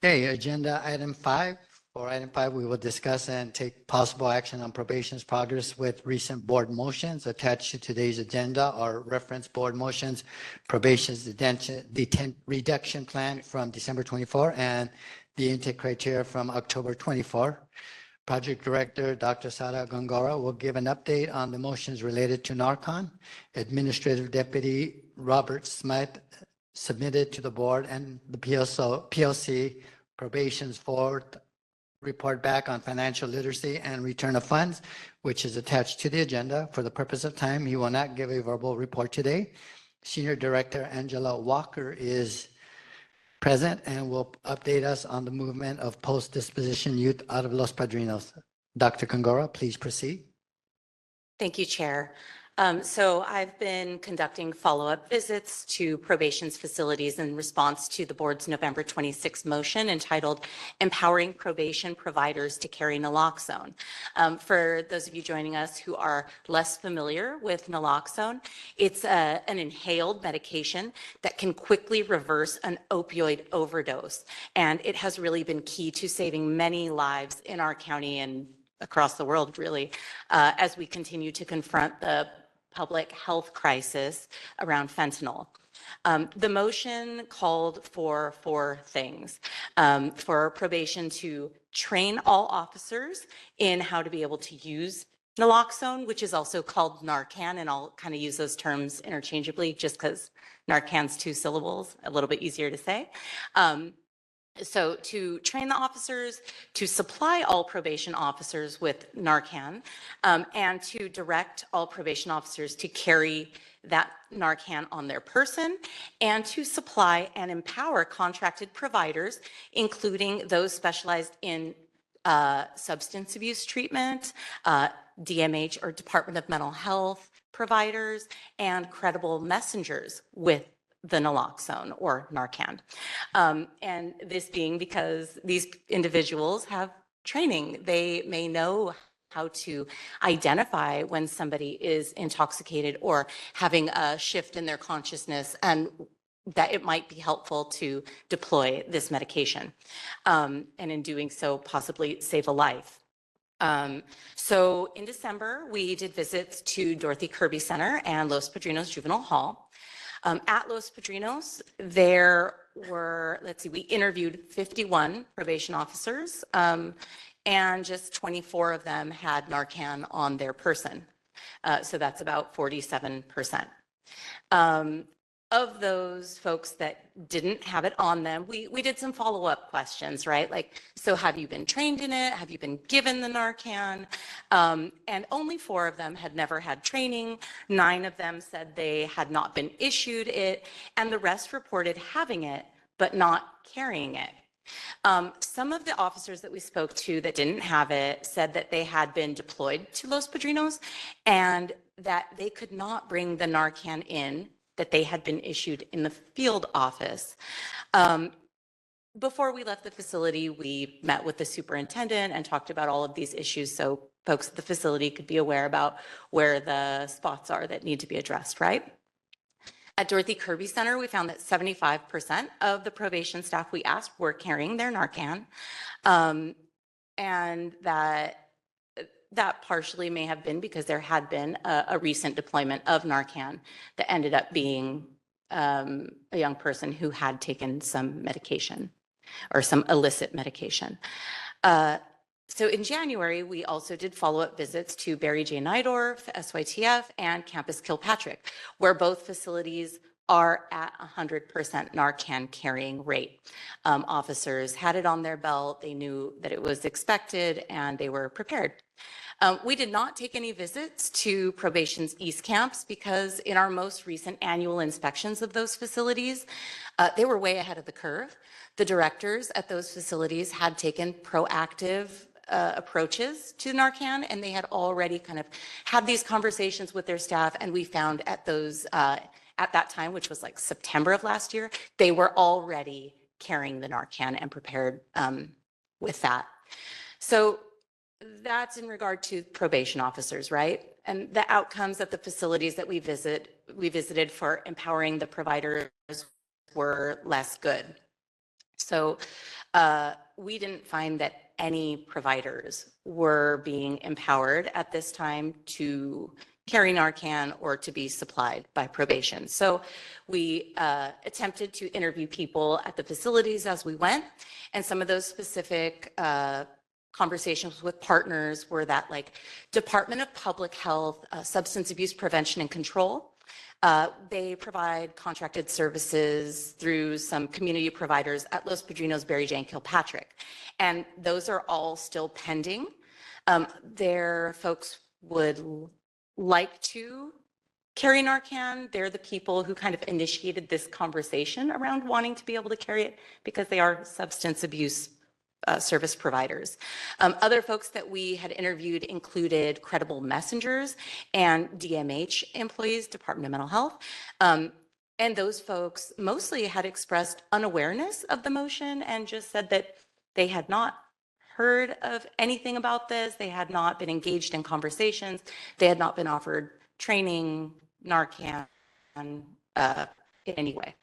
Okay, agenda item 5. For item 5, we will discuss and take possible action on probation's progress with recent board motions attached to today's agenda or reference board motions, probation's reduction plan from December 24 and the intake criteria from October 24. Project Director, Dr. Sara Gongora, will give an update on the motions related to NARCON. Administrative Deputy Robert Smith submitted to the board and the PLC probation's fourth report back on financial literacy and return of funds, which is attached to the agenda. For the purpose of time, he will not give a verbal report today. Senior Director Angela Walker is present and will update us on the movement of post-disposition youth out of Los Padrinos. Dr. Congora, please proceed. Thank you, Chair. So I've been conducting follow-up visits to probation's facilities in response to the board's November 26 motion entitled Empowering Probation Providers to Carry Naloxone. For those of you joining us who are less familiar with naloxone, it's an inhaled medication that can quickly reverse an opioid overdose. And it has really been key to saving many lives in our county and across the world, really, as we continue to confront the public health crisis around fentanyl. The motion called for four things. For probation to train all officers in how to be able to use naloxone, which is also called Narcan, and I'll kind of use those terms interchangeably just because Narcan's 2 syllables, a little bit easier to say. So to train the officers, to supply all probation officers with Narcan, and to direct all probation officers to carry that Narcan on their person, and to supply and empower contracted providers, including those specialized in substance abuse treatment, DMH or Department of Mental Health providers, and credible messengers with the naloxone or Narcan. And this being because these individuals have training. They may know how to identify when somebody is intoxicated or having a shift in their consciousness, and that it might be helpful to deploy this medication. And in doing so, possibly save a life. So in December, we did visits to Dorothy Kirby Center and Los Padrinos Juvenile Hall. At Los Padrinos, there were, we interviewed 51 probation officers, and just 24 of them had Narcan on their person. So that's about 47%. Of those folks that didn't have it on them, we did some follow-up questions, right? Like, so have you been trained in it? Have you been given the Narcan? And only 4 of them had never had training. 9 of them said they had not been issued it, and the rest reported having it, but not carrying it. Some of the officers that we spoke to that didn't have it said that they had been deployed to Los Padrinos and that they could not bring the Narcan in that they had been issued in the field office. Before we left the facility, we met with the superintendent and talked about all of these issues so folks at the facility could be aware about where the spots are that need to be addressed, right? At Dorothy Kirby Center, we found that 75% of the probation staff we asked were carrying their Narcan, and that partially may have been because there had been a recent deployment of Narcan that ended up being a young person who had taken some medication or some illicit medication. So in January, we also did follow-up visits to Barry J. Nydorf, SYTF, and Campus Kilpatrick, where both facilities are at 100% Narcan carrying rate. Officers had it on their belt, they knew that it was expected, and they were prepared. We did not take any visits to probation's East camps because in our most recent annual inspections of those facilities, they were way ahead of the curve. The directors at those facilities had taken proactive approaches to Narcan, and they had already kind of had these conversations with their staff, and we found at those, at that time, which was like September of last year, they were already carrying the Narcan and prepared with that. So that's in regard to probation officers, right? And the outcomes at the facilities that we visited for empowering the providers were less good. So we didn't find that any providers were being empowered at this time to carry Narcan or to be supplied by probation. So we attempted to interview people at the facilities as we went, and some of those specific conversations with partners were that, like, Department of Public Health, Substance Abuse Prevention and Control. They provide contracted services through some community providers at Los Padrinos, Barry J. and Kilpatrick. And those are all still pending. Their folks would like to carry Narcan. They're the people who kind of initiated this conversation around wanting to be able to carry it because they are substance abuse service providers. Other folks that we had interviewed included credible messengers and DMH employees, Department of Mental Health. And those folks mostly had expressed unawareness of the motion and just said that they had not heard of anything about this. They had not been engaged in conversations. They had not been offered training, Narcan, in any way.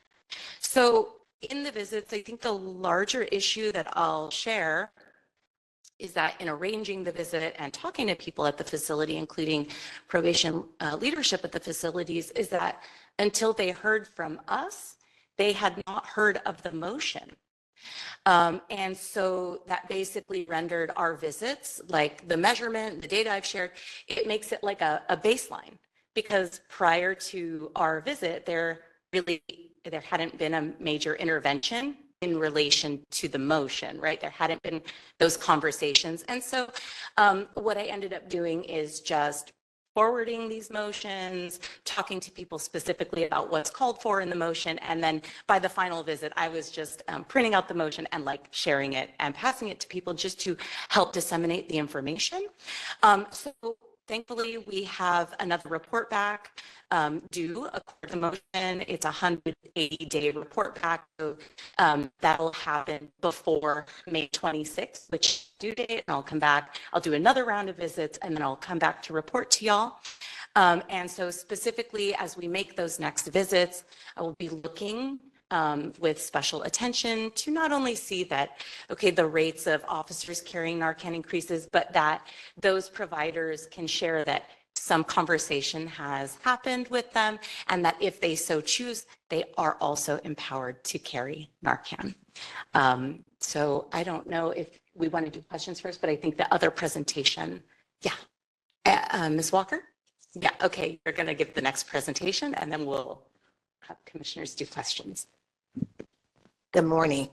So in the visits, I think the larger issue that I'll share is that in arranging the visit and talking to people at the facility, including probation leadership at the facilities, is that until they heard from us, they had not heard of the motion. And so that basically rendered our visits, like the measurement, the data I've shared, it makes it like a baseline, because prior to our visit, there hadn't been a major intervention in relation to the motion, right? There hadn't been those conversations. And so what I ended up doing is just forwarding these motions, talking to people specifically about what's called for in the motion. And then by the final visit, I was just printing out the motion and like sharing it and passing it to people just to help disseminate the information. So thankfully, we have another report back due according to the motion. It's a 180-day report back. So that'll happen before May 26th, which due date, and I'll come back. I'll do another round of visits, and then I'll come back to report to y'all. And so specifically, as we make those next visits, I will be looking with special attention to not only see that, okay, the rates of officers carrying Narcan increases, but that those providers can share that some conversation has happened with them, and that if they so choose, they are also empowered to carry Narcan. So I don't know if we want to do questions first, but I think the other presentation, yeah. Ms. Walker? Yeah, okay, you're going to give the next presentation, and then we'll have commissioners do questions. Good morning.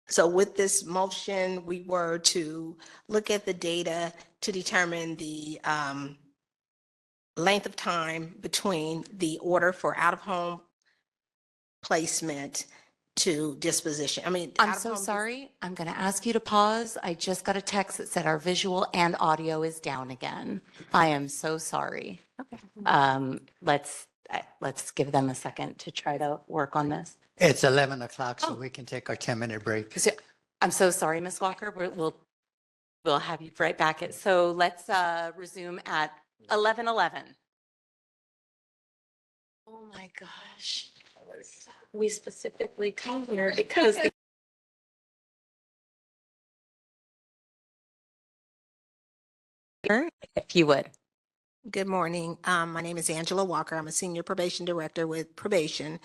So with this motion, we were to look at the data to determine the length of time between the order for out-of-home placement to disposition. I mean, I'm so sorry. I'm going to ask you to pause. I just got a text that said our visual and audio is down again. I am so sorry. Okay. Let's give them a second to try to work on this. It's 11 o'clock, so we can take our 10-minute break. So, I'm so sorry, Ms. Walker. We'll have you right back. So let's resume at 11:11. Oh my gosh. We specifically come here because if you would. Good morning. My name is Angela Walker. I'm a senior probation director with probation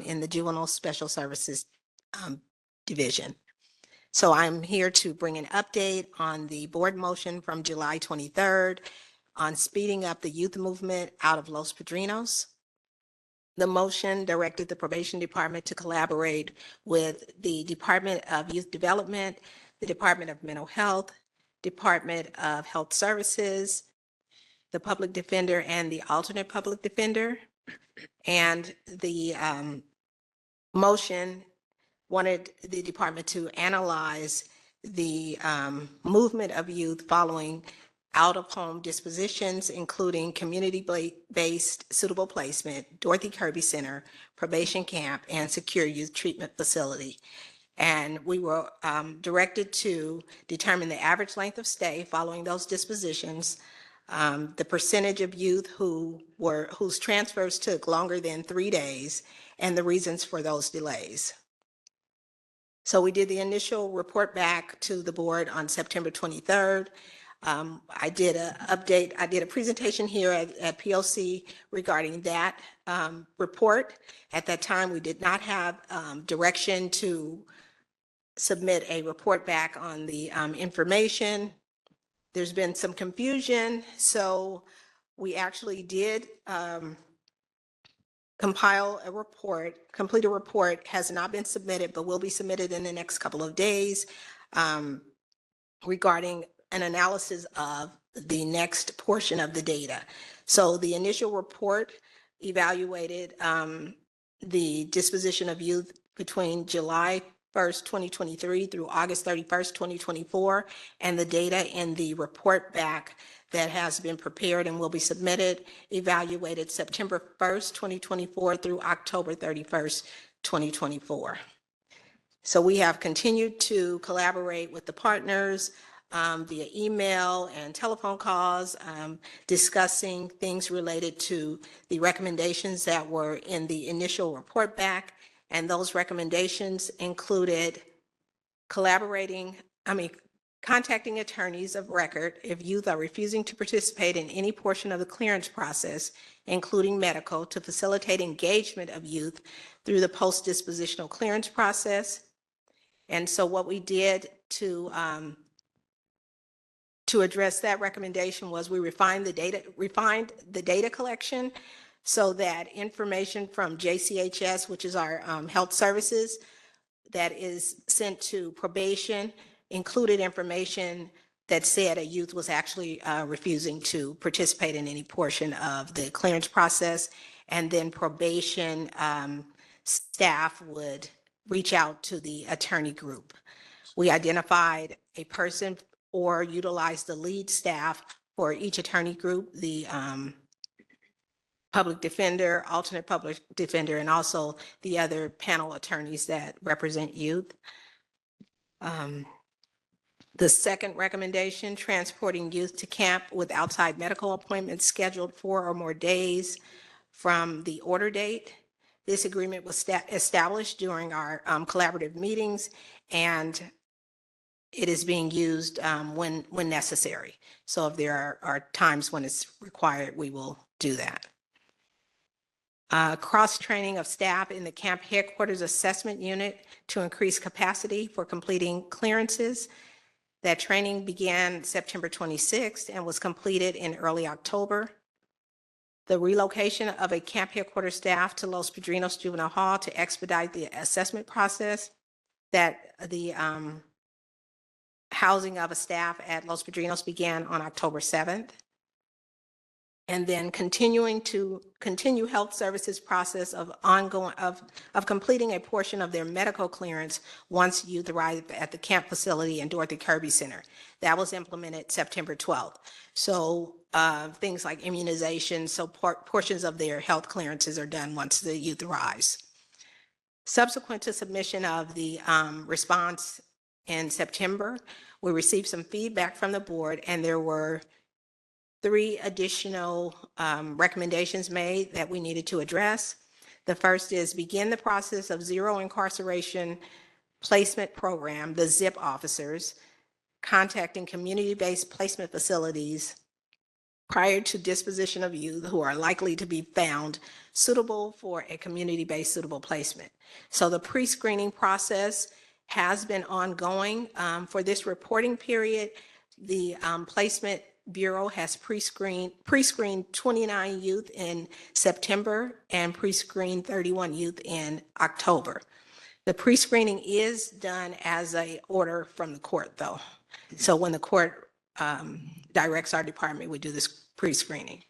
in the Juvenile Special Services Division. So I'm here to bring an update on the board motion from July 23rd on speeding up the youth movement out of Los Padrinos. The motion directed the probation department to collaborate with the Department of Youth Development, the Department of Mental Health, Department of Health Services, the public defender and the alternate public defender. And the motion wanted the department to analyze the movement of youth following out-of-home dispositions, including community-based suitable placement, Dorothy Kirby Center, probation camp, and secure youth treatment facility. And we were directed to determine the average length of stay following those dispositions, the percentage of youth whose transfers took longer than 3 days, and the reasons for those delays. So we did the initial report back to the board on September 23rd. I did a presentation here at POC regarding that report. At that time, we did not have direction to submit a report back on the information. There's been some confusion, so we actually did compile a report, complete a report, has not been submitted, but will be submitted in the next couple of days regarding an analysis of the next portion of the data. So the initial report evaluated the disposition of youth between July 1st, 2023 through August 31st, 2024, and the data in the report back that has been prepared and will be submitted, evaluated September 1st, 2024 through October 31st, 2024. So we have continued to collaborate with the partners via email and telephone calls, discussing things related to the recommendations that were in the initial report back. And those recommendations included contacting attorneys of record if youth are refusing to participate in any portion of the clearance process, including medical, to facilitate engagement of youth through the post-dispositional clearance process. And so what we did to address that recommendation was we refined the data collection so that information from JCHS, which is our health services, that is sent to probation, included information that said a youth was actually refusing to participate in any portion of the clearance process. And then probation staff would reach out to the attorney group. We identified a person or utilized the lead staff for each attorney group, the public defender, alternate public defender, and also the other panel attorneys that represent youth. The second recommendation, transporting youth to camp with outside medical appointments scheduled 4 or more days from the order date. This agreement was established during our collaborative meetings, and it is being used when necessary. So if there are times when it's required, we will do that. Cross-training of staff in the camp headquarters assessment unit to increase capacity for completing clearances. That training began September 26th and was completed in early October. The relocation of a camp headquarters staff to Los Padrinos Juvenile Hall to expedite the assessment process. That the housing of a staff at Los Padrinos began on October 7th. And then continue health services process of completing a portion of their medical clearance once youth arrive at the camp facility in Dorothy Kirby Center. That was implemented September 12th. So things like immunization, so portions of their health clearances are done once the youth arrives. Subsequent to submission of the response in September, we received some feedback from the board, and there were 3 additional recommendations made that we needed to address. The first is begin the process of zero incarceration placement program, the ZIP officers, contacting community-based placement facilities prior to disposition of youth who are likely to be found suitable for a community-based suitable placement. So the pre-screening process has been ongoing for this reporting period. The placement Bureau has pre-screened 29 youth in September and pre-screened 31 youth in October. The pre-screening is done as an order from the court, though. So when the court directs our department, we do this pre-screening.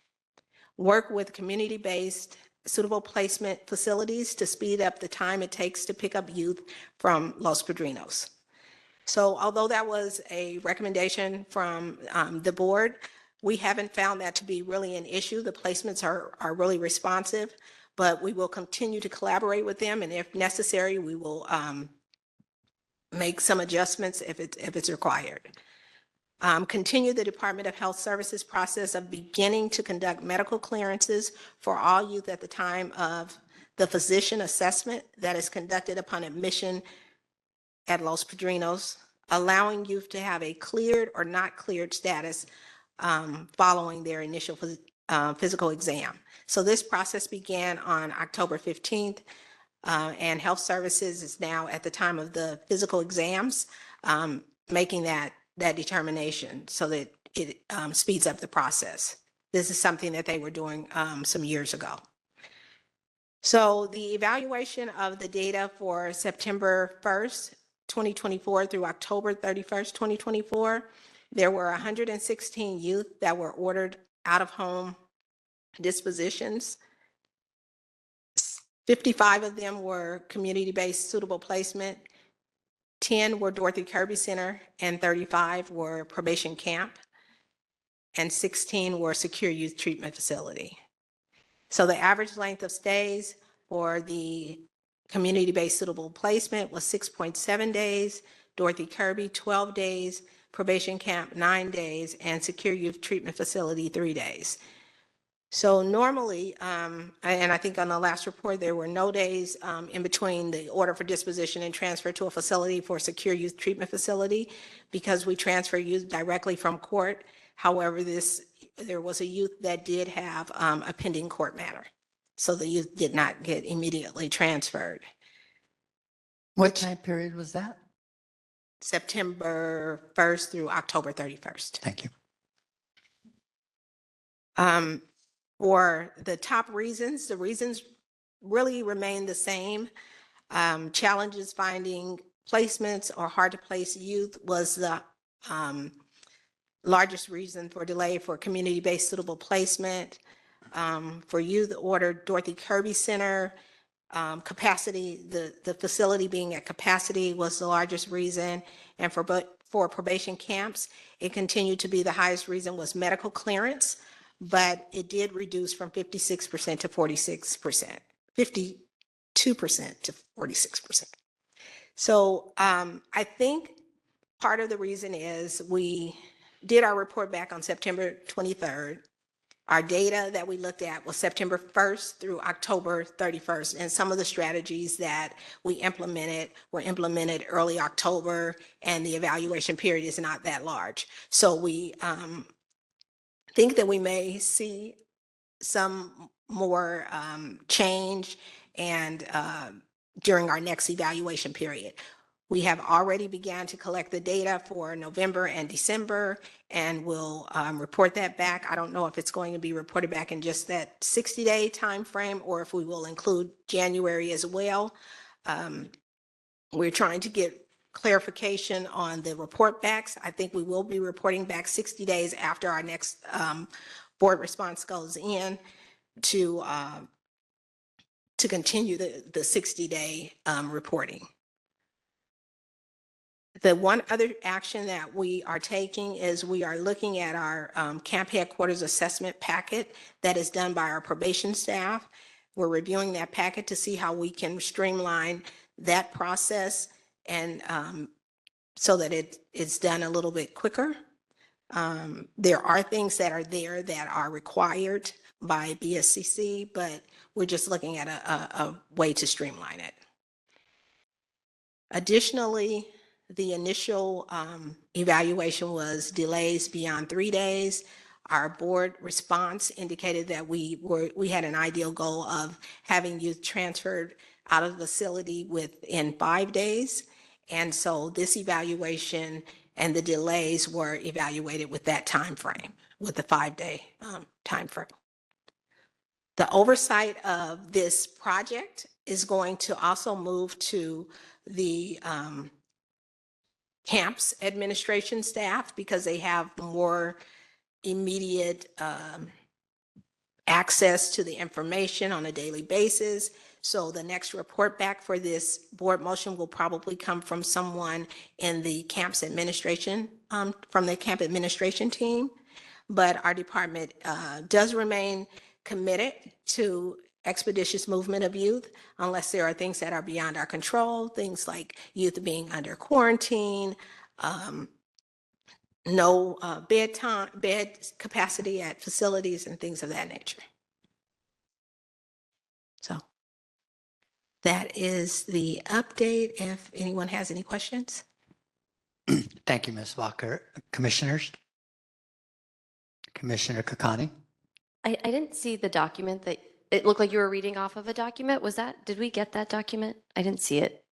Work with community-based suitable placement facilities to speed up the time it takes to pick up youth from Los Padrinos. So although that was a recommendation from the board, we haven't found that to be really an issue. The placements are really responsive, but we will continue to collaborate with them, and if necessary, we will make some adjustments if it's required. Continue the Department of Health Services process of beginning to conduct medical clearances for all youth at the time of the physician assessment that is conducted upon admission at Los Padrinos, allowing youth to have a cleared or not cleared status following their initial physical exam. So this process began on October 15th, and Health Services is now at the time of the physical exams making that determination so that it speeds up the process. This is something that they were doing some years ago. So the evaluation of the data for September 1st, 2024 through October 31st, 2024, there were 116 youth that were ordered out of home dispositions. 55 of them were community-based suitable placement, 10 were Dorothy Kirby Center, and 35 were probation camp, and 16 were secure youth treatment facility. So the average length of stays for the community-based suitable placement was 6.7 days, Dorothy Kirby 12 days, probation camp 9 days, and secure youth treatment facility 3 days. So normally, and I think on the last report, there were no days in between the order for disposition and transfer to a facility for secure youth treatment facility because we transfer youth directly from court. However, there was a youth that did have a pending court matter. So the youth did not get immediately transferred. What time period was that? September 1st through October 31st. Thank you. For the top reasons, the reasons really remain the same. Challenges finding placements or hard to place youth was the largest reason for delay for community-based suitable placement. For youth ordered Dorothy Kirby Center, capacity, the facility being at capacity was the largest reason. And for probation camps, it continued to be the highest reason was medical clearance, but it did reduce from 56% to 46%, 52% to 46%. So I think part of the reason is we did our report back on September 23rd. Our data that we looked at was September 1st through October 31st. And some of the strategies that we implemented were implemented early October, and the evaluation period is not that large. So we think that we may see some more change and during our next evaluation period. We have already began to collect the data for November and December, and we'll report that back. I don't know if it's going to be reported back in just that 60-day time frame or if we will include January as well. We're trying to get clarification on the report backs. I think we will be reporting back 60 days after our next board response goes in to continue the 60-day reporting. The one other action that we are taking is we are looking at our camp headquarters assessment packet that is done by our probation staff. We're reviewing that packet to see how we can streamline that process and so that it's done a little bit quicker. There are things that are there that are required by BSCC, but we're just looking at a way to streamline it. Additionally, the initial evaluation was delays beyond 3 days. Our board response indicated that we had an ideal goal of having youth transferred out of the facility within 5 days. And so this evaluation and the delays were evaluated with that time frame, with the 5-day time frame. The oversight of this project is going to also move to the camps administration staff because they have more immediate access to the information on a daily basis. So the next report back for this board motion will probably come from someone in the camps administration, from the camp administration team. But our department does remain committed to expeditious movement of youth unless there are things that are beyond our control, things like youth being under quarantine, no bed capacity at facilities and things of that nature. So that is the update. If anyone has any questions. Thank you, Ms. Walker. Commissioners? Commissioner Kakani? I didn't see the document that, it looked like you were reading off of a document. Did we get that document? I didn't see it.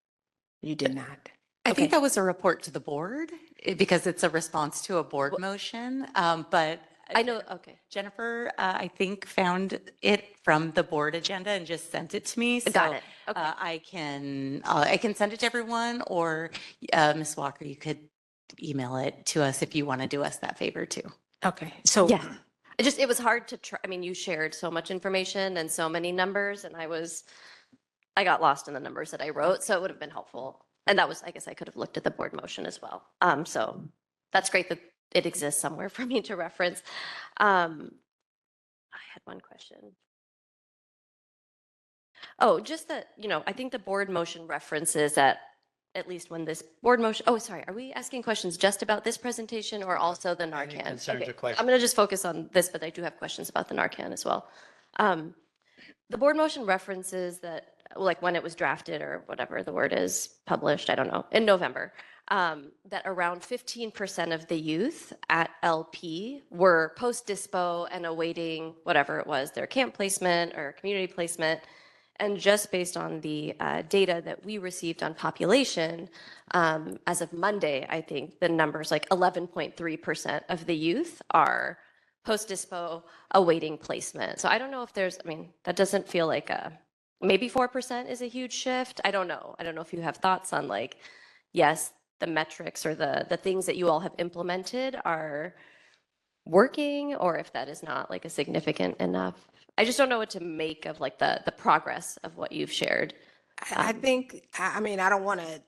You did not. I think that was a report to the board because it's a response to a board motion. But I know, okay. Jennifer, I think, found it from the board agenda and just sent it to me. Got So, it. Okay. I can send it to everyone, or Ms. Walker, you could email it to us if you want to do us that favor too. Okay, so. Yeah. It was hard to try. I mean, you shared so much information and so many numbers, and I got lost in the numbers that I wrote, so it would have been helpful. And that was, I guess I could have looked at the board motion as well. So that's great that it exists somewhere for me to reference. I had one question. Oh, just that, I think the board motion references that at least when this board motion, oh, sorry, are we asking questions just about this presentation or also the Any Narcan? concerns or Okay, questions? I'm going to just focus on this, but I do have questions about the Narcan as well. The board motion references that, like when it was drafted or whatever the word is, published, I don't know, in November, that around 15% of the youth at LP were post-dispo and awaiting whatever it was, their camp placement or community placement. And just based on the data that we received on population, as of Monday, I think the numbers like 11.3% of the youth are post-dispo awaiting placement. So I don't know if that doesn't feel like maybe 4% is a huge shift. I don't know. I don't know if you have thoughts on yes, the metrics or the things that you all have implemented are working, or if that is not a significant enough. I just don't know what to make of the progress of what you've shared. I think, I mean, I don't want to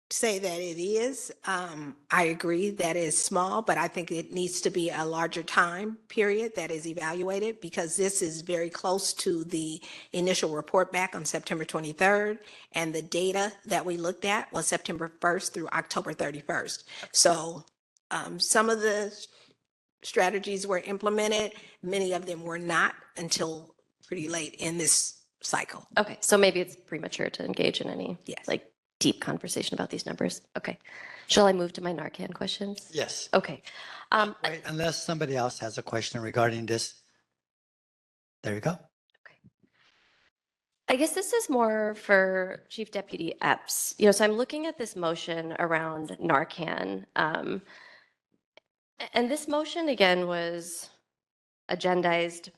say that it is. I agree that it's small, but I think it needs to be a larger time period that is evaluated, because this is very close to the initial report back on September 23rd. And the data that we looked at was September 1st through October 31st. So some of the strategies were implemented, many of them were not until pretty late in this cycle. Okay, so maybe it's premature to engage in any Yes. deep conversation about these numbers. Okay. Shall I move to my Narcan questions? Yes. Okay. Wait, unless somebody else has a question regarding this. There you go. I guess this is more for Chief Deputy Epps. So I'm looking at this motion around Narcan. And this motion, again, was agendized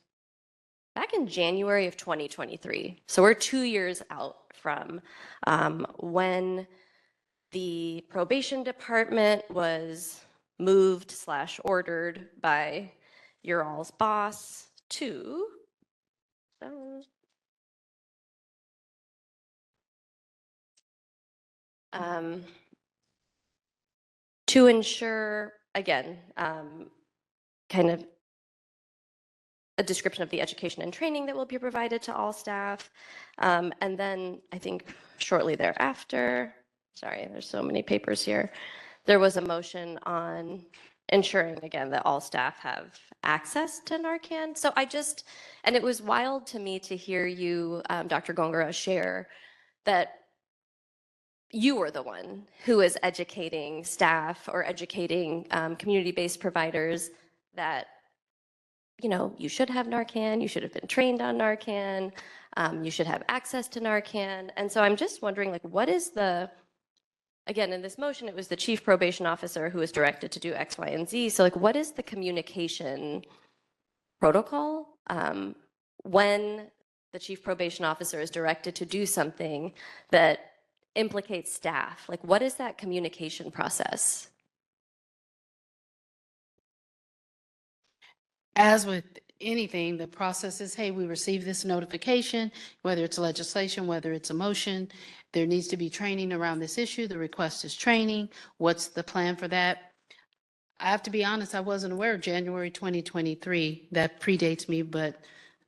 back in January of 2023. So we're 2 years out from when the probation department was moved/ordered by your all's boss to to ensure, again, kind of a description of the education and training that will be provided to all staff. And then I think shortly thereafter, sorry, there's so many papers here, there was a motion on ensuring, again, that all staff have access to Narcan. So and it was wild to me to hear you, Dr. Gongora, share that you were the one who is educating staff or educating community-based providers that, you should have Narcan, you should have been trained on Narcan, you should have access to Narcan. And so I'm just wondering, what is again, in this motion, it was the chief probation officer who was directed to do X, Y, and Z. So what is the communication protocol when the chief probation officer is directed to do something that implicates staff? What is that communication process? As with anything, the process is, hey, we received this notification, whether it's legislation, whether it's a motion, there needs to be training around this issue. The request is training. What's the plan for that? I have to be honest, I wasn't aware of January 2023. That predates me, but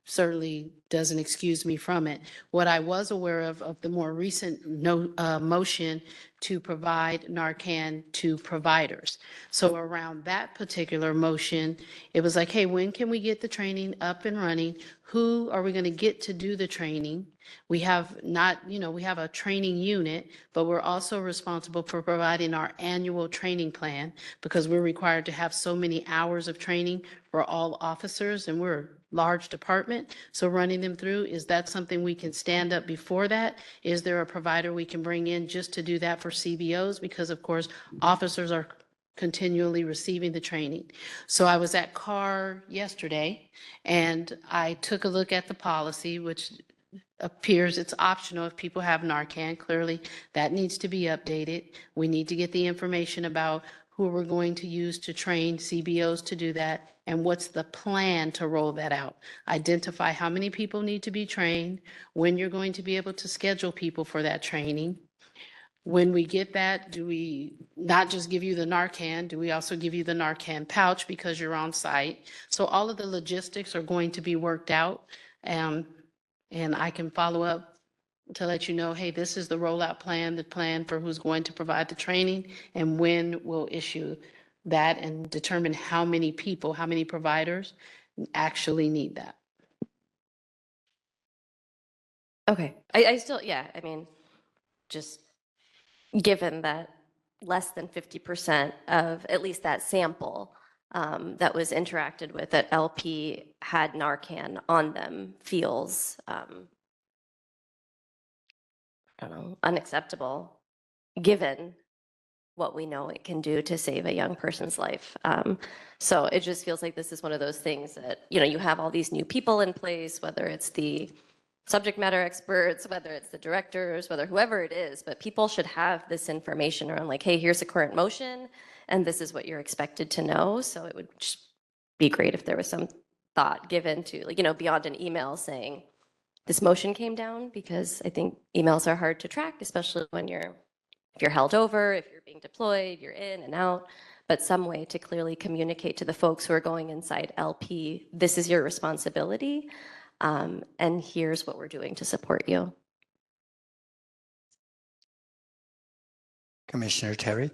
certainly doesn't excuse me from it. What I was aware of the more recent motion to provide Narcan to providers. So around that particular motion, it was like, hey, when can we get the training up and running? Who are we going to get to do the training? We have we have a training unit, but we're also responsible for providing our annual training plan, because we're required to have so many hours of training for all officers, and we're a large department. So running them through, is that something we can stand up before that? Is there a provider we can bring in just to do that for CBOs? Because of course, officers are continually receiving the training. So I was at CAR yesterday, and I took a look at the policy, which appears it's optional if people have Narcan. Clearly, that needs to be updated. We need to get the information about who we're going to use to train CBOs to do that, and what's the plan to roll that out. Identify how many people need to be trained, when you're going to be able to schedule people for that training. When we get that, do we not just give you the Narcan, do we also give you the Narcan pouch because you're on site? So all of the logistics are going to be worked out. And I can follow up to let you know, hey, this is the rollout plan, the plan for who's going to provide the training, and when we'll issue that and determine how many people, how many providers actually need that. Okay, I still, yeah, I mean, just given that less than 50% of at least that sample that was interacted with at LP had Narcan on them feels, I don't know, unacceptable, given what we know it can do to save a young person's life. So it just feels like this is one of those things that, you have all these new people in place, whether it's the subject matter experts, whether it's the directors, whether whoever it is, but people should have this information around like, hey, here's a current motion, and this is what you're expected to know. So it would just be great if there was some thought given to, like, beyond an email saying, this motion came down, because I think emails are hard to track, especially when if you're held over, if you're being deployed, you're in and out, but some way to clearly communicate to the folks who are going inside LP, this is your responsibility, and here's what we're doing to support you. Commissioner Terry?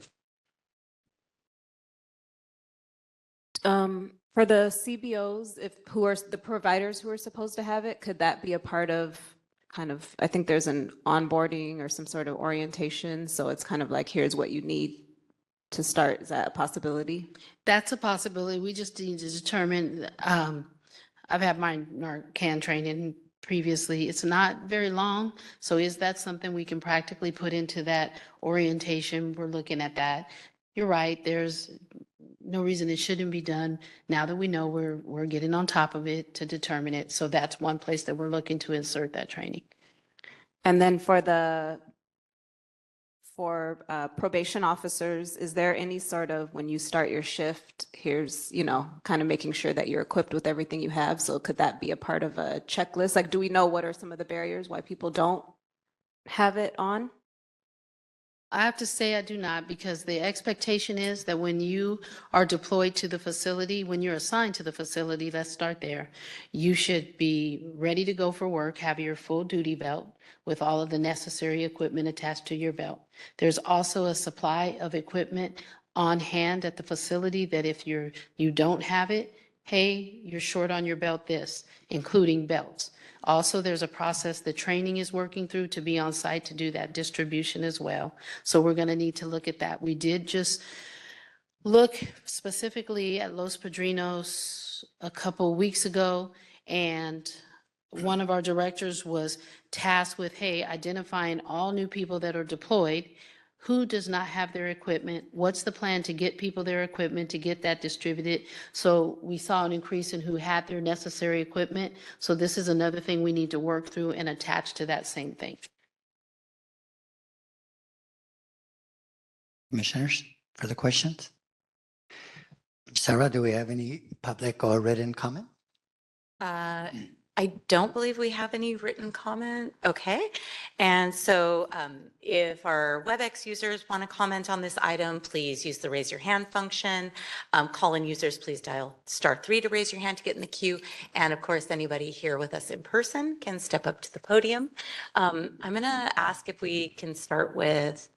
For the CBOs, who are the providers who are supposed to have it, could that be a part of I think there's an onboarding or some sort of orientation, so it's kind of like, here's what you need to start. Is that a possibility? That's a possibility. We just need to determine, I've had my Narcan training previously. It's not very long. So is that something we can practically put into that orientation? We're looking at that. You're right. There's no reason it shouldn't be done. Now that we know, we're getting on top of it to determine it. So that's one place that we're looking to insert that training. And then for probation officers, is there any sort of, when you start your shift, here's, kind of making sure that you're equipped with everything you have? So could that be a part of a checklist? Like, do we know what are some of the barriers why people don't have it on? I have to say I do not, because the expectation is that when you are deployed to the facility, when you're assigned to the facility, let's start there, you should be ready to go for work, have your full duty belt with all of the necessary equipment attached to your belt. There's also a supply of equipment on hand at the facility that if you don't have it, hey, you're short on your belt this, including belts. Also, there's a process that training is working through to be on site to do that distribution as well. So we're going to need to look at that. We did just look specifically at Los Padrinos a couple weeks ago, and one of our directors was tasked with, hey, identifying all new people that are deployed. Who does not have their equipment? What's the plan to get people their equipment, to get that distributed? So we saw an increase in who had their necessary equipment. So this is another thing we need to work through and attach to that same thing. Commissioners, further questions? Sarah, do we have any public or written comment? I don't believe we have any written comment. Okay. And so if our WebEx users want to comment on this item, please use the raise your hand function. Call-in users, please dial *3 to raise your hand to get in the queue. And of course, anybody here with us in person can step up to the podium. I'm going to ask if we can start with,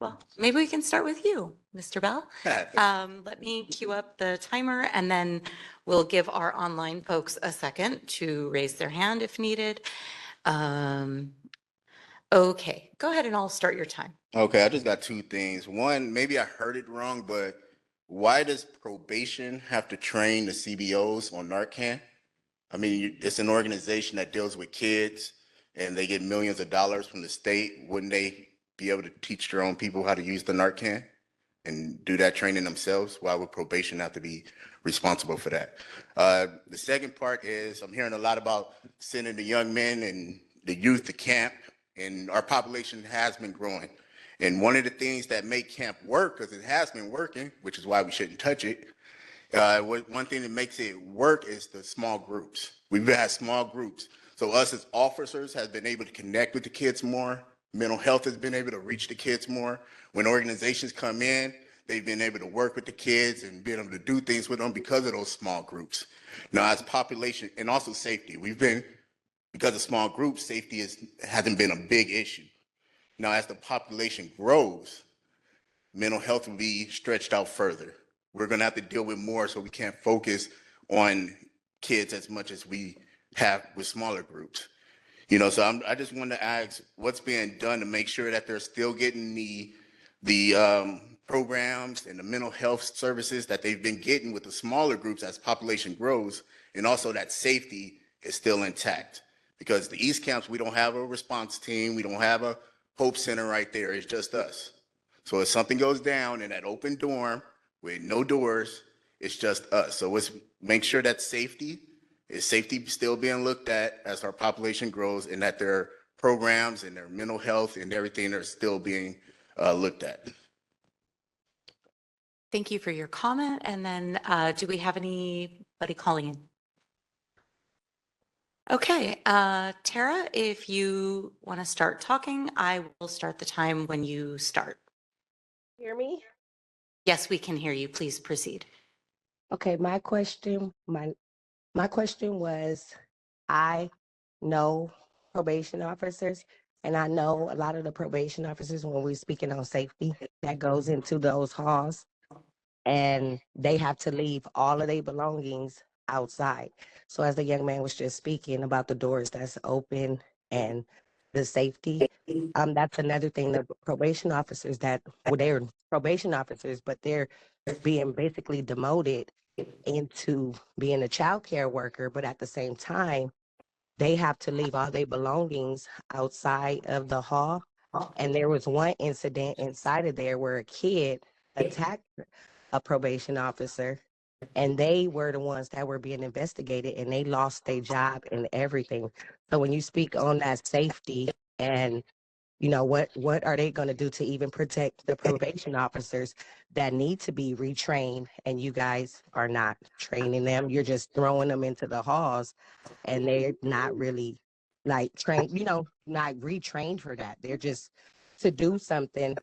well, maybe we can start with you, Mr. Bell. Let me queue up the timer, and then we'll give our online folks a second to raise their hand if needed. Okay, go ahead and I'll start your time. Okay, I just got two things. One, maybe I heard it wrong, but why does probation have to train the CBOs on Narcan? I mean, it's an organization that deals with kids and they get millions of dollars from the state. Wouldn't they be able to teach their own people how to use the Narcan? and do that training themselves. Why would probation have to be responsible for that? The second part is I'm hearing a lot about sending the young men and the youth to camp, and our population has been growing. And one of the things that make camp work, because it has been working, which is why we shouldn't touch it, one thing that makes it work is the small groups. We've had small groups. So us as officers have been able to connect with the kids more. Mental health has been able to reach the kids more. When organizations come in, they've been able to work with the kids and been able to do things with them because of those small groups. Now, as population, and also safety, because of small groups, safety hasn't been a big issue. Now, as the population grows, mental health will be stretched out further. We're going to have to deal with more, so we can't focus on kids as much as we have with smaller groups. So I just wanted to ask what's being done to make sure that they're still getting the programs and the mental health services that they've been getting with the smaller groups as population grows, and also that safety is still intact. Because the East Camps, we don't have a response team, we don't have a Hope Center right there, it's just us. So if something goes down in that open dorm with no doors, it's just us. So let's make sure that safety still being looked at as our population grows, and that their programs and their mental health and everything are still being looked at. Thank you for your comment. And then do we have anybody calling in? Okay, Tara, if you want to start talking, I will start the time when you start. Hear me? Yes, we can hear you. Please proceed. Okay, my question was, I know probation officers, and I know a lot of the probation officers, when we're speaking on safety, that goes into those halls, and they have to leave all of their belongings outside. So as the young man was just speaking about the doors that's open and the safety, that's another thing. The probation officers they're probation officers, but they're being basically demoted into being a child care worker, but at the same time, they have to leave all their belongings outside of the hall. And there was one incident inside of there where a kid attacked a probation officer, and they were the ones that were being investigated, and they lost their job and everything. So when you speak on that safety, and what are they going to do to even protect the probation officers that need to be retrained, and you guys are not training them? You're just throwing them into the halls, and they're not really like trained, not retrained for that. They're just to do something,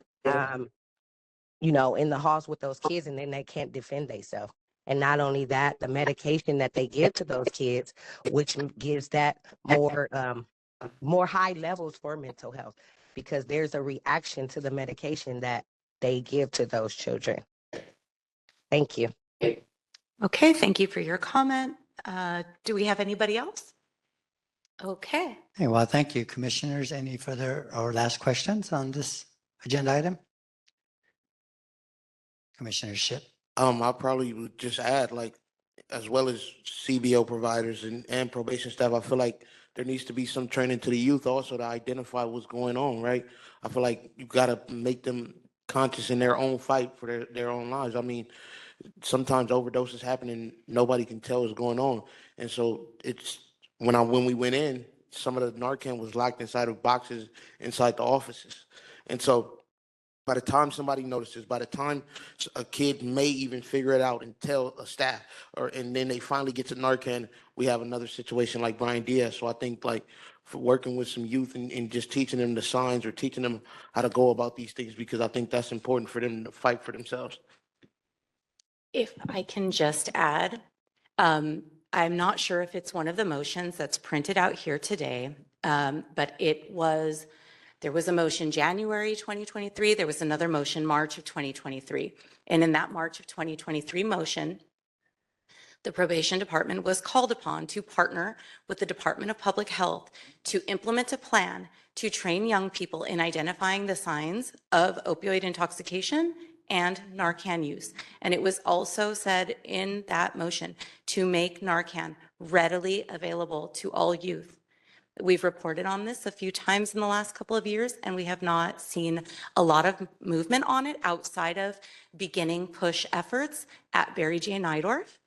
in the halls with those kids, and then they can't defend themselves. And not only that, the medication that they give to those kids, which gives that more high levels for mental health, because there's a reaction to the medication that they give to those children. Thank you. Okay, thank you for your comment. Do we have anybody else? Okay. Hey, well, thank you, commissioners. Any further or last questions on this agenda item? Commissioner Ship. I probably would just add, like, as well as CBO providers and probation staff, I feel like there needs to be some training to the youth also to identify what's going on, right? I feel like you gotta make them conscious in their own fight for their own lives. I mean, sometimes overdoses happen and nobody can tell what's going on. And so it's when we went in, some of the Narcan was locked inside of boxes inside the offices. And so by the time somebody notices, by the time a kid may even figure it out and tell a staff, and then they finally get to Narcan, we have another situation like Brian Diaz. So I think, like, for working with some youth and just teaching them the signs or teaching them how to go about these things, because I think that's important for them to fight for themselves. If I can just add, I'm not sure if it's one of the motions that's printed out here today, but there was a motion January 2023, there was another motion March of 2023. And in that March of 2023 motion, the probation department was called upon to partner with the Department of Public Health to implement a plan to train young people in identifying the signs of opioid intoxication and Narcan use. And it was also said in that motion to make Narcan readily available to all youth. We've reported on this a few times in the last couple of years, and we have not seen a lot of movement on it outside of beginning push efforts at Barry J. Nydorf.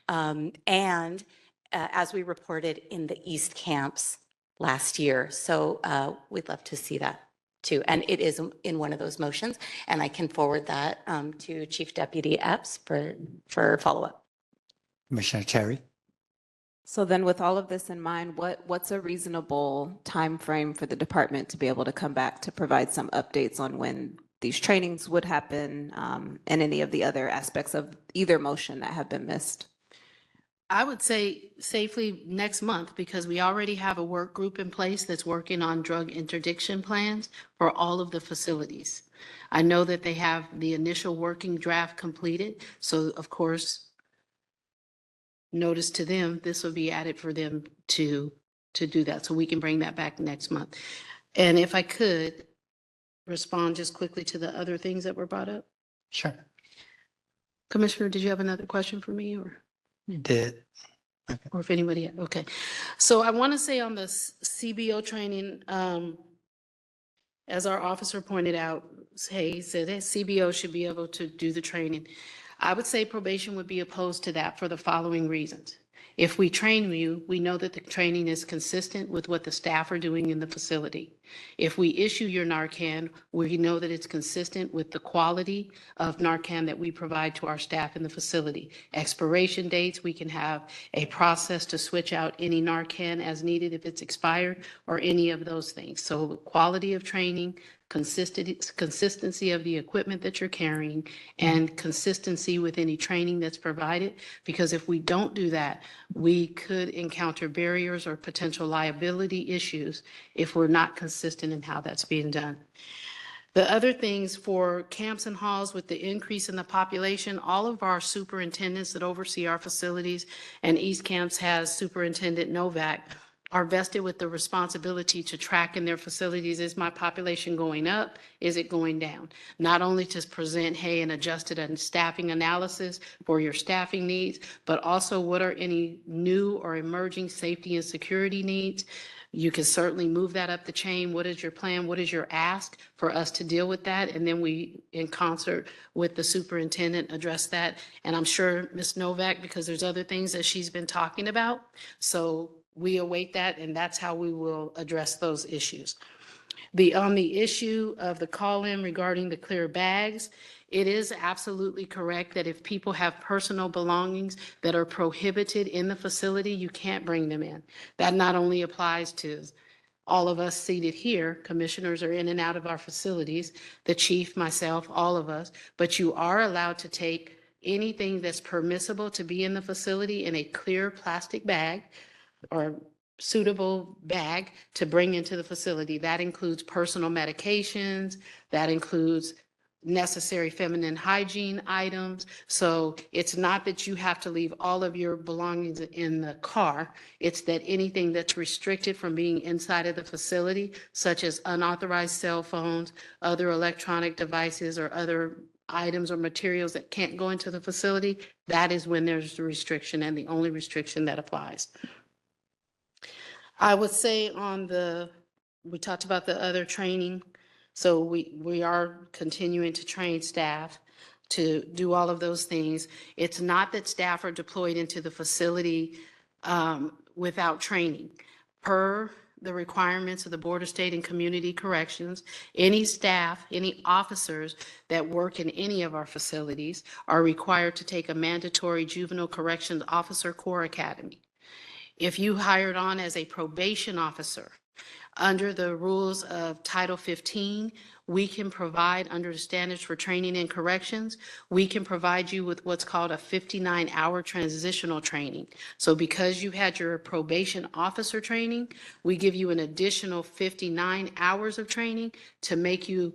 And as we reported in the East camps last year. So we'd love to see that too. And it is in one of those motions, and I can forward that to Chief Deputy Epps for follow-up. Commissioner Terry? So then with all of this in mind, what's a reasonable time frame for the department to be able to come back to provide some updates on when these trainings would happen, and any of the other aspects of either motion that have been missed? I would say safely next month, because we already have a work group in place that's working on drug interdiction plans for all of the facilities. I know that they have the initial working draft completed, so of course, notice to them, this will be added for them to do that, so we can bring that back next month. And if I could respond just quickly to the other things that were brought up. Sure. Commissioner, did you have another question for me, or? You did. Or if anybody, okay. So I want to say on the CBO training, as our officer pointed out, he said that CBO should be able to do the training. I would say probation would be opposed to that for the following reasons. If we train you, we know that the training is consistent with what the staff are doing in the facility. If we issue your Narcan, we know that it's consistent with the quality of Narcan that we provide to our staff in the facility. Expiration dates, we can have a process to switch out any Narcan as needed if it's expired, or any of those things. So quality of training, consistency of the equipment that you're carrying, and consistency with any training that's provided. Because if we don't do that, we could encounter barriers or potential liability issues if we're not consistent in how that's being done. The other things for camps and halls, with the increase in the population, all of our superintendents that oversee our facilities, and East Camps has Superintendent Novak, are vested with the responsibility to track in their facilities, is my population going up? Is it going down? Not only to present, hey, an adjusted and staffing analysis for your staffing needs, but also what are any new or emerging safety and security needs? You can certainly move that up the chain. What is your plan? What is your ask for us to deal with that? And then we, in concert with the superintendent, address that. And I'm sure Ms. Novak, because there's other things that she's been talking about. So we await that, and that's how we will address those issues. On the issue of the call-in regarding the clear bags, it is absolutely correct that if people have personal belongings that are prohibited in the facility, you can't bring them in. That not only applies to all of us seated here, commissioners are in and out of our facilities, the chief, myself, all of us, but you are allowed to take anything that's permissible to be in the facility in a clear plastic bag or suitable bag to bring into the facility. That includes personal medications, that includes necessary feminine hygiene items. So it's not that you have to leave all of your belongings in the car. It's that anything that's restricted from being inside of the facility, such as unauthorized cell phones, other electronic devices, or other items or materials that can't go into the facility, that is when there's the restriction, and the only restriction that applies. I would say we talked about the other training. So we are continuing to train staff to do all of those things. It's not that staff are deployed into the facility without training. Per the requirements of the Board of State and Community Corrections, any staff, any officers that work in any of our facilities are required to take a mandatory Juvenile Corrections Officer Corps Academy. If you hired on as a probation officer, under the rules of Title 15, we can provide, under the standards for training and corrections, we can provide you with what's called a 59-hour transitional training. So because you had your probation officer training, we give you an additional 59 hours of training to make you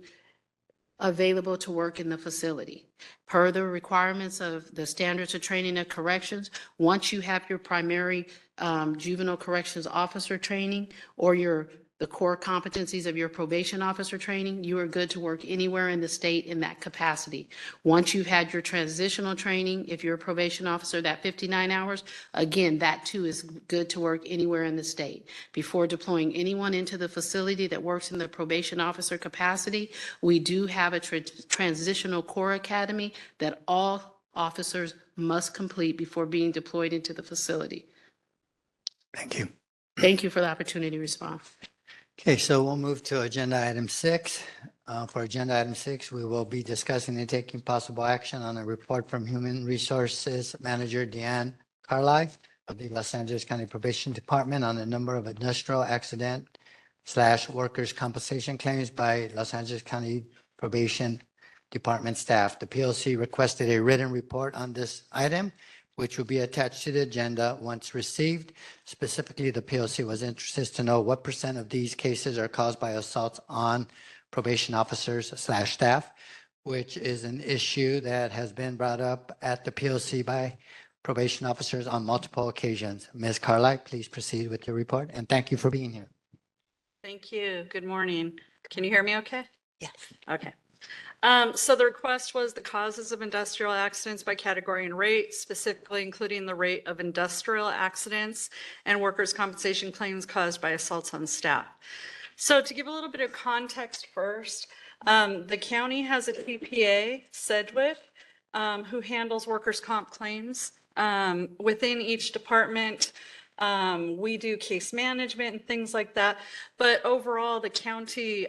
available to work in the facility. Per the requirements of the standards of training and corrections, once you have your primary juvenile corrections officer training or your the core competencies of your probation officer training, you are good to work anywhere in the state in that capacity. Once you've had your transitional training, if you're a probation officer, that 59 hours, again, that too is good to work anywhere in the state. Before deploying anyone into the facility that works in the probation officer capacity, we do have a transitional core academy that all officers must complete before being deployed into the facility. Thank you. Thank you for the opportunity to respond. Okay, so we'll move to agenda item 6. For agenda item 6, we will be discussing and taking possible action on a report from Human Resources Manager Deanne Carlisle of the Los Angeles County Probation Department on the number of industrial accident/workers' compensation claims by Los Angeles County Probation Department staff. The PLC requested a written report on this item, which will be attached to the agenda once received. Specifically, the PLC was interested to know what % of these cases are caused by assaults on probation officers/staff, which is an issue that has been brought up at the PLC by probation officers on multiple occasions. Ms. Carlisle, please proceed with your report, and thank you for being here. Thank you. Good morning. Can you hear me okay? Yes. Okay. So the request was the causes of industrial accidents by category and rate, specifically including the rate of industrial accidents and workers' compensation claims caused by assaults on staff. So to give a little bit of context first, the county has a TPA, Sedgwick, who handles workers' comp claims. Within each department, we do case management and things like that. But overall, the county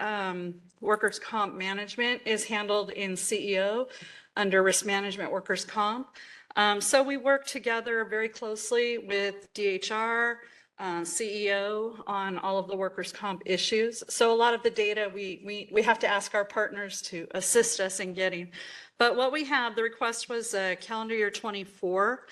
workers' comp management is handled in CEO under risk management workers' comp. So we work together very closely with DHR, CEO on all of the workers' comp issues. So a lot of the data we have to ask our partners to assist us in getting. But what we have, the request was calendar year 24.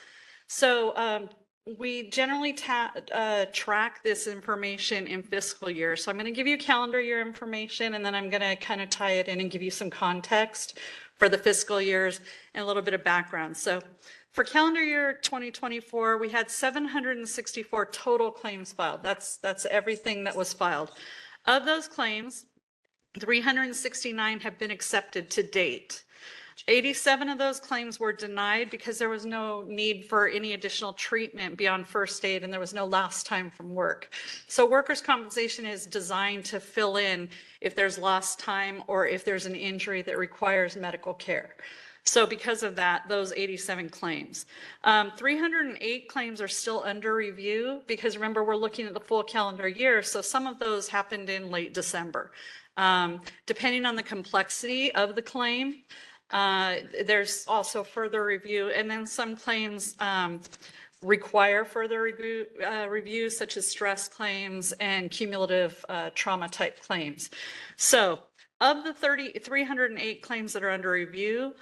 So we generally track this information in fiscal year. So I'm going to give you calendar year information, and then I'm going to kind of tie it in and give you some context for the fiscal years and a little bit of background. So for calendar year 2024, we had 764 total claims filed. That's everything that was filed. Of those claims, 369 have been accepted to date. 87 of those claims were denied because there was no need for any additional treatment beyond first aid, and there was no lost time from work. So workers' compensation is designed to fill in if there's lost time or if there's an injury that requires medical care. So because of that, those 87 claims. 308 claims are still under review because remember, we're looking at the full calendar year. So some of those happened in late December. Depending on the complexity of the claim, there's also further review, and then some claims require further review, such as stress claims and cumulative trauma type claims. So of the 308 claims that are under review,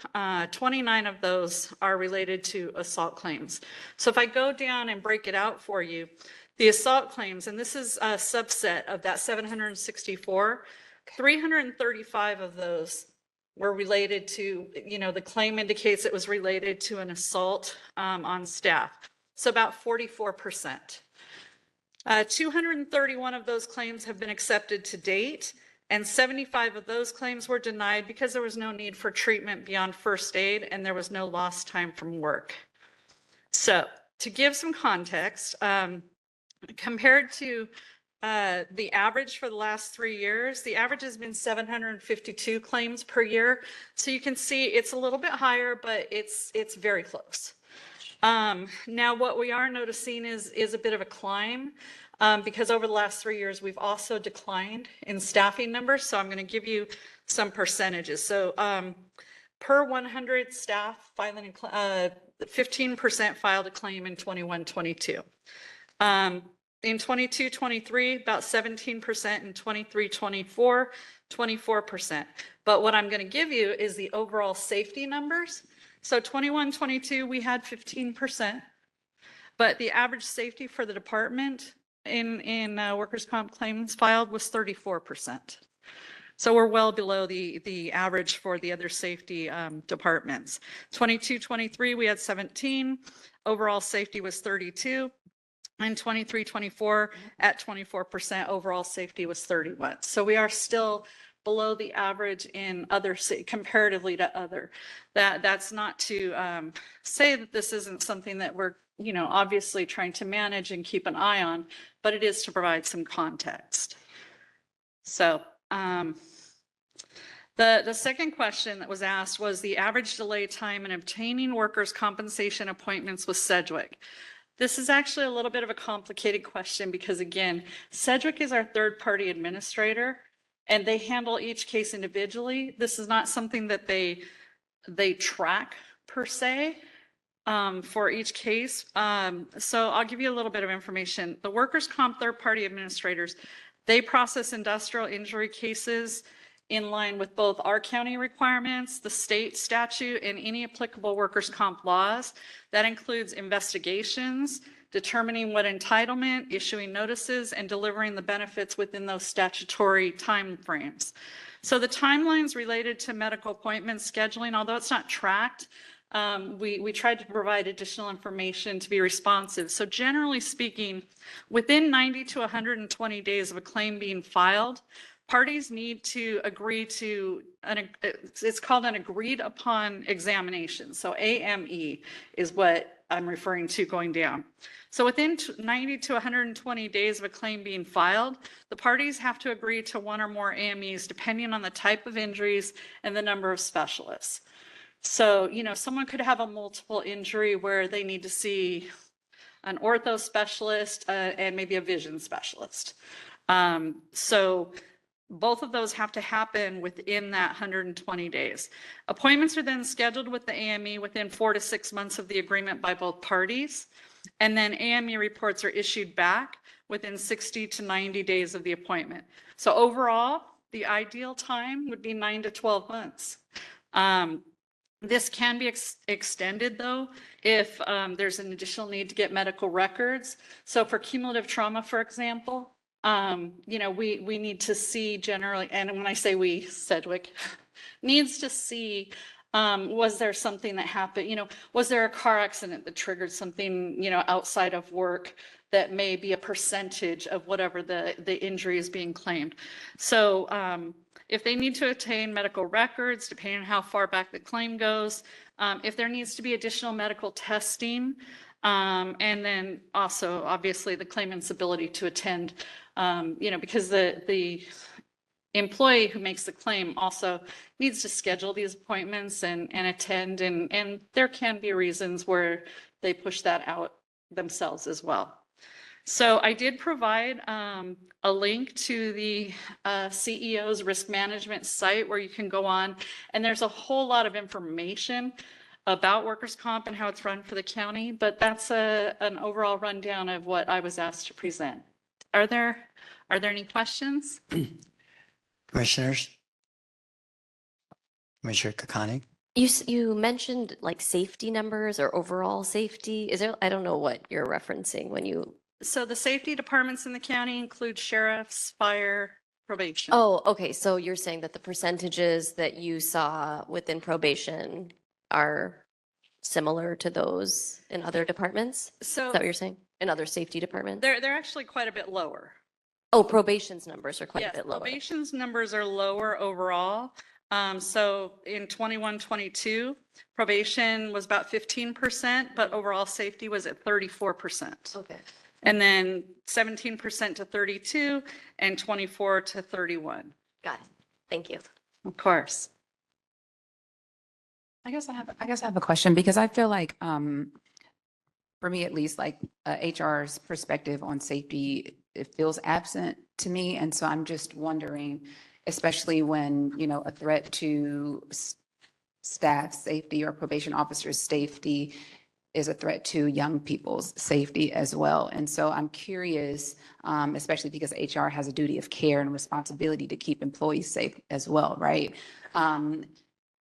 29 of those are related to assault claims. So if I go down and break it out for you, the assault claims, and this is a subset of that 764, 335 of those were related to, the claim indicates it was related to an assault on staff. So about 44%. 231 of those claims have been accepted to date, and 75 of those claims were denied because there was no need for treatment beyond first aid and there was no lost time from work. So to give some context, compared to the average for the last 3 years, the average has been 752 claims per year. So you can see it's a little bit higher, but it's very close. Now what we are noticing is a bit of a climb because over the last 3 years, we've also declined in staffing numbers. So I'm going to give you some percentages. So per 100 staff filing, 15% filed a claim in 21-22. In 22-23, about 17%, in 23-24, 24%. But what I'm going to give you is the overall safety numbers. So 21-22, we had 15%, but the average safety for the department in workers' comp claims filed was 34%. So we're well below the average for the other safety departments. 22-23, we had 17. Overall safety was 32. In 23-24, at 24%, overall safety was 31. So we are still below the average in other comparatively to other. That's not to say that this isn't something that we're, obviously trying to manage and keep an eye on, but it is to provide some context. So the second question that was asked was the average delay time in obtaining workers' compensation appointments with Sedgwick. This is actually a little bit of a complicated question because, again, Sedgwick is our third-party administrator, and they handle each case individually. This is not something that they track per se for each case. So I'll give you a little bit of information. The workers' comp third-party administrators, they process industrial injury cases in line with both our county requirements, the state statute, and any applicable workers' comp laws. That includes investigations, determining what entitlement, issuing notices, and delivering the benefits within those statutory timeframes. So the timelines related to medical appointment scheduling, although it's not tracked, we tried to provide additional information to be responsive. So generally speaking, within 90 to 120 days of a claim being filed, parties need to agree to it's called an agreed upon examination. So AME is what I'm referring to going down. So within 90 to 120 days of a claim being filed, the parties have to agree to one or more AMEs depending on the type of injuries and the number of specialists. So, someone could have a multiple injury where they need to see an ortho specialist and maybe a vision specialist. So both of those have to happen within that 120 days. Appointments are then scheduled with the AME within 4 to 6 months of the agreement by both parties. And then AME reports are issued back within 60 to 90 days of the appointment. So overall, the ideal time would be 9 to 12 months. This can be extended though, if there's an additional need to get medical records. So for cumulative trauma, for example, we need to see generally, and when I say we, Sedgwick needs to see, was there something that happened, was there a car accident that triggered something, outside of work that may be a percentage of whatever the injury is being claimed. So if they need to obtain medical records, depending on how far back the claim goes, if there needs to be additional medical testing, and then also obviously the claimant's ability to attend, because the employee who makes the claim also needs to schedule these appointments and attend, and there can be reasons where they push that out themselves as well. So I did provide a link to the CEO's risk management site where you can go on, and there's a whole lot of information about workers' comp and how it's run for the county, but that's an overall rundown of what I was asked to present. Are there any questions? Commissioners? Commissioner Kakani? You mentioned like safety numbers or overall safety. Is there, I don't know what you're referencing when you. So the safety departments in the county include sheriffs, fire, probation. Oh, okay. So you're saying that the percentages that you saw within probation are similar to those in other departments? So Is that what you're saying? In other safety departments? they're actually quite a bit lower. Oh, probation's numbers are quite Yes, a bit lower. probation's numbers are lower overall. So in 21-22, probation was about 15%, but overall safety was at 34%. Okay. And then 17% to 32 and 24 to 31. Got it. Thank you. Of course. I guess I have a question because I feel like, for me at least, like HR's perspective on safety, it feels absent to me. And so I'm just wondering, especially when, a threat to staff safety or probation officers' safety is a threat to young people's safety as well. And so I'm curious, especially because HR has a duty of care and responsibility to keep employees safe as well, right?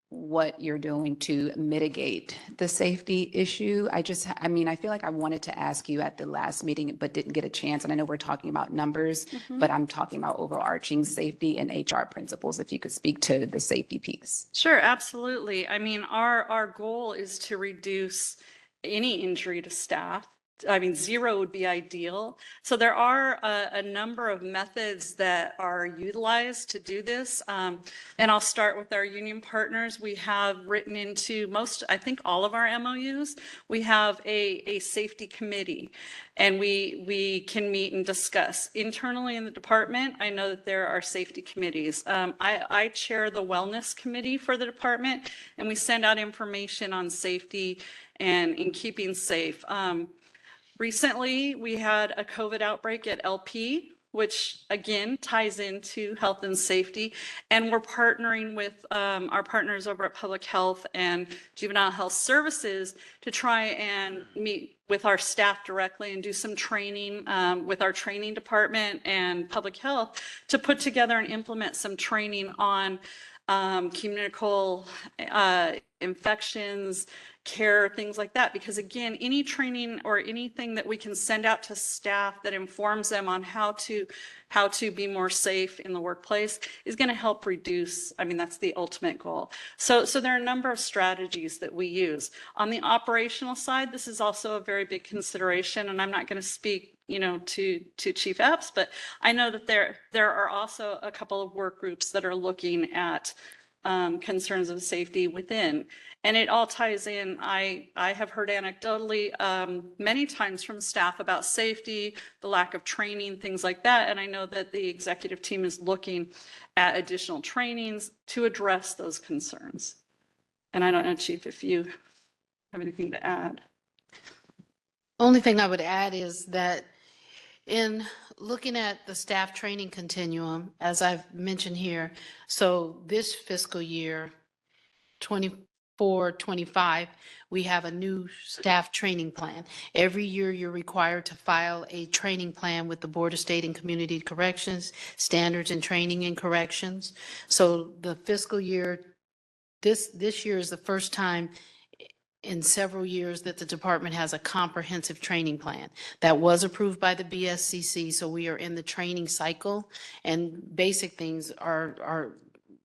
What you're doing to mitigate the safety issue. I feel like I wanted to ask you at the last meeting, but didn't get a chance. And I know we're talking about numbers, but I'm talking about overarching safety and HR principles. If you could speak to the safety piece. Sure, absolutely. I mean, our goal is to reduce any injury to staff. I mean, 0 would be ideal. So there are a number of methods that are utilized to do this. And I'll start with our union partners. We have written into most, I think all of our MOUs, we have a safety committee, and we can meet and discuss. Internally in the department, I know that there are safety committees. I chair the wellness committee for the department, and we send out information on safety and in keeping safe. Recently, we had a COVID outbreak at LP, which again ties into health and safety. And we're partnering with our partners over at Public Health and Juvenile Health Services to try and meet with our staff directly and do some training with our training department and Public Health to put together and implement some training on communicable infections, care, things like that. Because again, any training or anything that we can send out to staff that informs them on how to be more safe in the workplace is going to help reduce, I mean, that's the ultimate goal. So there are a number of strategies that we use. On the operational side, this is also a very big consideration, and I'm not going to speak to Chief Epps, but I know that there are also a couple of work groups that are looking at concerns of safety within. And it all ties in. I have heard anecdotally many times from staff about safety, the lack of training, things like that. And I know that the executive team is looking at additional trainings to address those concerns. And I don't know, Chief, if you have anything to add. Only thing I would add is that in looking at the staff training continuum, as I've mentioned here, so this fiscal year, 24-25, we have a new staff training plan. Every year you're required to file a training plan with the Board of State and Community Corrections, Standards and Training and Corrections. So the fiscal year, this year is the first time in several years that the department has a comprehensive training plan that was approved by the BSCC. So we are in the training cycle, and basic things are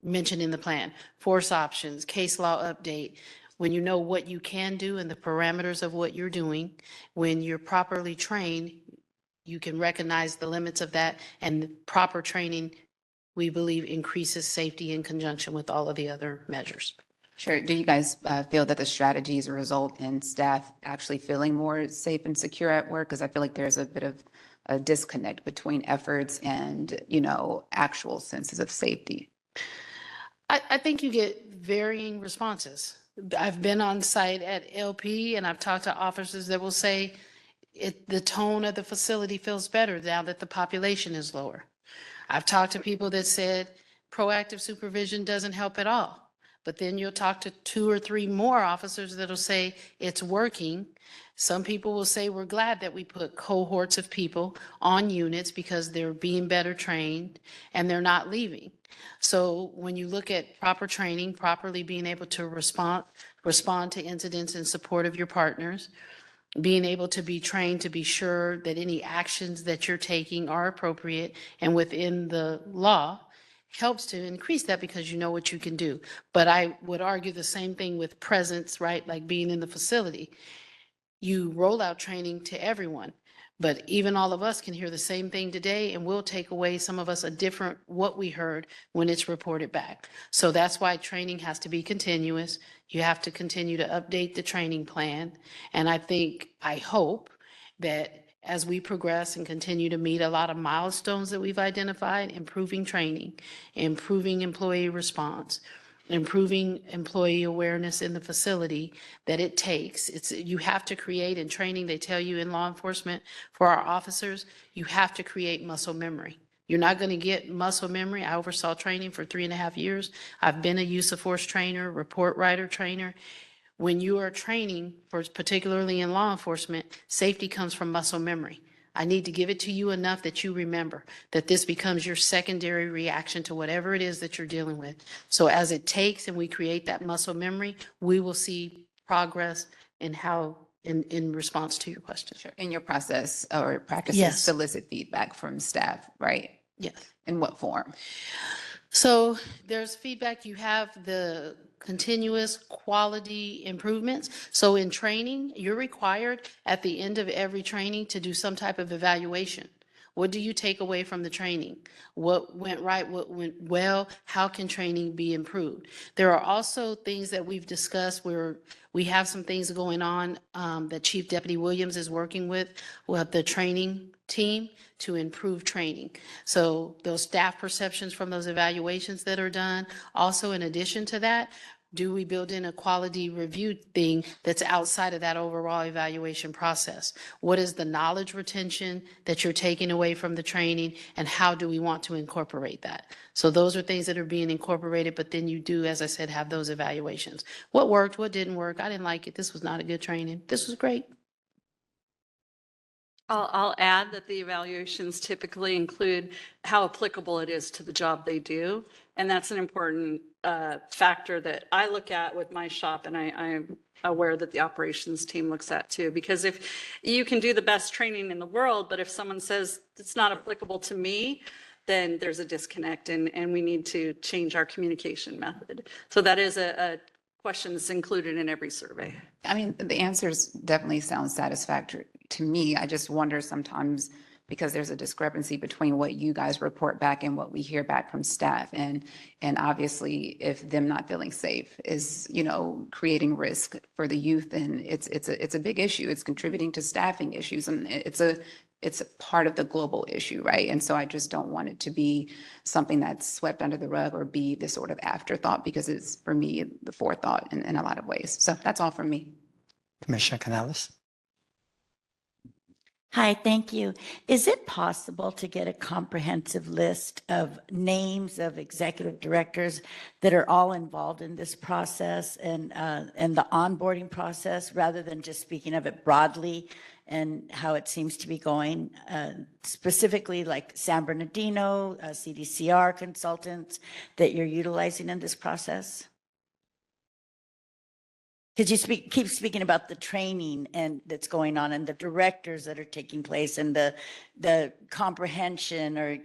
mentioned in the plan. Force options, case law update. When you know what you can do and the parameters of what you're doing, when you're properly trained, you can recognize the limits of that, and proper training, we believe, increases safety in conjunction with all of the other measures. Sure. Do you guys feel that the strategies result in staff actually feeling more safe and secure at work? Because I feel like there's a bit of a disconnect between efforts and, actual senses of safety. I think you get varying responses. I've been on site at LP, and I've talked to officers that will say the tone of the facility feels better now that the population is lower. I've talked to people that said proactive supervision doesn't help at all. But then you'll talk to 2 or 3 more officers that'll say it's working. Some people will say we're glad that we put cohorts of people on units because they're being better trained and they're not leaving. So when you look at proper training, properly being able to respond to incidents in support of your partners, being able to be trained to be sure that any actions that you're taking are appropriate and within the law, helps to increase that because you know what you can do. But I would argue the same thing with presence, right? Like being in the facility. You roll out training to everyone, but even all of us can hear the same thing today, and we'll take away, some of us, a different what we heard when it's reported back. So that's why training has to be continuous. You have to continue to update the training plan. And I hope that as we progress and continue to meet a lot of milestones that we've identified, improving training, improving employee response, improving employee awareness in the facility, that it takes. You have to create, in training, they tell you in law enforcement, for our officers, you have to create muscle memory. You're not going to get muscle memory. I oversaw training for 3.5 years. I've been a use of force trainer, report writer trainer. When you are training, particularly in law enforcement, safety comes from muscle memory. I need to give it to you enough that you remember, that this becomes your secondary reaction to whatever it is that you're dealing with. So as it takes and we create that muscle memory, we will see progress in response to your question. Sure. In your process or practices, Yes. solicit feedback from staff, right? Yes. In what form? So there's feedback, you have the continuous quality improvements. So in training, you're required at the end of every training to do some type of evaluation. What do you take away from the training? What went right? What went well? How can training be improved? There are also things that we've discussed where we have some things going on that Chief Deputy Williams is working with the training team to improve training. So those staff perceptions from those evaluations that are done. Also, in addition to that, do we build in a quality review thing that's outside of that overall evaluation process? What is the knowledge retention that you're taking away from the training, and how do we want to incorporate that? So those are things that are being incorporated, but then you do, as I said, have those evaluations. What worked, what didn't work? I didn't like it. This was not a good training. This was great. I'll add that the evaluations typically include how applicable it is to the job they do. And that's an important factor that I look at with my shop, and I'm aware that the operations team looks at too. Because if you can do the best training in the world, but if someone says it's not applicable to me, then there's a disconnect, and we need to change our communication method. So that is a question that's included in every survey. I mean, the answers definitely sound satisfactory to me. I just wonder sometimes, because there's a discrepancy between what you guys report back and what we hear back from staff. And obviously, if them not feeling safe is, creating risk for the youth, and it's a big issue. It's contributing to staffing issues, and it's a part of the global issue, right? And so I just don't want it to be something that's swept under the rug or be this sort of afterthought, because it's, for me, the forethought in a lot of ways. So that's all from me. Commissioner Canales. Hi, thank you. Is it possible to get a comprehensive list of names of executive directors that are all involved in this process and the onboarding process, rather than just speaking of it broadly and how it seems to be going, specifically like San Bernardino, CDCR consultants that you're utilizing in this process? Because you keep speaking about the training and that's going on, and the directors that are taking place, and the comprehension, or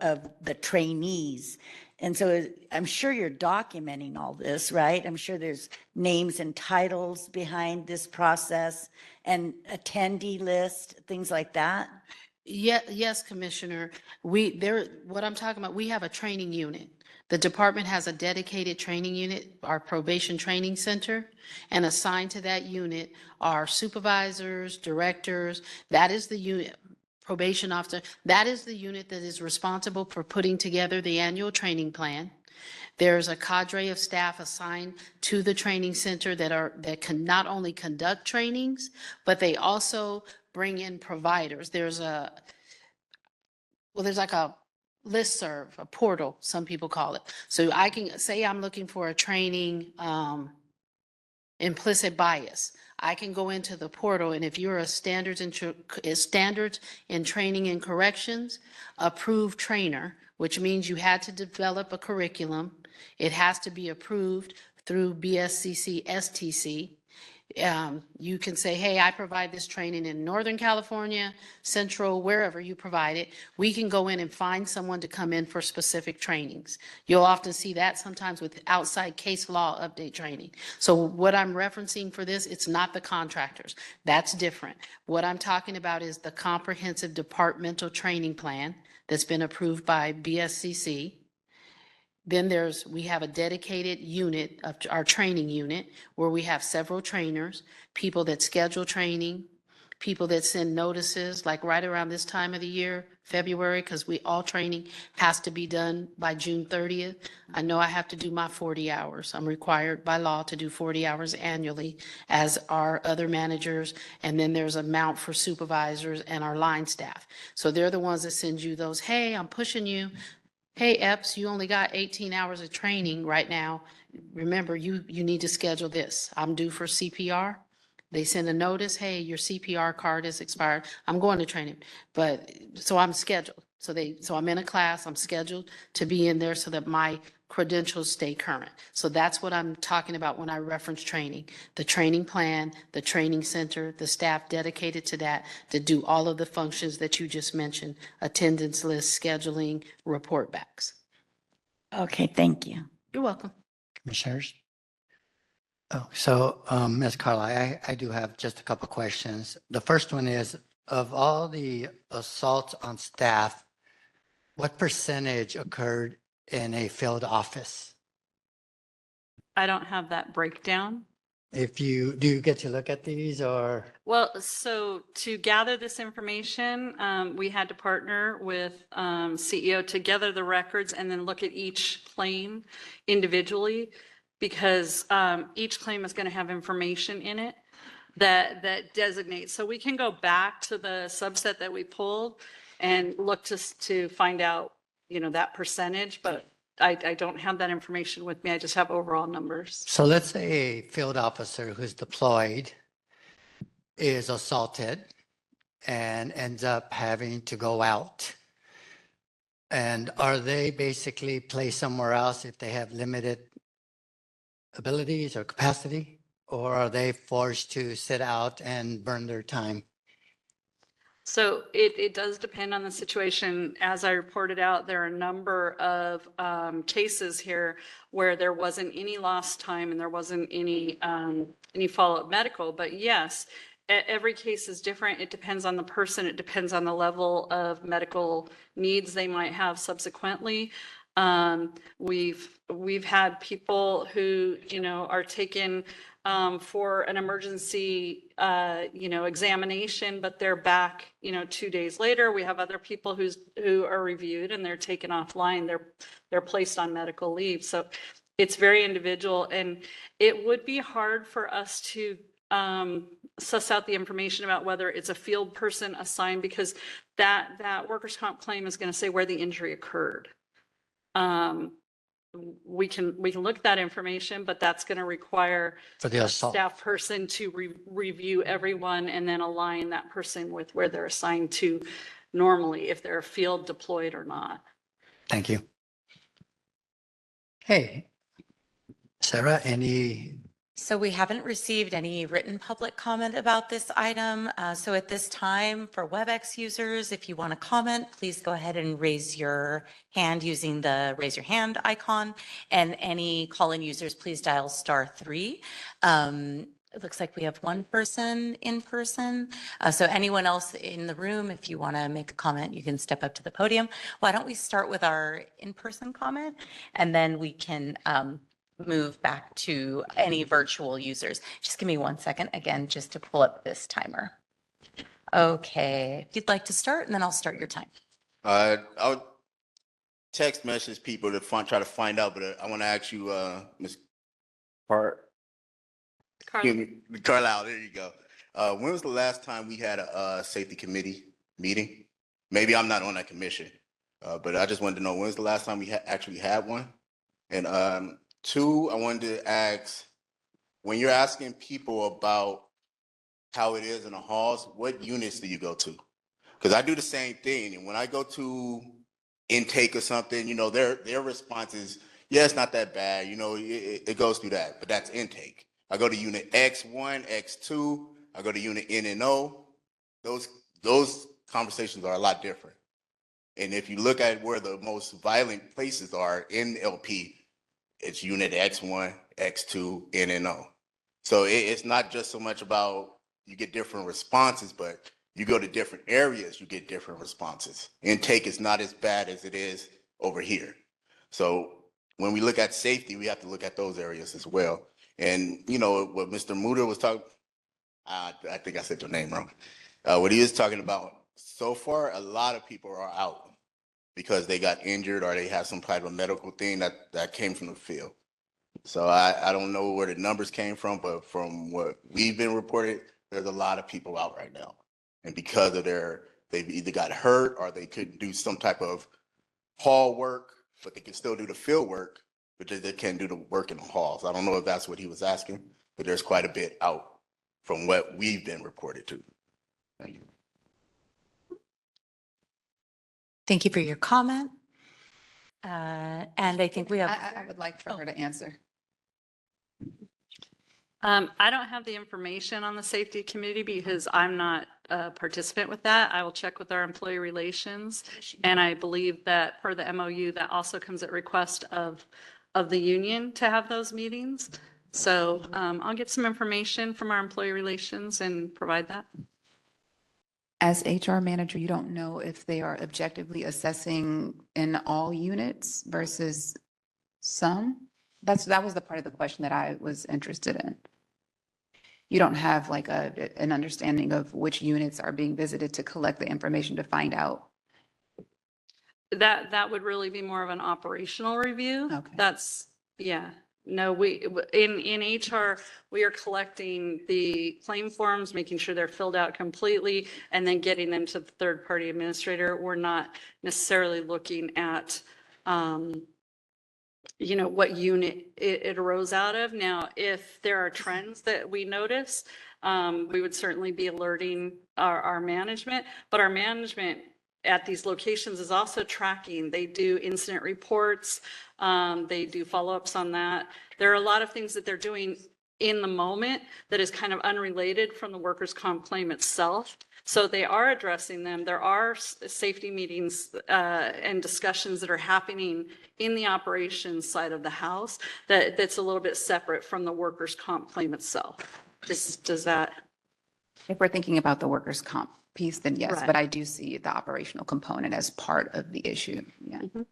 of the trainees. And so I'm sure you're documenting all this, right? I'm sure there's names and titles behind this process, and attendee list, things like that. Yeah, yes, Commissioner. What I'm talking about, we have a training unit. The department has a dedicated training unit, our probation training center, and assigned to that unit are supervisors, directors. That is the unit, probation officer. That is the unit that is responsible for putting together the annual training plan. There's a cadre of staff assigned to the training center that can not only conduct trainings, but they also bring in providers. There's like a listserv, a portal, some people call it. So I can say I'm looking for a training, implicit bias. I can go into the portal, and if you're a standards in training and corrections approved trainer, which means you had to develop a curriculum, it has to be approved through BSCC STC. You can say, hey, I provide this training in Northern California, Central, wherever you provide it. We can go in and find someone to come in for specific trainings. You'll often see that sometimes with outside case law update training. So what I'm referencing for this, it's not the contractors. That's different. What I'm talking about is the comprehensive departmental training plan that's been approved by BSCC. Then we have a dedicated unit of our training unit where we have several trainers, people that schedule training, people that send notices, like right around this time of the year, February, because all training has to be done by June 30th. I know I have to do my 40 hours. I'm required by law to do 40 hours annually, as are other managers. And then there's a amount for supervisors and our line staff. So they're the ones that send you those, hey, I'm pushing you. Hey, Epps, you only got 18 hours of training right now. Remember, you need to schedule this. I'm due for CPR. They send a notice, hey, your CPR card is expired. I'm going to training, so I'm scheduled. So I'm in a class, I'm scheduled to be in there so that my credentials stay current. So that's what I'm talking about when I reference training. The training plan, the training center, the staff dedicated to that, to do all of the functions that you just mentioned: attendance list, scheduling, report backs. Okay, thank you. You're welcome. Commissioners? Oh, so, Ms. Carla, I do have just a couple of questions. The first one is, of all the assaults on staff, what percentage occurred in a field office? I don't have that breakdown. Do you get to look at these or? Well, so to gather this information, we had to partner with CEO to gather the records and then look at each claim individually because each claim is going to have information in it that designates. So we can go back to the subset that we pulled and look to find out, that percentage, but I don't have that information with me. I just have overall numbers. So let's say a field officer who's deployed is assaulted and ends up having to go out. And are they basically placed somewhere else if they have limited abilities or capacity? Or are they forced to sit out and burn their time? So it does depend on the situation. As I reported out, there are a number of cases here where there wasn't any lost time and there wasn't any follow-up medical. But yes, every case is different. It depends on the person. It depends on the level of medical needs they might have subsequently. We've had people who, are taken for an emergency, examination, but they're back, 2 days later. We have other people who are reviewed and they're taken offline. They're placed on medical leave. So it's very individual, and it would be hard for us to suss out the information about whether it's a field person assigned, because that workers' comp claim is going to say where the injury occurred. We can look at that information, but that's going to require For the a assault. staff person to review everyone and then align that person with where they're assigned to normally, if they're field deployed or not. Thank you. Hey, Sarah, any? So we haven't received any written public comment about this item. So at this time, for WebEx users, if you want to comment, please go ahead and raise your hand using the raise your hand icon. And any call-in users, please dial *3. It looks like we have one person in person. So anyone else in the room, if you want to make a comment, you can step up to the podium. Why don't we start with our in-person comment, and then we can move back to any virtual users. Just give me 1 second again, just to pull up this timer. Okay, if you'd like to start, and then I'll start your time. I'll text message people to try to find out, but I want to ask you, Ms. Carlisle, there you go. When was the last time we had a safety committee meeting? Maybe I'm not on that commission, but I just wanted to know, when was the last time we actually had one? And two, I wanted to ask, when you're asking people about how it is in the halls, what units do you go to? Because I do the same thing. And when I go to intake or something, their response is, yeah, it's not that bad. It goes through that, but that's intake. I go to unit X1, X2. I go to unit N and O. Those conversations are a lot different. And if you look at where the most violent places are in LP, it's unit X1, X2, N and O. So it's not just so much about you get different responses, but you go to different areas, you get different responses. Intake is not as bad as it is over here. So when we look at safety, we have to look at those areas as well. And what Mr. Muda was talking, I think I said your name wrong. What he was talking about, so far, a lot of people are out because they got injured or they have some type of medical thing that came from the field. So I don't know where the numbers came from, but from what we've been reported, there's a lot of people out right now. And because of they've either got hurt or they couldn't do some type of hall work, but they can still do the field work, but they can't do the work in the halls. I don't know if that's what he was asking, but there's quite a bit out from what we've been reported to. Thank you. Thank you for your comment. And I think we have. I would like for her to answer. I don't have the information on the safety committee because I'm not a participant with that. I will check with our employee relations. And I believe that per the MOU, that also comes at request of the union to have those meetings. So I'll get some information from our employee relations and provide that. As HR manager, you don't know if they are objectively assessing in all units versus some? That was the part of the question that I was interested in. You don't have like an understanding of which units are being visited to collect the information to find out. That would really be more of an operational review. Okay. That's, yeah. No, in HR, we are collecting the claim forms, making sure they're filled out completely, and then getting them to the third-party administrator. We're not necessarily looking at, what unit it arose out of. Now, if there are trends that we notice, we would certainly be alerting our management, but our management at these locations is also tracking. They do incident reports. They do follow-ups on that. There are a lot of things that they're doing in the moment that is kind of unrelated from the workers' comp claim itself. So they are addressing them. There are safety meetings and discussions that are happening in the operations side of the house that's a little bit separate from the workers' comp claim itself. Does that? If we're thinking about the workers' comp piece, then yes, Right. but I do see the operational component as part of the issue. Yeah. Mhm.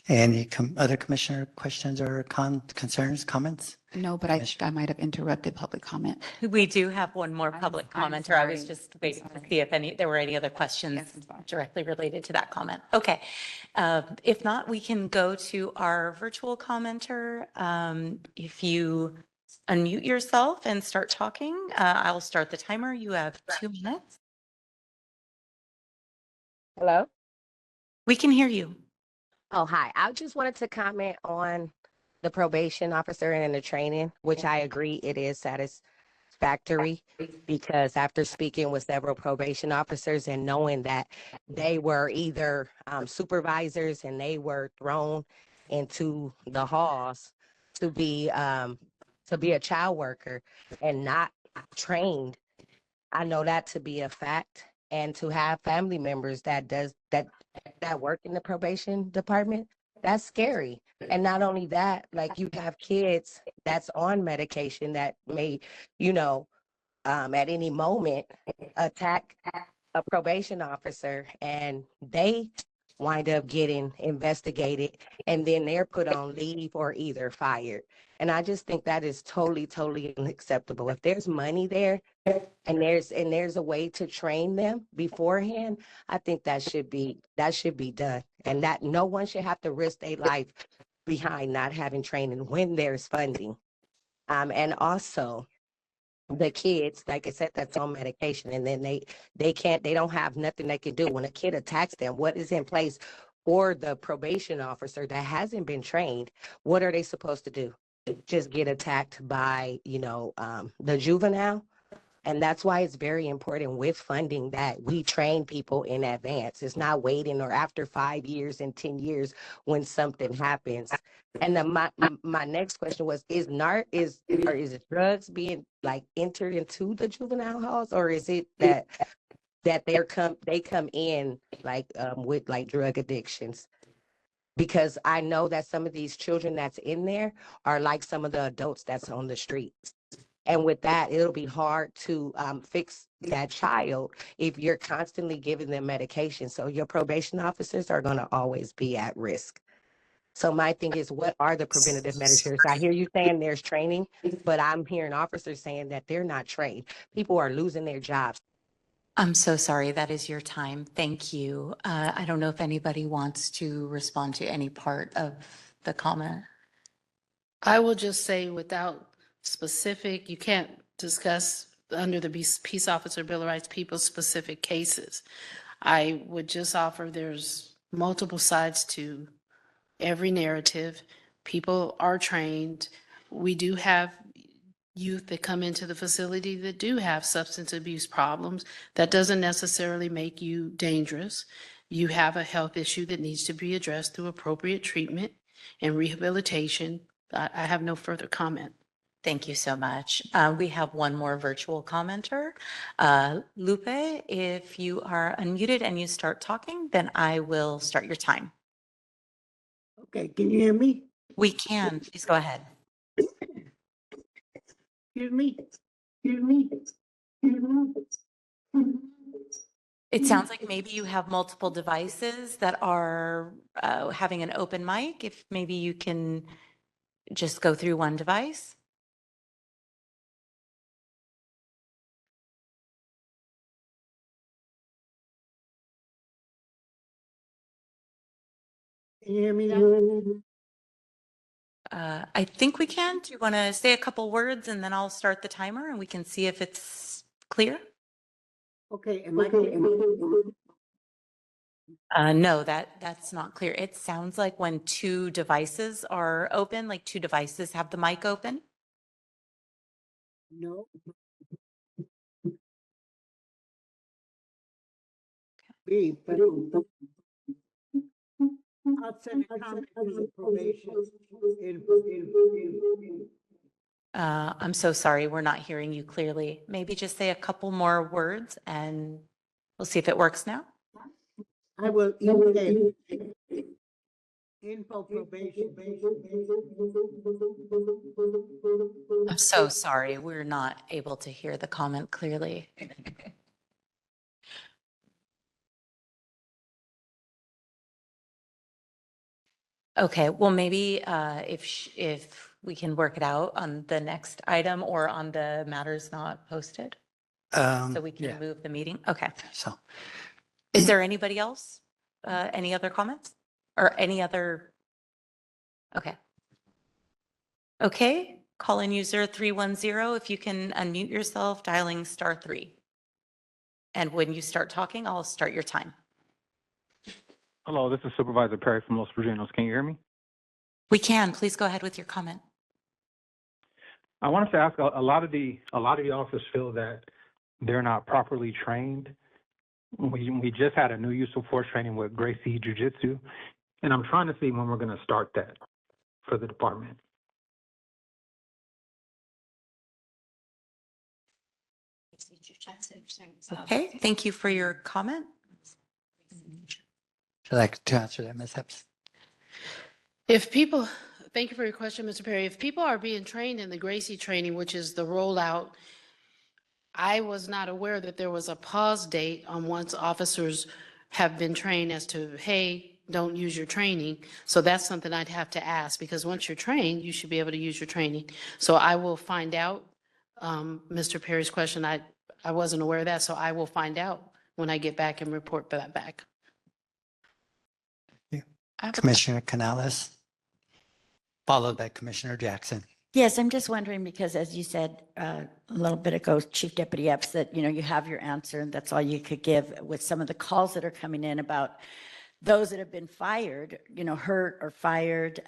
Any other commissioner questions or concerns, comments? No, but I think I might have interrupted public comment. We do have one more I'm- public I'm commenter. I was sorry. just I'm waiting to sorry. see if there were any other questions Yes, I'm sorry. directly related to that comment. Okay. If not, we can go to our virtual commenter. If you unmute yourself and start talking, I'll start the timer. You have 2 minutes. Hello? We can hear you. Oh, hi. I just wanted to comment on the probation officer and the training, which I agree it is satisfactory because after speaking with several probation officers and knowing that they were either supervisors and they were thrown into the halls to be a child worker and not trained, I know that to be a fact. And to have family members that work in the probation department, that's scary. And not only that, like you have kids that's on medication that may, at any moment attack a probation officer and they wind up getting investigated and then they're put on leave or either fired. And I just think that is totally, totally unacceptable. If there's money there and there's a way to train them beforehand, I think that should be done. And that no one should have to risk their life behind not having training when there's funding. And also the kids, like I said, that's on medication, and then they don't have nothing they can do. When a kid attacks them, what is in place for the probation officer that hasn't been trained? What are they supposed to do? Just get attacked by, the juvenile? And that's why it's very important with funding that we train people in advance. It's not waiting or after 5 years and 10 years when something happens. And then my next question was, is it drugs being like entered into the juvenile halls, or is it that they come in like with like drug addictions? Because I know that some of these children that's in there are like some of the adults that's on the streets. And with that, it'll be hard to fix that child if you're constantly giving them medication. So your probation officers are going to always be at risk. So my thing is, what are the preventative measures? I hear you saying there's training, but I'm hearing officers saying that they're not trained. People are losing their jobs. I'm so sorry. That is your time. Thank you. I don't know if anybody wants to respond to any part of the comment. I will just say without specific, you can't discuss under the Peace Officer Bill of Rights people's specific cases. I would just offer there's multiple sides to every narrative. People are trained. We do have youth that come into the facility that do have substance abuse problems. That doesn't necessarily make you dangerous. You have a health issue that needs to be addressed through appropriate treatment. and rehabilitation. I have no further comment. Thank you so much. We have one more virtual commenter. Lupe, if you are unmuted and you start talking, then I will start your time. Okay, can you hear me? We can. Please go ahead. Excuse me? Excuse me? Excuse me? It sounds like maybe you have multiple devices that are having an open mic. If maybe you can just go through one device. Can you hear me now? I think we can. Do you want to say a couple words and then I'll start the timer and we can see if it's clear? Okay, No, that's not clear. It sounds like when two devices are open, like two devices have the mic open. No. But I'll send a comment to the probation. I'm so sorry, we're not hearing you clearly. Maybe just say a couple more words and we'll see if it works now. I will email info probation. I'm so sorry, we're not able to hear the comment clearly. Okay, well, maybe if we can work it out on the next item or on the matters not posted, so we can Yeah. move the meeting. Okay. So, Is there anybody else? Any other comments or any other? Okay. Okay, call in user 310. If you can unmute yourself, dialing *3. And when you start talking, I'll start your time. Hello, this is Supervisor Perry from Los Virginos. Can you hear me? We can. Please go ahead with your comment. I wanted to ask, a lot of the officers feel that they're not properly trained. We just had a new use of force training with Gracie Jiu-Jitsu, and I'm trying to see when we're going to start that for the department. Okay, thank you for your comment. would you like to answer that, Ms. Epps? Thank you for your question, Mr. Perry. If people are being trained in the Gracie training, which is the rollout, I was not aware that there was a pause date on once officers have been trained as to, hey, don't use your training. So that's something I'd have to ask, because once you're trained, you should be able to use your training. So I will find out, Mr. Perry's question. I wasn't aware of that, so I will find out when I get back and report that back. Commissioner Canales, followed by Commissioner Jackson. Yes, I'm just wondering, because as you said a little bit ago, Chief Deputy Epps, that, you have your answer and that's all you could give with some of the calls that are coming in about those that have been fired, hurt or fired,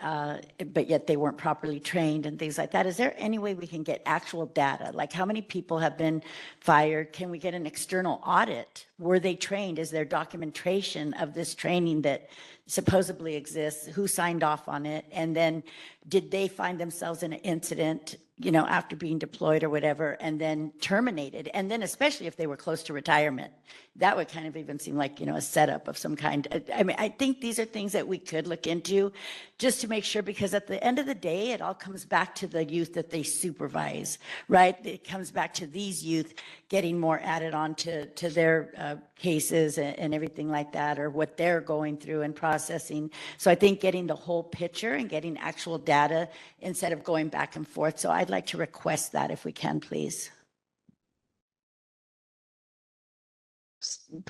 but yet they weren't properly trained and things like that. Is there any way we can get actual data? Like how many people have been fired? Can we get an external audit? Were they trained? Is there documentation of this training that supposedly exists? Who signed off on it? And then did they find themselves in an incident, after being deployed or whatever, and then terminated? And then especially if they were close to retirement, that would kind of even seem like, a setup of some kind. I mean, I think these are things that we could look into just to make sure, because at the end of the day, it all comes back to the youth that they supervise, right? It comes back to these youth getting more added on to their cases and everything like that, or what they're going through and processing. So I think getting the whole picture and getting actual data instead of going back and forth. So I'd like to request that if we can, please.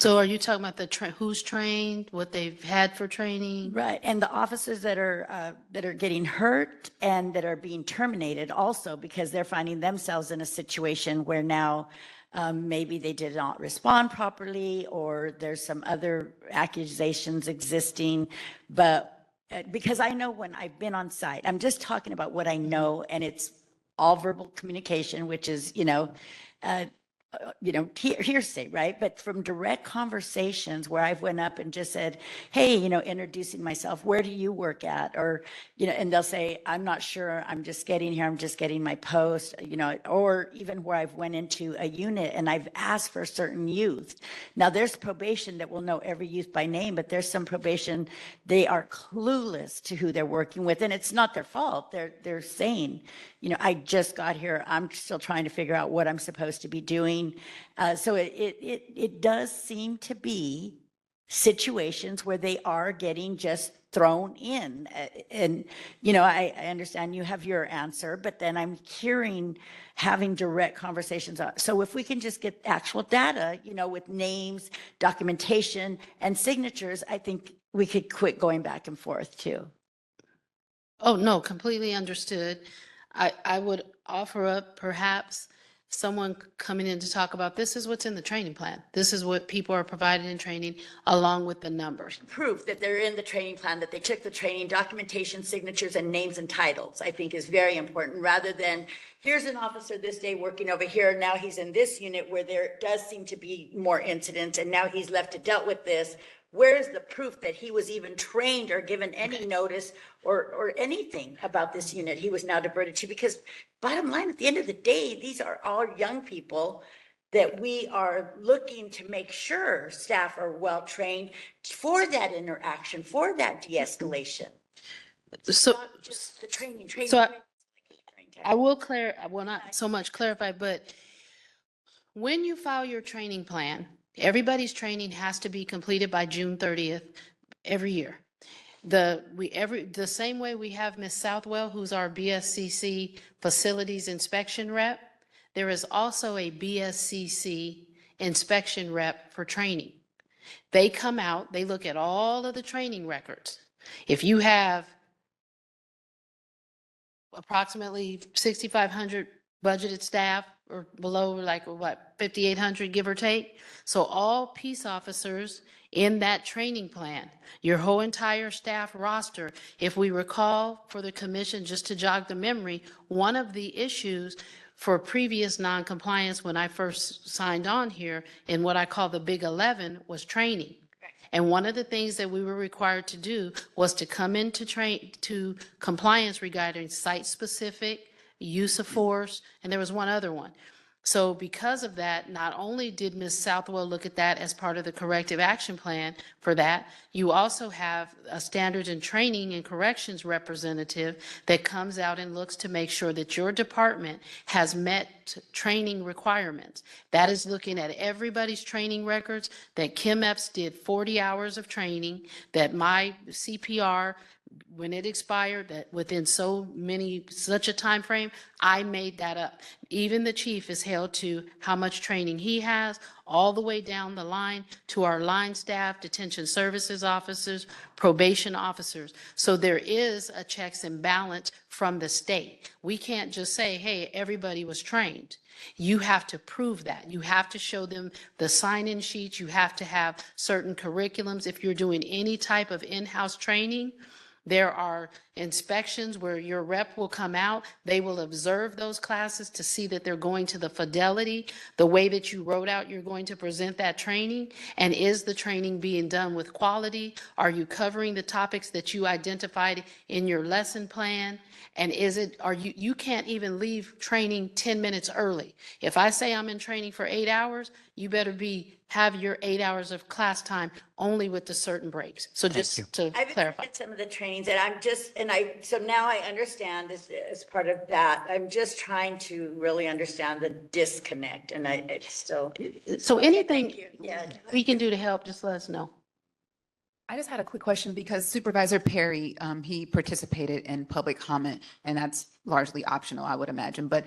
So are you talking about who's trained, what they've had for training? Right, and the officers that are getting hurt and that are being terminated also, because they're finding themselves in a situation where now maybe they did not respond properly, or there's some other accusations existing. But because I know when I've been on site, I'm just talking about what I know, and it's all verbal communication, which is, hearsay, right? But from direct conversations where I've went up and just said, hey, introducing myself, where do you work at? Or, and they'll say, I'm not sure, I'm just getting here, I'm just getting my post, or even where I've went into a unit and I've asked for certain youth. Now there's probation that will know every youth by name, but there's some probation, they are clueless to who they're working with, and it's not their fault. They're saying, I just got here, I'm still trying to figure out what I'm supposed to be doing. So it does seem to be situations where they are getting just thrown in. And, I understand you have your answer, but then I'm hearing having direct conversations. So if we can just get actual data, with names, documentation, and signatures, I think we could quit going back and forth too. Oh, no, completely understood. I would offer up perhaps someone coming in to talk about, this is what's in the training plan. This is what people are provided in training along with the numbers. Proof that they're in the training plan, that they took the training, documentation, signatures, and names and titles, I think is very important, rather than here's an officer this day working over here. Now he's in this unit where there does seem to be more incidents, and now he's left to dealt with this. Where's the proof that he was even trained or given any notice or anything about this unit he was now diverted to? Because bottom line, at the end of the day, these are all young people that we are looking to make sure staff are well-trained for that interaction, for that de-escalation. So, Not just the training. so I will not so much clarify, but when you file your training plan, everybody's training has to be completed by June 30th every year. The same way we have Ms. Southwell, who's our BSCC facilities inspection rep, there is also a BSCC inspection rep for training. They come out, they look at all of the training records. If you have approximately 6,500 budgeted staff or below, like what, 5,800 give or take. So all peace officers in that training plan, your whole entire staff roster, if we recall for the commission, just to jog the memory, one of the issues for previous non-compliance when I first signed on here in what I call the Big 11 was training. And one of the things that we were required to do was to come into to compliance regarding site-specific, use of force, and there was one other one. So because of that, not only did Ms. Southwell look at that as part of the corrective action plan for that, you also have a standards and training and corrections representative that comes out and looks to make sure that your department has met training requirements. That is looking at everybody's training records, that Kim Epps did 40 hours of training, that my CPR, when it expired, that within such a time frame, I made that up. Even the chief is held to how much training he has, all the way down the line to our line staff, detention services officers, probation officers. So there is a checks and balance from the state. We can't just say, hey, everybody was trained. You have to prove that. You have to show them the sign-in sheets. You have to have certain curriculums. If you're doing any type of in-house training, there are inspections where your rep will come out. They will observe those classes to see that they're going to the fidelity, the way that you wrote out you're going to present that training. And is the training being done with quality? Are you covering the topics that you identified in your lesson plan? And you can't even leave training 10 minutes early. If I say I'm in training for 8 hours, you better have your 8 hours of class time only with the certain breaks. So just to clarify. I've some of the trainings that so now I understand as part of that. I'm just trying to really understand the disconnect, and it's still. So anything Yeah. we can do to help, just let us know. I just had a quick question because Supervisor Perry, he participated in public comment, and that's largely optional, I would imagine. But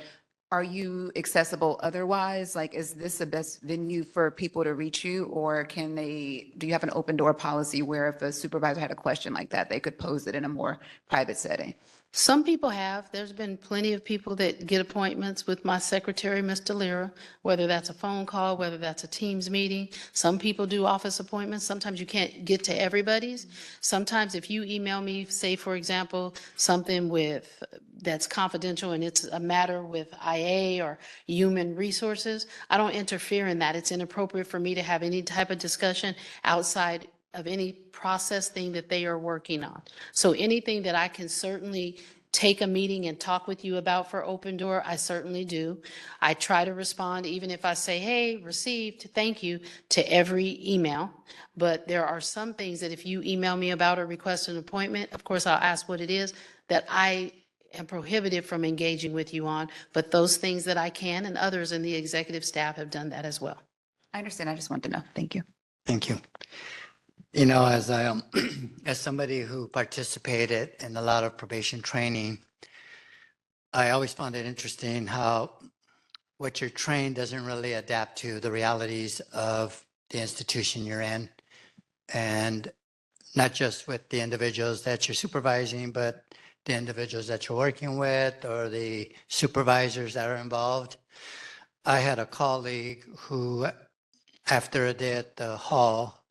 are you accessible otherwise? Like, is this the best venue for people to reach you, or do you have an open door policy where if a supervisor had a question like that, they could pose it in a more private setting? Some people have. There's been plenty of people that get appointments with my secretary, Mr. Lira, whether that's a phone call, whether that's a Teams meeting. Some people do office appointments. Sometimes you can't get to everybody's. Sometimes if you email me, say, for example, something with that's confidential and it's a matter with IA or human resources, I don't interfere in that. It's inappropriate for me to have any type of discussion outside of any process thing that they are working on. So anything that I can certainly take a meeting and talk with you about for Open Door, I certainly do. I try to respond, even if I say, hey, received, thank you, to every email. But there are some things that if you email me about or request an appointment, of course, I'll ask what it is, that I am prohibited from engaging with you on. But those things that I can, and others in the executive staff have done that as well. I understand. I just want to know. Thank you. Thank you. You know, as I as somebody who participated in a lot of probation training, I always found it interesting how what you're trained doesn't really adapt to the realities of the institution you're in. And not just with the individuals that you're supervising, but the individuals that you're working with or the supervisors that are involved. I had a colleague who, after a day at the hall,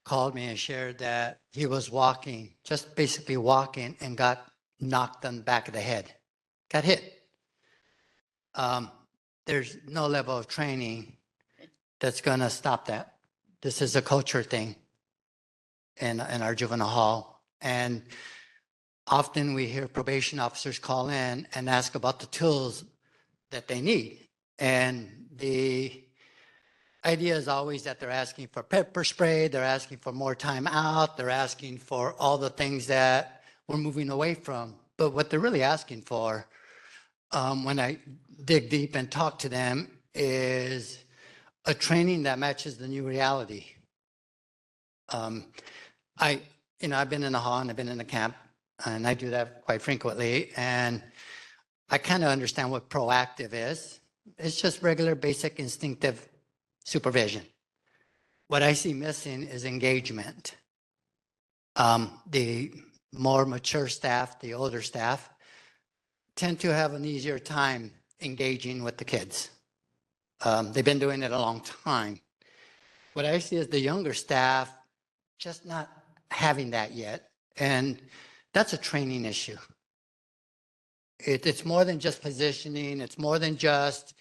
called me and shared that he was walking, just basically walking, and got knocked on the back of the head, got hit. There's no level of training that's going to stop that. This is a culture thing in our juvenile hall. And often we hear probation officers call in and ask about the tools that they need. And the idea is always that they're asking for pepper spray, they're asking for more time out, they're asking for all the things that we're moving away from. But what they're really asking for, when I dig deep and talk to them, is a training that matches the new reality. I've been in the hall and I've been in the camp, and I do that quite frequently. And I kind of understand what proactive is. It's just regular, basic, instinctive supervision. What I see missing is engagement. The more mature staff, the older staff, tend to have an easier time engaging with the kids. They've been doing it a long time. What I see is the younger staff just not having that yet. And that's a training issue. It's more than just positioning. It's more than just,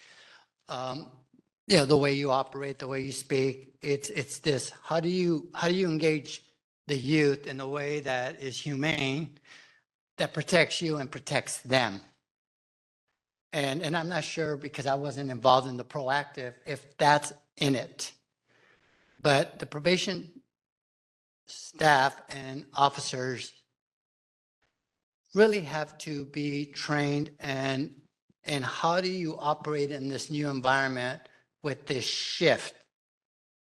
the way you operate, the way you speak. It's this, how do you engage the youth in a way that is humane, that protects you and protects them? And I'm not sure, because I wasn't involved in the proactive, if that's in it. But the probation staff and officers really have to be trained and how do you operate in this new environment with this shift,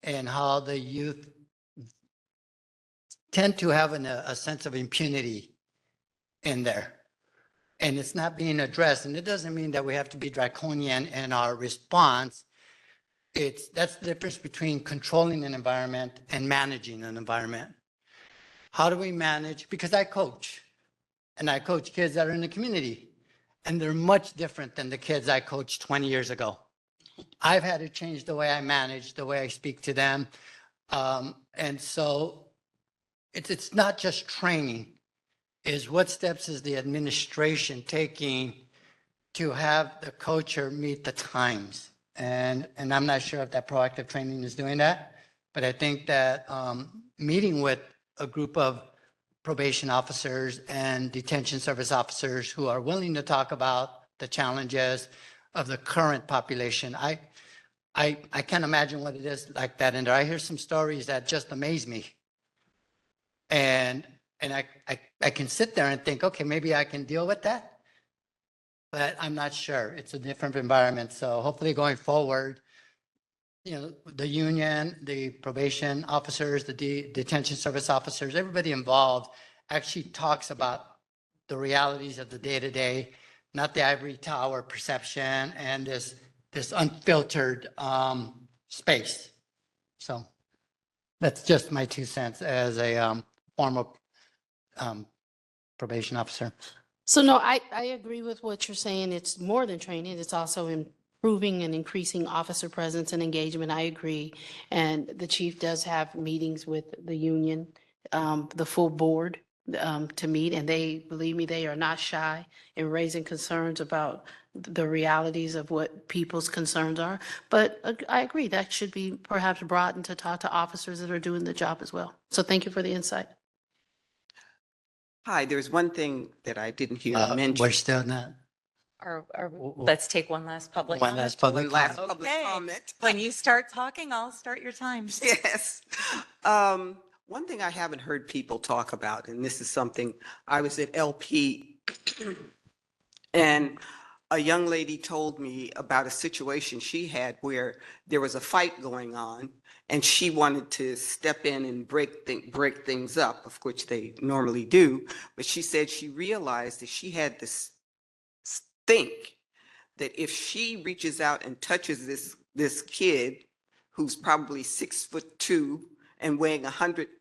and how the youth tend to have a sense of impunity in there. And it's not being addressed. And it doesn't mean that we have to be draconian in our response. That's the difference between controlling an environment and managing an environment. How do we manage? Because I coach, and I coach kids that are in the community, and they're much different than the kids I coached 20 years ago. I've had to change the way I manage, the way I speak to them. And so it's not just training, is what steps is the administration taking to have the culture meet the times? And I'm not sure if that proactive training is doing that, but I think that meeting with a group of probation officers and detention service officers who are willing to talk about the challenges of the current population. I can't imagine what it is like that in there. I hear some stories that just amaze me. And I can sit there and think, okay, maybe I can deal with that, but I'm not sure. It's a different environment. So hopefully going forward, the union, the probation officers, the detention service officers, everybody involved actually talks about the realities of the day-to-day, not the ivory tower perception and this unfiltered space. So that's just my 2 cents as a former probation officer. So no, I agree with what you're saying. It's more than training. It's also improving and increasing officer presence and engagement. I agree. And the chief does have meetings with the union, the full board to meet, and they, believe me, they are not shy in raising concerns about the realities of what people's concerns are. But I agree, that should be perhaps broadened to talk to officers that are doing the job as well. So thank you for the insight. Hi, there's one thing that I didn't hear We're mentioned. still not. Let's take one last public One comment. last public One last comment. public Okay. comment. When you start talking, I'll start your time. Yes. One thing I haven't heard people talk about, and this is something, I was at LP and a young lady told me about a situation she had where there was a fight going on and she wanted to step in and break things up, of which they normally do. But she said she realized that she had this think that if she reaches out and touches this kid who's probably 6'2" and weighing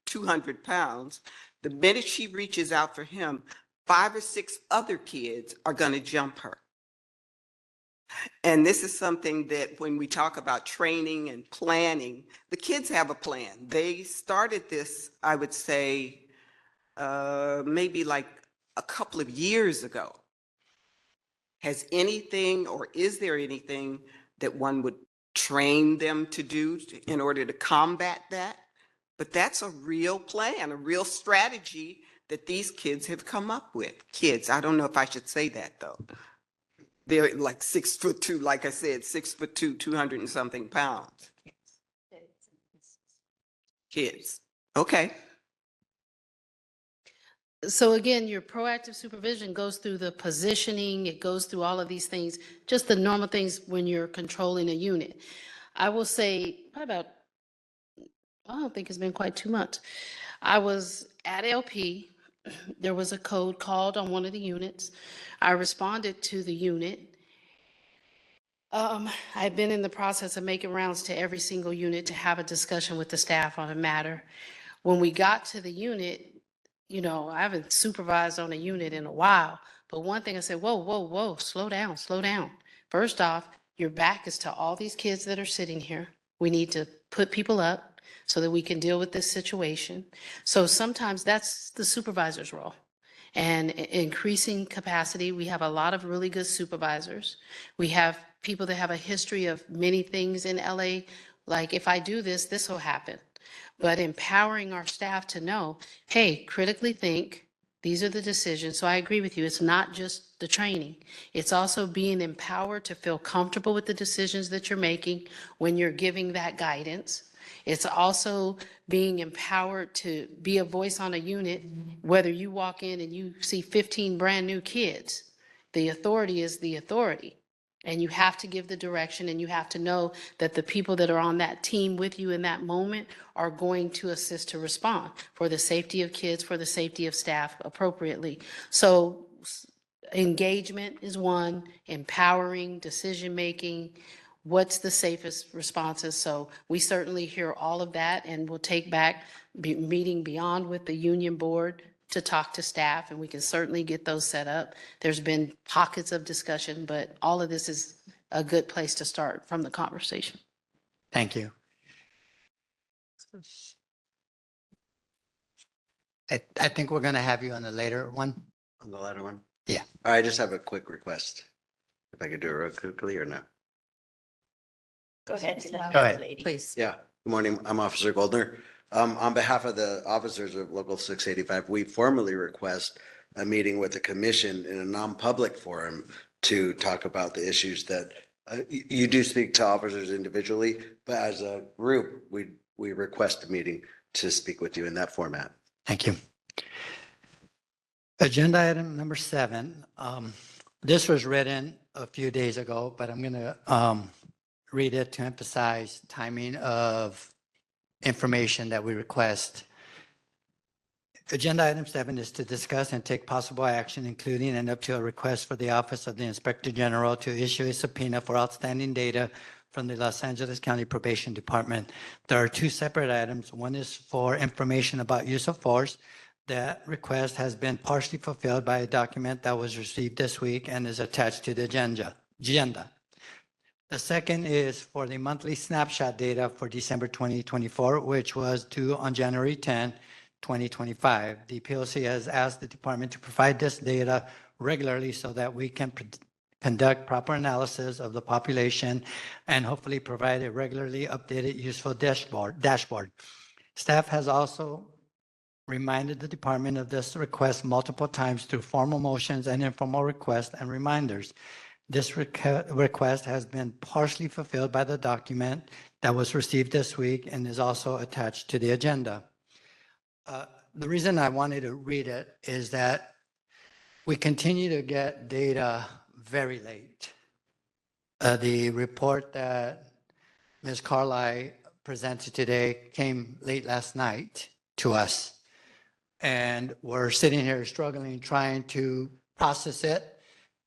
200 pounds, the minute she reaches out for him, 5 or 6 other kids are going to jump her. And this is something that when we talk about training and planning, the kids have a plan. They started this, I would say, maybe like a couple of years ago. Has anything, or is there anything that one would train them to do in order to combat that? But that's a real plan, a real strategy that these kids have come up with. Kids, I don't know if I should say that though. They're like 6'2", like I said, 6'2", 200 and something pounds. Kids, okay. So again, your proactive supervision goes through the positioning, it goes through all of these things, just the normal things when you're controlling a unit. I will say probably about, I don't think it's been quite 2 months. I was at LP, there was a code called on one of the units. I responded to the unit. I've been in the process of making rounds to every single unit to have a discussion with the staff on a matter. When we got to the unit, you know, I haven't supervised on a unit in a while, but one thing I said, whoa, whoa, whoa, slow down, slow down. First off, your back is to all these kids that are sitting here. We need to put people up so that we can deal with this situation. So sometimes that's the supervisor's role. And increasing capacity, we have a lot of really good supervisors. We have people that have a history of many things in LA, like if I do this, this will happen. But empowering our staff to know, hey, critically think, these are the decisions. So I agree with you. It's not just the training. It's also being empowered to feel comfortable with the decisions that you're making when you're giving that guidance. It's also being empowered to be a voice on a unit, whether you walk in and you see 15 brand new kids. The authority is the authority. And you have to give the direction, and you have to know that the people that are on that team with you in that moment are going to assist to respond for the safety of kids, for the safety of staff appropriately. So engagement is one, empowering, decision-making, what's the safest responses. So we certainly hear all of that, and we'll take back meeting beyond with the union board to talk to staff, and we can certainly get those set up. There's been pockets of discussion, but all of this is a good place to start from the conversation. Thank you. I think we're going to have you on the later one. On the latter one? Yeah. I just have a quick request. If I could do it real quickly or no? Go ahead. Go ahead. Please. Yeah. Good morning. I'm Officer Goldner. On behalf of the officers of Local 685, we formally request a meeting with the commission in a non-public forum to talk about the issues that you do speak to officers individually, but as a group, we request a meeting to speak with you in that format. Thank you. Agenda item number 7. This was written a few days ago, but I'm going to read it to emphasize timing of information that we request. Agenda item 7 is to discuss and take possible action, including and up to a request for the Office of the Inspector General to issue a subpoena for outstanding data from the Los Angeles County Probation Department. There are 2 separate items. One is for information about use of force. That request has been partially fulfilled by a document that was received this week and is attached to the agenda. The second is for the monthly snapshot data for December 2024, which was due on January 10. 2025. The POC has asked the department to provide this data regularly so that we can conduct proper analysis of the population and hopefully provide a regularly updated useful dashboard. Staff has also reminded the department of this request multiple times through formal motions and informal requests and reminders. This request has been partially fulfilled by the document that was received this week and is also attached to the agenda. The reason I wanted to read it is that we continue to get data very late. The report that Ms. Carly presented today came late last night to us. And we're sitting here struggling, trying to process it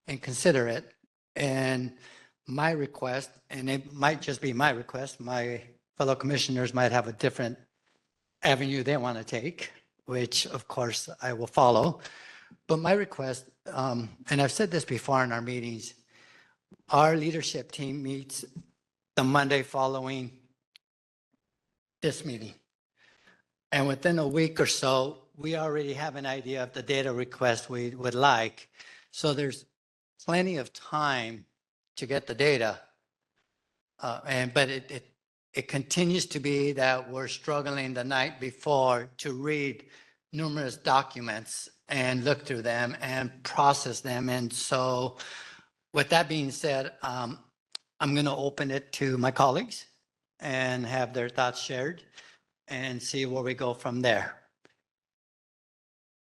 and consider it. And my request, and it might just be my request, my fellow commissioners might have a different avenue they want to take, which of course I will follow. But my request, and I've said this before in our meetings, our leadership team meets the Monday following this meeting. And within a week or so, we already have an idea of the data request we would like. So there's plenty of time to get the data. But it continues to be that we're struggling the night before to read numerous documents and look through them and process them. And so with that being said, I'm going to open it to my colleagues and have their thoughts shared and see where we go from there.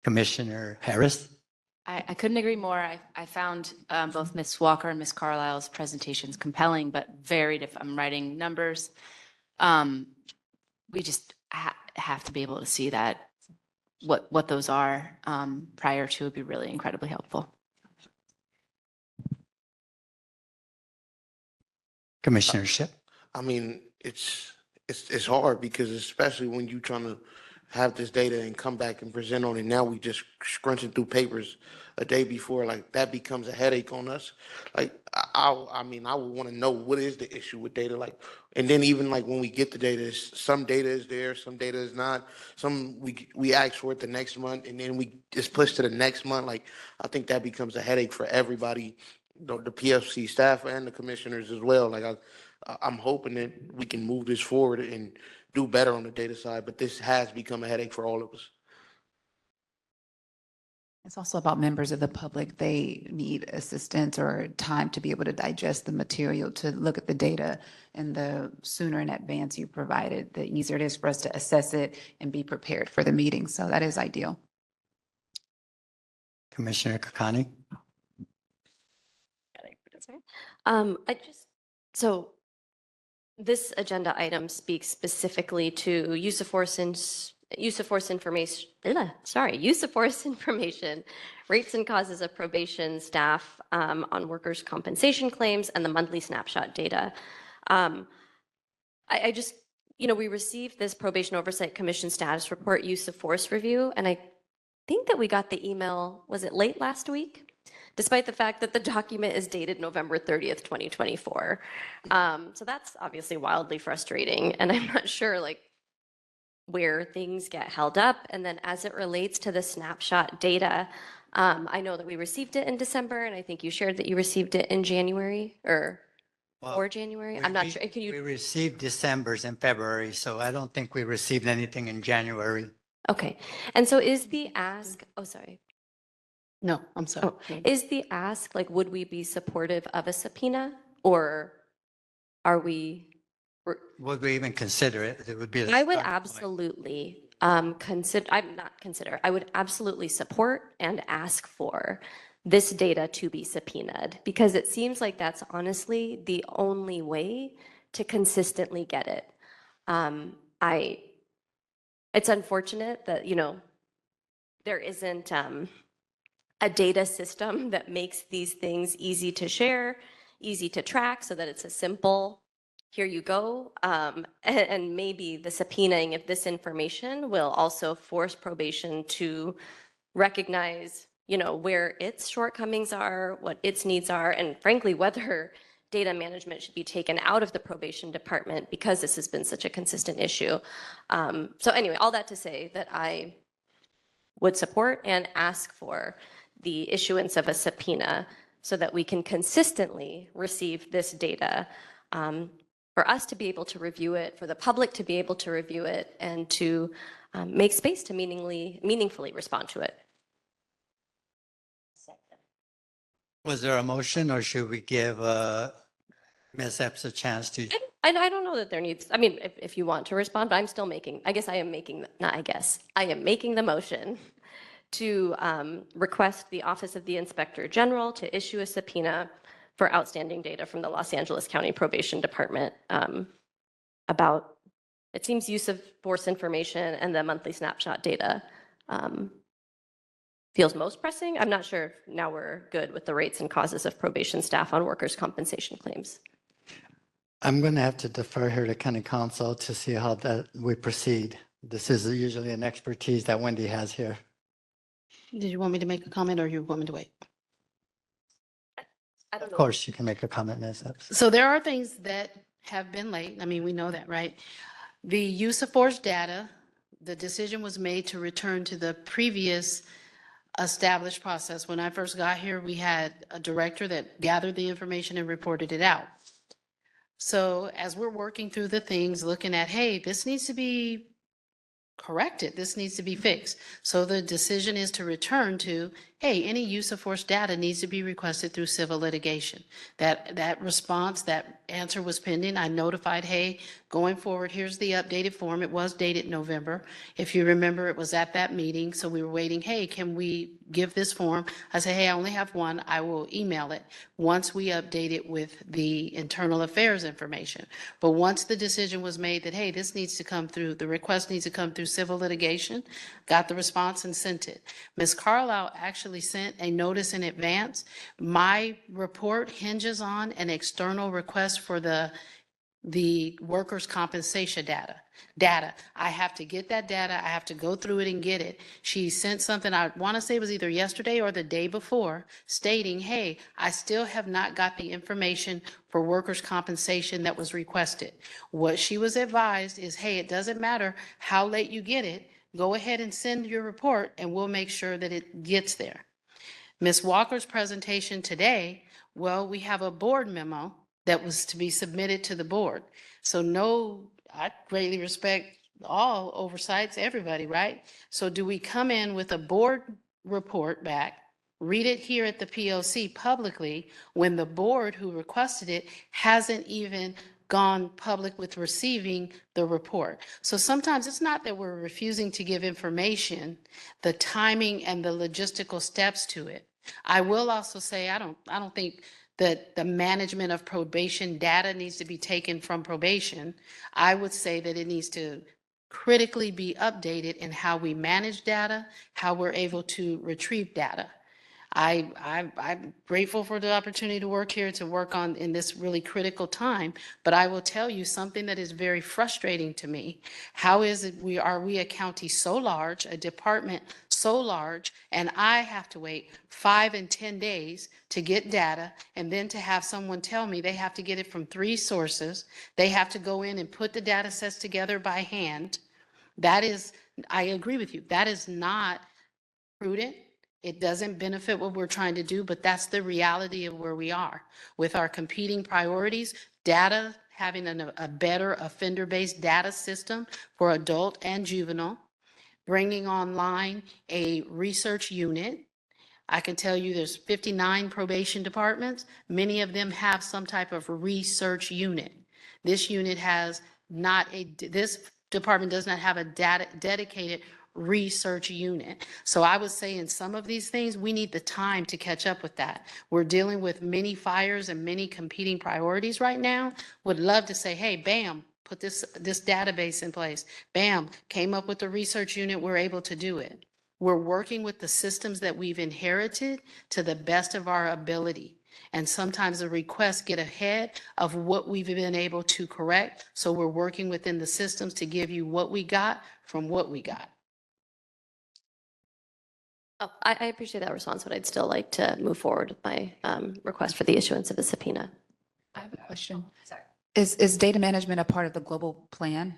Commissioner Harris. I couldn't agree more. I found both Ms. Walker and Ms. Carlisle's presentations compelling, but very different. I'm writing numbers. We just have to be able to see that, what those are prior to would be really incredibly helpful. Commissioner Ship. I mean, it's hard because especially when you're trying to have this data and come back and present on it. Now we just scrunching through papers a day before, like that becomes a headache on us. Like I mean, I would want to know what is the issue with data, like, and then even like when we get the data, some data is there, some data is not. Some we ask for it the next month, and then we just push to the next month. Like I think that becomes a headache for everybody, the PFC staff and the commissioners as well. Like I'm hoping that we can move this forward and do better on the data side, but this has become a headache for all of us. It's also about members of the public. They need assistance or time to be able to digest the material, to look at the data, and the sooner in advance you provide it, the easier it is for us to assess it and be prepared for the meeting. So that is ideal. Commissioner Kakani. So this agenda item speaks specifically to use of force information, rates and causes of probation staff on workers' compensation claims, and the monthly snapshot data. We received this Probation Oversight Commission status report use of force review, and I think that we got the email, was it late last week? Despite the fact that the document is dated November 30th, 2024. So that's obviously wildly frustrating, and I'm not sure where things get held up. And then as it relates to the snapshot data, I know that we received it in December, and I think you shared that you received it in January or January. I'm not sure. We received December's in February, so I don't think we received anything in January. Okay. And so is the ask, sorry. No, I'm sorry. Is the ask, would we be supportive of a subpoena, or are we? Would we even consider it? It would be. I would absolutely I would absolutely support and ask for this data to be subpoenaed, because it seems like that's honestly the only way to consistently get it. It's unfortunate that, there isn't a data system that makes these things easy to share, easy to track, so that it's a simple, here you go. And maybe the subpoenaing of this information will also force probation to recognize, where its shortcomings are, what its needs are, and frankly, whether data management should be taken out of the probation department because this has been such a consistent issue. So anyway, all that to say that I would support and ask for the issuance of a subpoena so that we can consistently receive this data, for us to be able to review it, for the public to be able to review it, and to make space to meaningfully respond to it. Was there a motion, or should we give Ms. Epps a chance to? I don't know that there needs, I mean, if you want to respond, but I'm still making, I guess I am making, not I guess, I am making the motion to request the Office of the Inspector General to issue a subpoena for outstanding data from the Los Angeles County Probation Department about, it seems, use of force information and the monthly snapshot data feels most pressing. I'm not sure if now we're good with the rates and causes of probation staff on workers' compensation claims. I'm going to have to defer here to County Council to see how that we proceed. This is usually an expertise that Wendy has here. Did you want me to make a comment or you want me to wait? I don't Of know. course, you can make a comment, Ms. Epps. So there are things that have been late. I mean, we know that, right? The use of force data, the decision was made to return to the previous established process. When I first got here, we had a director that gathered the information and reported it out. So as we're working through the things, looking at, hey, this needs to be corrected, this needs to be fixed. So the decision is to return to, hey, any use of force data needs to be requested through civil litigation. That response, that answer was pending. I notified, hey, going forward, here's the updated form. It was dated November. If you remember, it was at that meeting. So we were waiting, hey, can we give this form? I said, hey, I only have one. I will email it once we update it with the internal affairs information. But once the decision was made that, hey, this needs to come through, the request needs to come through civil litigation, got the response and sent it. Ms. Carlisle actually sent a notice in advance. My report hinges on an external request for the workers' compensation data. I have to get that data. I have to go through it and get it. She sent something, I want to say it was either yesterday or the day before, stating, hey, I still have not got the information for workers' compensation that was requested. What she was advised is, hey, it doesn't matter how late you get it. Go ahead and send your report and we'll make sure that it gets there. Ms. Walker's presentation today, well, we have a board memo that was to be submitted to the board. So no, I greatly respect all oversights, everybody, right? So do we come in with a board report back, read it here at the POC publicly, when the board who requested it hasn't even gone public with receiving the report? So sometimes it's not that we're refusing to give information, the timing and the logistical steps to it. I will also say, I don't think that the management of probation data needs to be taken from probation. I would say that it needs to critically be updated in how we manage data, how we're able to retrieve data. I'm grateful for the opportunity to work here, to work on in this really critical time, but I will tell you something that is very frustrating to me. How is it are we a county so large, a department so large, and I have to wait 5 and 10 days to get data, and then to have someone tell me they have to get it from 3 sources. They have to go in and put the data sets together by hand. That is, I agree with you, that is not prudent. It doesn't benefit what we're trying to do, but that's the reality of where we are. With our competing priorities, data, having a better offender-based data system for adult and juvenile, bringing online a research unit. I can tell you there's 59 probation departments. Many of them have some type of research unit. This unit has not this department does not have a dedicated research unit. So I would say in some of these things, we need the time to catch up with that. We're dealing with many fires and many competing priorities right now. Would love to say, hey, bam, put this database in place. Bam, came up with the research unit, we're able to do it. We're working with the systems that we've inherited to the best of our ability. And sometimes the requests get ahead of what we've been able to correct. So we're working within the systems to give you what we got from what we got. Oh, I appreciate that response, but I'd still like to move forward with my request for the issuance of a subpoena. have a question. Sorry. Is data management a part of the global plan?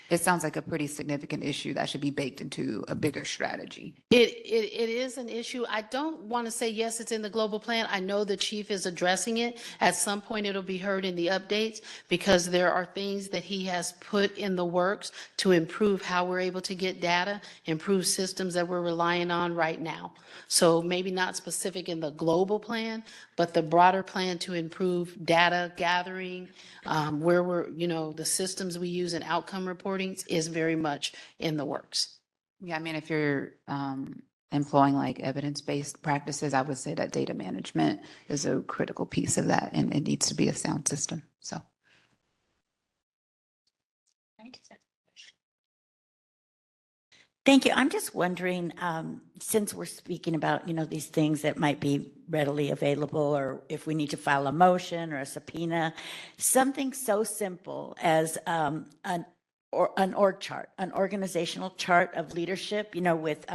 It sounds like a pretty significant issue that should be baked into a bigger strategy. It is an issue. I don't want to say, yes, it's in the global plan. I know the chief is addressing it. At some point, it'll be heard in the updates because there are things that he has put in the works to improve how we're able to get data, improve systems that we're relying on right now. So maybe not specific in the global plan, but the broader plan to improve data gathering, where we're, the systems we use in outcome reporting is very much in the works. Yeah, I mean, if you're employing like evidence-based practices, I would say that data management is a critical piece of that, and it needs to be a sound system. So. Thank you. I'm just wondering, since we're speaking about, these things that might be readily available, or if we need to file a motion or a subpoena, something so simple as an org chart, an organizational chart of leadership, with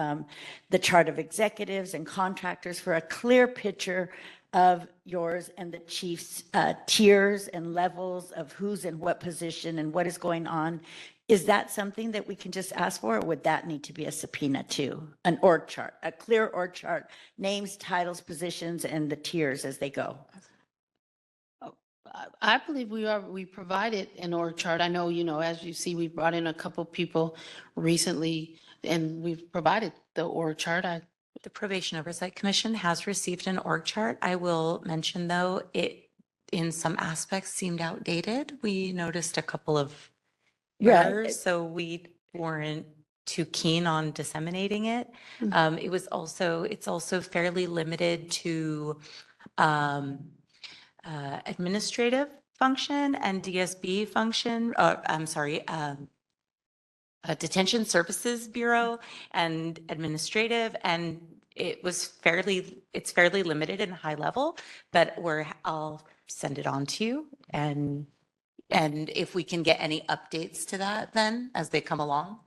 the chart of executives and contractors for a clear picture of yours and the chief's tiers and levels of who's in what position and what is going on. Is that something that we can just ask for, or would that need to be a subpoena too? An org chart, a clear org chart, names, titles, positions, and the tiers as they go. I believe we provided an org chart. I know, as you see, we brought in a couple people recently and we've provided the org chart. The Probation Oversight Commission has received an org chart. I will mention though, it in some aspects seemed outdated. We noticed a couple of errors, so we weren't too keen on disseminating it. It's also fairly limited to administrative function and DSB function, Detention Services Bureau and administrative, and it's fairly limited and high level, but I'll send it on to you, and if we can get any updates to that then as they come along.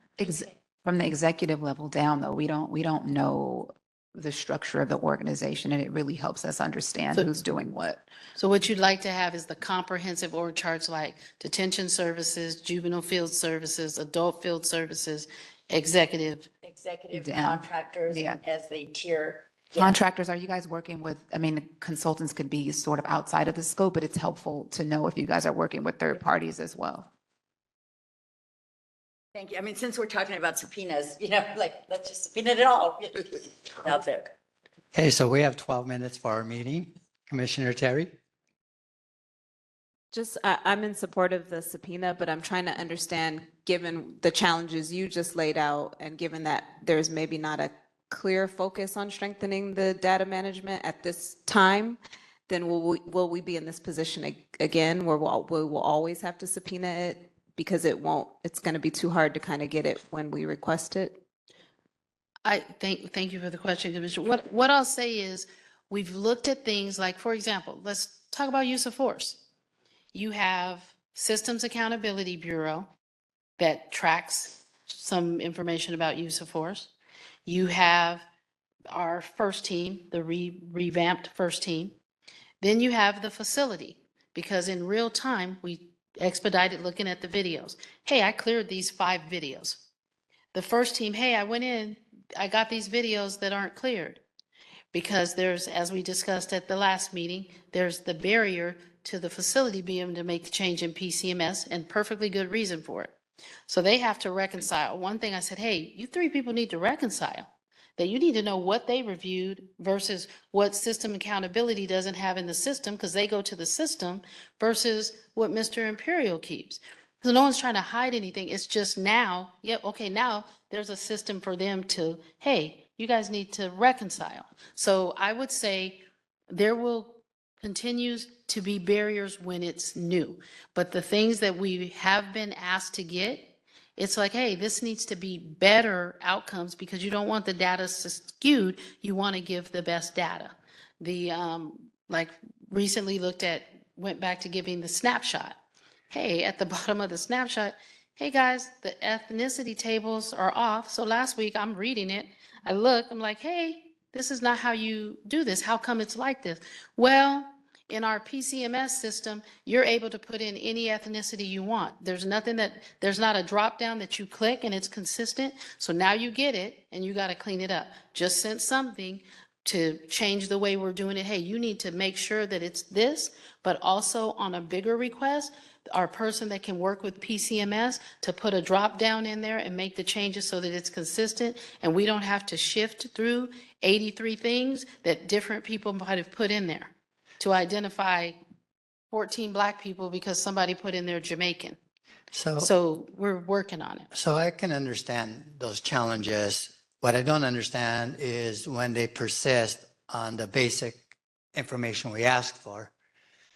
From the executive level down, though, we don't know the structure of the organization, and it really helps us understand who's doing what. So what you'd like to have is the comprehensive org charts like detention services, juvenile field services, adult field services, executive Contractors as they tier. Contractors, are you guys working with, consultants could be sort of outside of the scope, but it's helpful to know if you guys are working with third parties as well. Thank you. Since we're talking about subpoenas, let's just subpoena it all out there. Okay, so we have 12 minutes for our meeting. Commissioner Terry? I'm in support of the subpoena, but I'm trying to understand, given the challenges you just laid out, and given that there's maybe not a clear focus on strengthening the data management at this time, then will we be in this position again, where we will always have to subpoena it because it's going to be too hard to kind of get it when we request it? I thank you for the question, Commissioner. What I'll say is we've looked at things like, for example, let's talk about use of force. You have Systems Accountability Bureau that tracks some information about use of force. You have our first team, the revamped first team. Then you have the facility, because in real time, we expedited looking at the videos. Hey, I cleared these 5 videos. The first team, hey, I went in, I got these videos that aren't cleared. Because there's, as we discussed at the last meeting, there's the barrier to the facility being able to make the change in PCMS, and perfectly good reason for it. So they have to reconcile. One thing I said, hey, you 3 people need to reconcile. That you need to know what they reviewed versus what system accountability doesn't have in the system, because they go to the system, versus what Mr. Imperial keeps. So no one's trying to hide anything. It's just now, now there's a system for them to, hey, you guys need to reconcile. So I would say there will continue to be barriers when it's new. But the things that we have been asked to get, it's like, hey, this needs to be better outcomes, because you don't want the data skewed. You want to give the best data. The recently went back to giving the snapshot. Hey, at the bottom of the snapshot, hey guys, the ethnicity tables are off. So last week I'm reading it. I'm like, hey, this is not how you do this. How come it's like this? Well, In our PCMS system, you're able to put in any ethnicity you want. There's not a drop down that you click and it's consistent. So now you get it and you got to clean it up. Just sent something to change the way we're doing it. Hey, you need to make sure that it's this, but also on a bigger request, our person that can work with PCMS to put a drop down in there and make the changes so that it's consistent and we don't have to shift through 83 things that different people might have put in there to identify 14 Black people because somebody put in there Jamaican. So we're working on it. So I can understand those challenges. What I don't understand is when they persist on the basic information we asked for.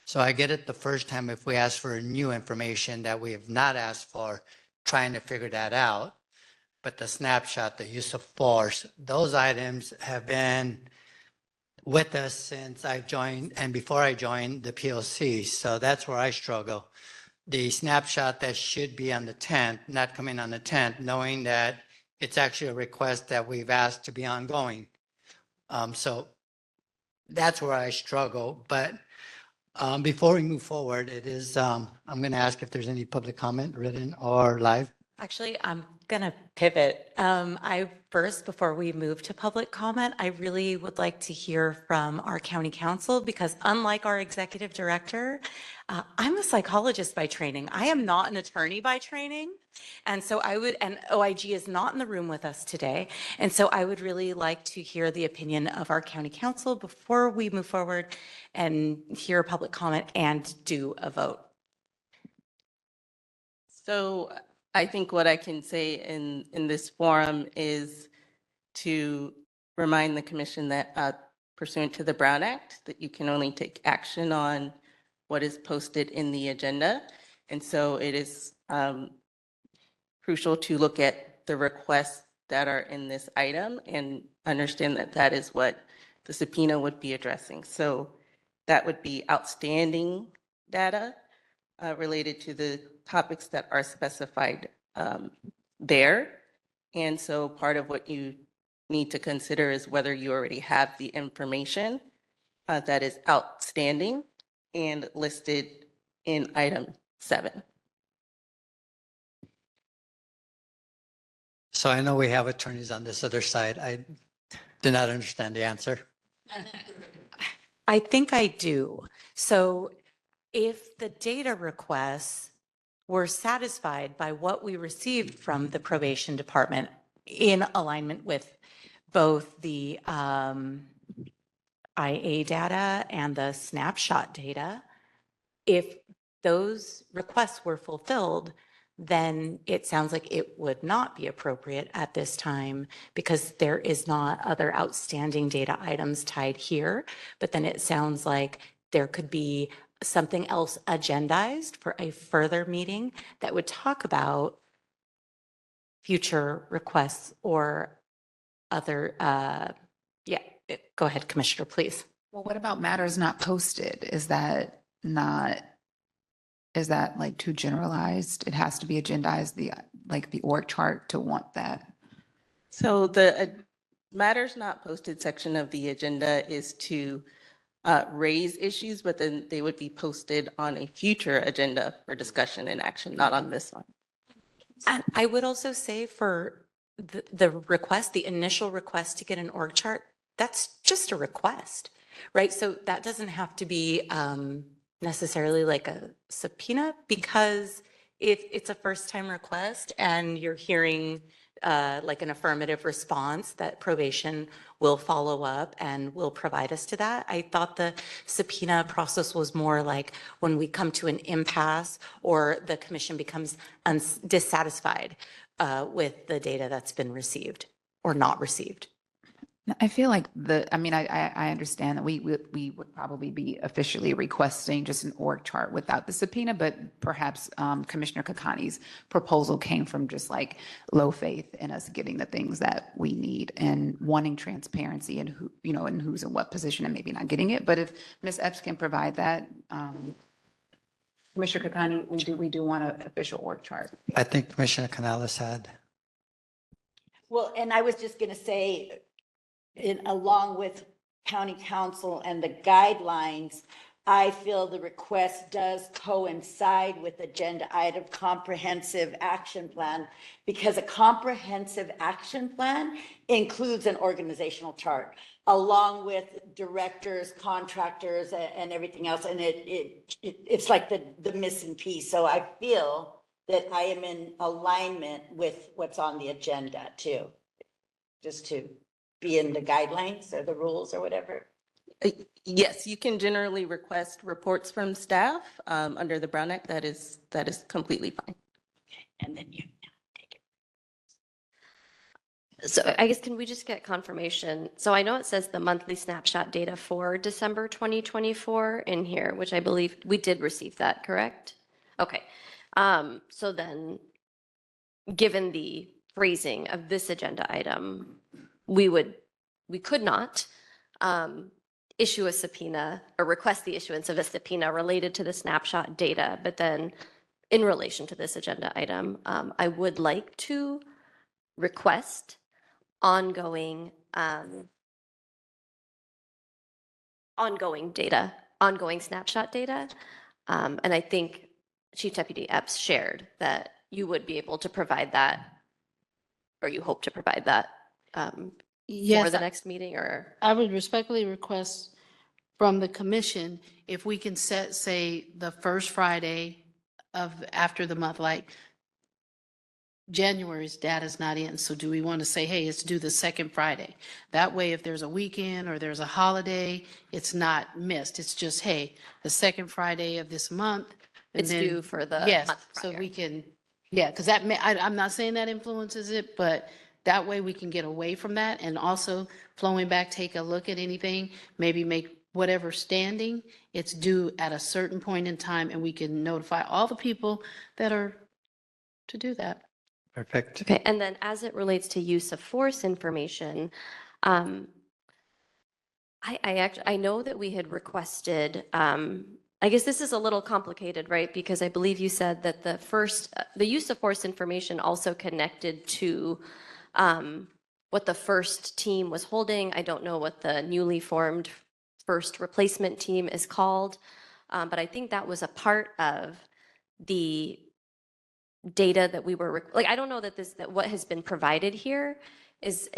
So I get it the first time if we ask for new information that we have not asked for, trying to figure that out. But the snapshot, the use of force, those items have been with us since I joined and before I joined the PLC. So that's where I struggle. The snapshot that should be on the 10th, not coming on the 10th, knowing that it's actually a request that we've asked to be ongoing. So that's where I struggle. But before we move forward, I'm going to ask if there's any public comment, written or live. Actually, I'm going to pivot. Before we move to public comment, I really would like to hear from our county council because unlike our executive director, I'm a psychologist by training. I am not an attorney by training. And so and OIG is not in the room with us today. And so I would really like to hear the opinion of our county council before we move forward and hear a public comment and do a vote. So I think what I can say in this forum is to remind the commission that pursuant to the Brown Act, that you can only take action on what is posted in the agenda. And so it is crucial to look at the requests that are in this item and understand that that is what the subpoena would be addressing. So that would be outstanding data related to the topics that are specified there. And so part of what you need to consider is whether you already have the information that is outstanding and listed in item 7. So I know we have attorneys on this other side. I do not understand the answer. I think I do. So if the data requests were satisfied by what we received from the probation department in alignment with both the IA data and the snapshot data, if those requests were fulfilled, then it sounds like it would not be appropriate at this time because there is not other outstanding data items tied here. But then it sounds like there could be something else agendized for a further meeting that would talk about future requests or other, go ahead, Commissioner, please. Well, what about matters not posted? Is that like too generalized? It has to be agendized, the org chart to want that. So the matters not posted section of the agenda is to raise issues, but then they would be posted on a future agenda for discussion and action, not on this one. And I would also say for the request, the initial request to get an org chart, that's just a request, right? So that doesn't have to be necessarily like a subpoena because if it's a first time request and you're hearing like an affirmative response that probation will follow up and will provide us to that. I thought the subpoena process was more like when we come to an impasse or the commission becomes dissatisfied with the data that's been received or not received. I feel like I understand that we would probably be officially requesting just an org chart without the subpoena, but perhaps Commissioner Kakani's proposal came from just like low faith in us getting the things that we need and wanting transparency and who, and who's in what position and maybe not getting it. But if Ms. Epps can provide that, Commissioner Kakani, we do want an official org chart. I think Commissioner Canales had. Well, and I was just going to say, along with county council and the guidelines, I feel the request does coincide with agenda item comprehensive action plan, because a comprehensive action plan includes an organizational chart along with directors, contractors, and everything else. And it's like the missing piece. So I feel that I am in alignment with what's on the agenda too, just to be in the guidelines or the rules or whatever. Yes, you can generally request reports from staff under the Brown Act. That is completely fine. And then you. So I guess, can we just get confirmation? So I know it says the monthly snapshot data for December 2024 in here, which I believe we did receive that, correct? Okay. So then, given the phrasing of this agenda item, we could not issue a subpoena or request the issuance of a subpoena related to the snapshot data. But then in relation to this agenda item, I would like to request ongoing data, ongoing snapshot data. And I think Chief Deputy Epps shared that you would be able to provide that, or you hope to provide that for Yes, the next meeting, or? I would respectfully request from the commission if we can set, say, the first Friday of after the month, like January's data's not in, so do we want to say, hey, it's due the second Friday? That way, if there's a weekend or there's a holiday, it's not missed. It's just, hey, the second Friday of this month. and It's then- due for the Yes, month so prior. we can, yeah, because that may, I'm not saying that influences it, but that way we can get away from that. And also flowing back, take a look at anything, maybe make whatever standing, it's due at a certain point in time, and we can notify all the people that are to do that. Perfect. Okay, and then as it relates to use of force information, I know that we had requested, I guess this is a little complicated, right? Because I believe you said that the use of force information also connected to what the first team was holding. I don't know what the newly formed first replacement team is called, but I think that was a part of the data that we were, like, I don't know that that what has been provided here is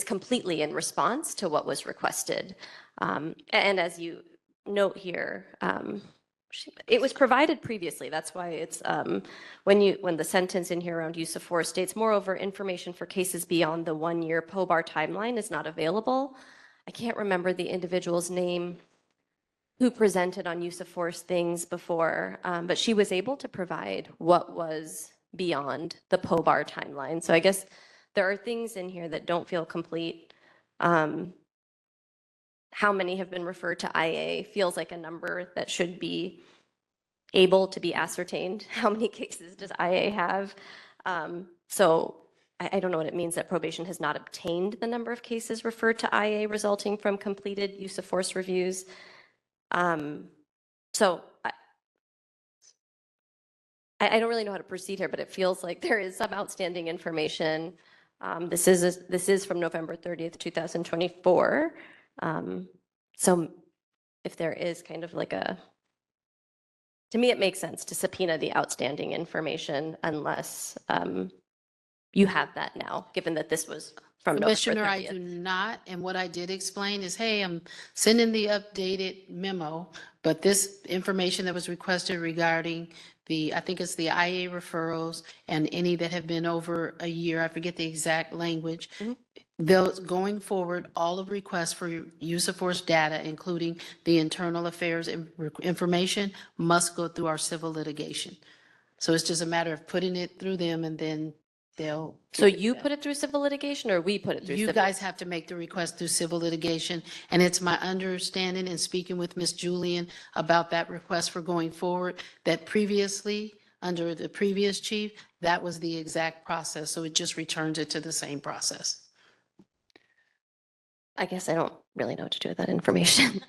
completely in response to what was requested. And as you note here, it was provided previously. That's why it's, when the sentence in here around use of force states, moreover, information for cases beyond the 1-year POBAR timeline is not available. I can't remember the individual's name who presented on use of force things before, but she was able to provide what was beyond the POBAR timeline. So I guess there are things in here that don't feel complete. How many have been referred to IA feels like a number that should be able to be ascertained. How many cases does IA have? So I don't know what it means that probation has not obtained the number of cases referred to IA resulting from completed use of force reviews. So I don't really know how to proceed here, but it feels like there is some outstanding information. This is from November 30th, 2024. So if there is kind of like to me, it makes sense to subpoena the outstanding information unless you have that now, given that this was from November 30th. Commissioner, I do not, and what I did explain is, hey, I'm sending the updated memo, but this information that was requested regarding I think it's the IA referrals and any that have been over a year, I forget the exact language. Those going forward, all of requests for use of force data, including the internal affairs information, must go through our civil litigation. So it's just a matter of putting it through them, and then they'll. So you put it through civil litigation, or we put it through You civil? guys have to make the request through civil litigation, and it's my understanding in speaking with Ms. Julian about that request for going forward, that previously, under the previous chief, that was the exact process, so it just returns it to the same process. I guess I don't really know what to do with that information.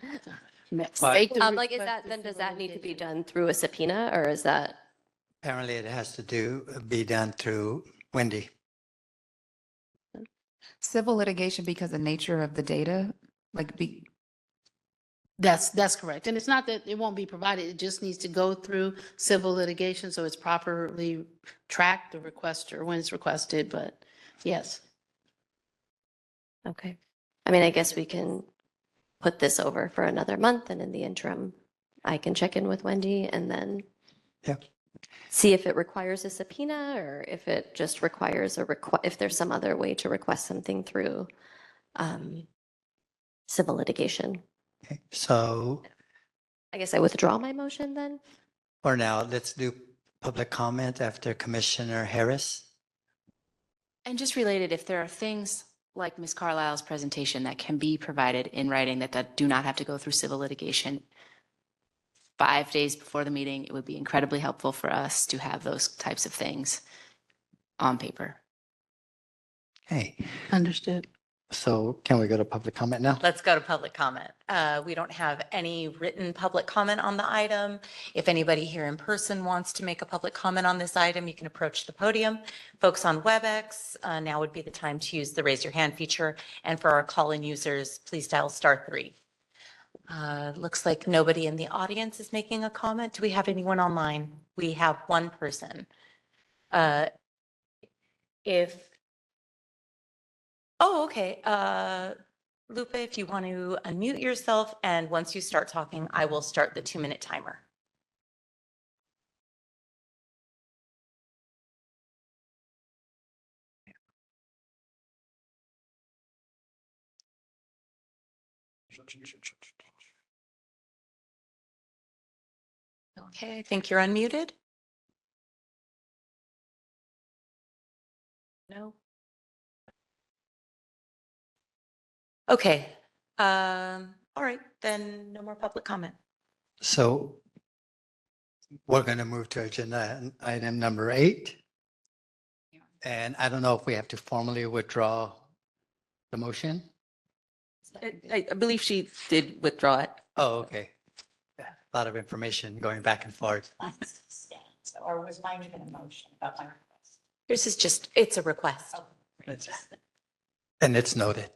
Make the Like, request does that need to be done through a subpoena, or is that? Apparently it has to be done through Wendy. Civil litigation because the nature of the data, like That's correct. And it's not that it won't be provided, it just needs to go through civil litigation, so it's properly tracked, the request or when it's requested, but yes. Okay. I mean, I guess we can put this over for another month, and in the interim, I can check in with Wendy and then Yeah. see if it requires a subpoena or if it just requires if there's some other way to request something through civil litigation. Okay. So I guess I withdraw my motion then. for now, let's do public comment after Commissioner Harris. And just related, if there are things like Ms. Carlisle's presentation that can be provided in writing that do not have to go through civil litigation, 5 days before the meeting, it would be incredibly helpful for us to have those types of things on paper. Hey, Understood. so can we go to public comment now? Let's go to public comment. We don't have any written public comment on the item. If anybody here in person wants to make a public comment on this item, you can approach the podium. Folks on WebEx, now would be the time to use the raise your hand feature. And for our call-in users, please dial *3. Looks like nobody in the audience is making a comment. Do we have anyone online? We have one person. Oh, okay. Lupe, if you want to unmute yourself, and once you start talking, I will start the 2-minute timer. Okay, I think you're unmuted. No. Okay. All right, then no more public comment. So we're going to move to agenda item number 8. And I don't know if we have to formally withdraw the motion. I believe she did withdraw it. Oh, okay. Yeah, a lot of information going back and forth. Or was mine even a motion about my request? This is just, it's a request. And it's noted.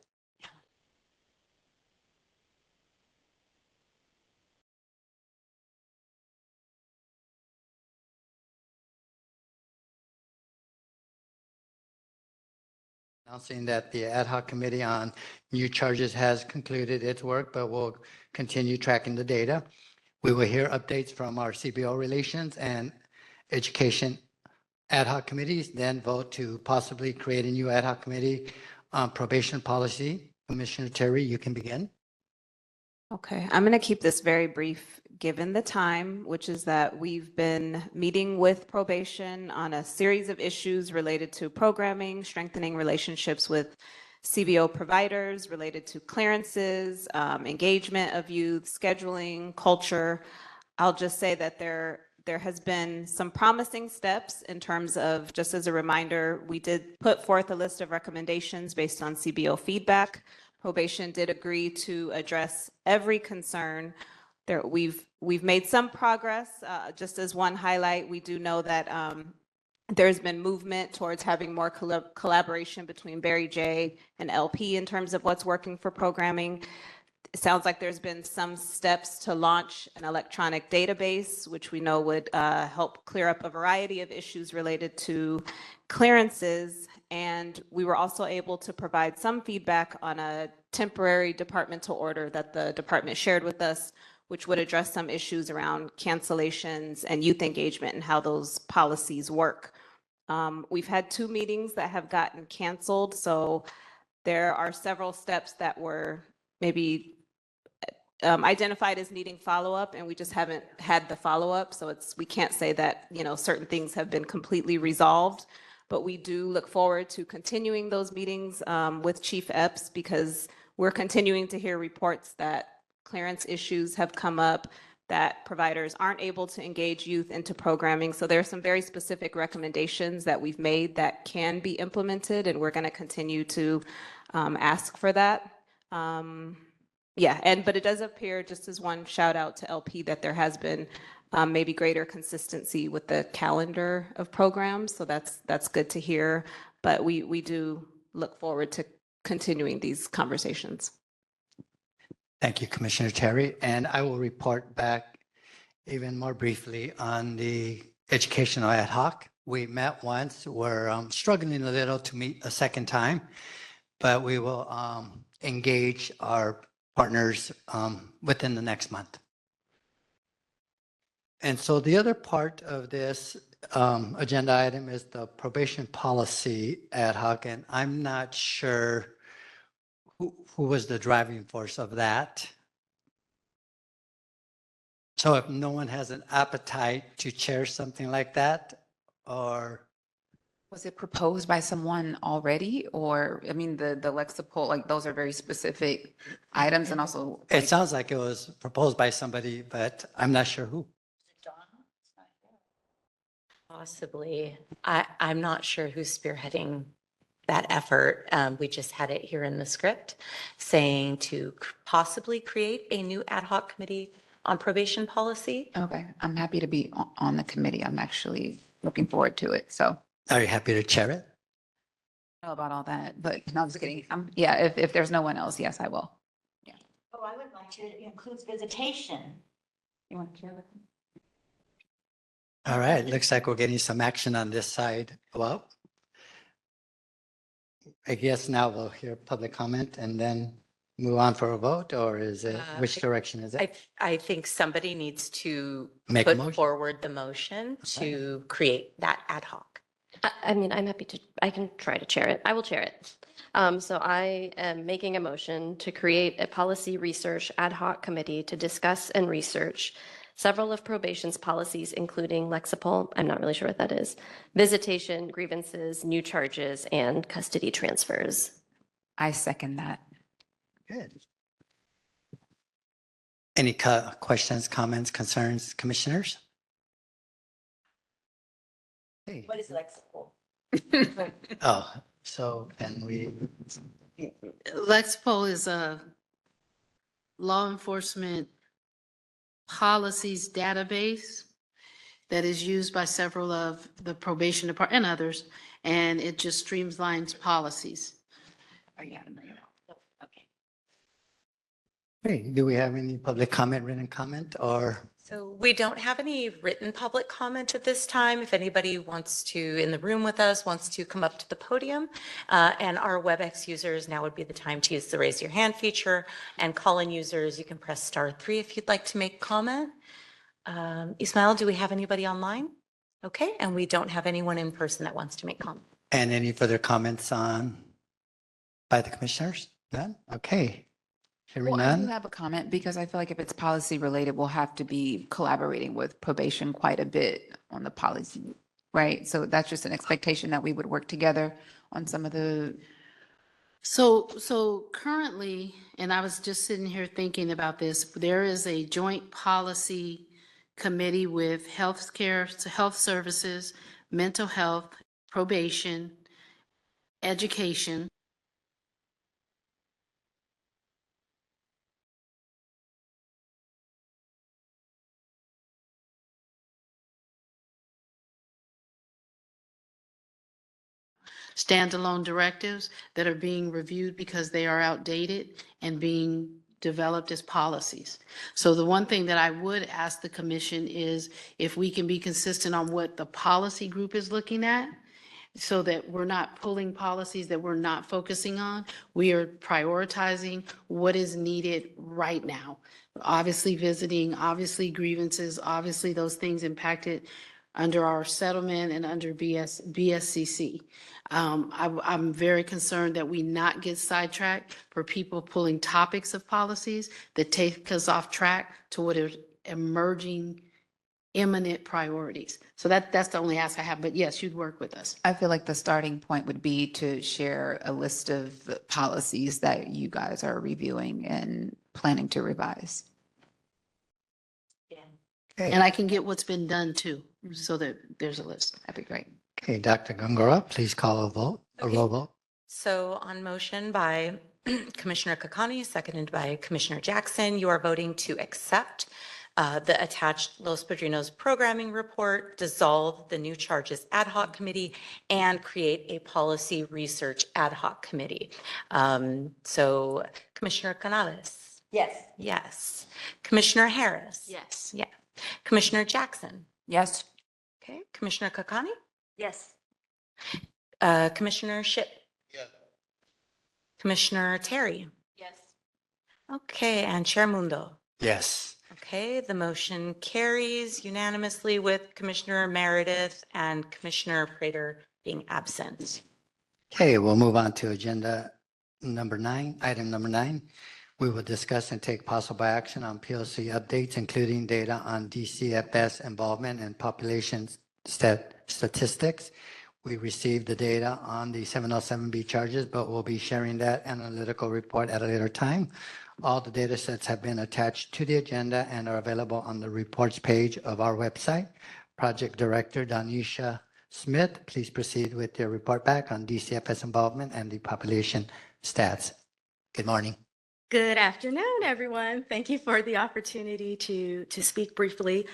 Announcing that the ad hoc committee on new charges has concluded its work, but will continue tracking the data. We will hear updates from our CBO relations and education ad hoc committees, then vote to possibly create a new ad hoc committee on probation policy. Commissioner Terry, you can begin. Okay, I'm going to keep this very brief, given the time, which is that we've been meeting with probation on a series of issues related to programming, strengthening relationships with CBO providers, related to clearances, engagement of youth, scheduling, culture. I'll just say that there has been some promising steps in terms of, just as a reminder, we did put forth a list of recommendations based on CBO feedback. Probation did agree to address every concern. We've made some progress. Just as one highlight, we do know that there's been movement towards having more collaboration between Barry J and LP in terms of what's working for programming. It sounds like there's been some steps to launch an electronic database, which we know would help clear up a variety of issues related to clearances. And we were also able to provide some feedback on a temporary departmental order that the department shared with us, which would address some issues around cancellations and youth engagement and how those policies work. We've had 2 meetings that have gotten canceled, so there are several steps that were maybe identified as needing follow-up, and we just haven't had the follow-up. So we can't say that, certain things have been completely resolved, but we do look forward to continuing those meetings with Chief Epps, because we're continuing to hear reports that clearance issues have come up, that providers aren't able to engage youth into programming. So there are some very specific recommendations that we've made that can be implemented, and we're going to continue to ask for that. But it does appear, just as one shout out to LP, that there has been maybe greater consistency with the calendar of programs. So that's good to hear. But we do look forward to continuing these conversations. Thank you, Commissioner Terry. And I will report back even more briefly on the educational ad hoc. We met once. We're struggling a little to meet a second time, but we will engage our partners within the next month. And so the other part of this agenda item is the probation policy ad hoc, and I'm not sure who was the driving force of that. So if no one has an appetite to chair something like that, or Was it proposed by someone already? Or, I mean, the Lexapol, like those are very specific items and also. it sounds like it was proposed by somebody, but I'm not sure who. Possibly. I'm not sure who's spearheading that effort. We just had it here in the script saying to possibly create a new ad hoc committee on probation policy. Okay, I'm happy to be on the committee. I'm actually looking forward to it. So. Are you happy to chair it? Know about all that, but no, I'm just kidding. Yeah, if there's no one else, yes, I will. Yeah. Oh, I would like to include visitation. You want to chair with me? All right, looks like we're getting some action on this side. Well, I guess now we'll hear public comment and then move on for a vote, or is it, which direction is it? I think somebody needs to Make a put motion. forward the motion to create that ad hoc. I mean, I'm happy to, I can try to chair it. I will chair it. So I am making a motion to create a policy research ad hoc committee to discuss and research several of probation's policies, including Lexapol, I'm not really sure what that is, visitation, grievances, new charges, and custody transfers. I second that. Good. Any questions, comments, concerns, commissioners? Hey. What is Lexapol? Oh, so can we, Lexpol is a law enforcement policies database that is used by several of the probation department and others, and it just streamlines policies. hey, do we have any public comment, written comment, or? So we don't have any written public comment at this time. If anybody wants to, in the room with us, wants to come up to the podium, and our WebEx users, now would be the time to use the raise your hand feature, and call-in users, you can press *3 if you'd like to make comment. Ismail, do we have anybody online? Okay, and we don't have anyone in person that wants to make comment. And any further comments by the commissioners? None? Okay. Hearing Well, I do none? have a comment because I feel like if it's policy related, we'll have to be collaborating with probation quite a bit on the policy, right? So that's just an expectation that we would work together on some of the. So currently, and I was just sitting here thinking about this, there is a joint policy committee with healthcare, health services, mental health, probation, education. Standalone directives that are being reviewed because they are outdated and being developed as policies. So the one thing that I would ask the commission is if we can be consistent on what the policy group is looking at, so that we're not pulling policies that we're not focusing on. We are prioritizing what is needed right now. Obviously visiting, obviously grievances, obviously those things impacted under our settlement and under BSCC. I'm very concerned that we not get sidetracked for people pulling topics of policies that take us off track to what are emerging imminent priorities. So that's the only ask I have, but yes, you'd work with us. I feel like the starting point would be to share a list of policies that you guys are reviewing and planning to revise. And I can get what's been done too, so that there's a list. That'd be great. Okay, Dr. Gongora, please call a vote, a roll vote. So on motion by Commissioner Kakani, seconded by Commissioner Jackson, you are voting to accept the attached Los Padrinos programming report, dissolve the new charges ad hoc committee, and create a policy research ad hoc committee. So Commissioner Canales. Yes. Yes. Commissioner Harris? Yes. Yeah. Commissioner Jackson? Yes. Okay. Commissioner Kakani? Yes. Commissioner Ship? Commissioner Terry? Yes. Okay, and Chair Mundo? Yes. Okay, the motion carries unanimously with Commissioner Meredith and Commissioner Prater being absent. Okay, we'll move on to agenda number 9, item number 9. We will discuss and take possible action on POC updates, including data on DCFS involvement and population statistics. We received the data on the 707B charges, but we'll be sharing that analytical report at a later time. All the data sets have been attached to the agenda and are available on the reports page of our website. Project Director Danisha Smith, please proceed with your report back on DCFS involvement and the population stats. Good morning. Good afternoon, everyone. Thank you for the opportunity to speak briefly.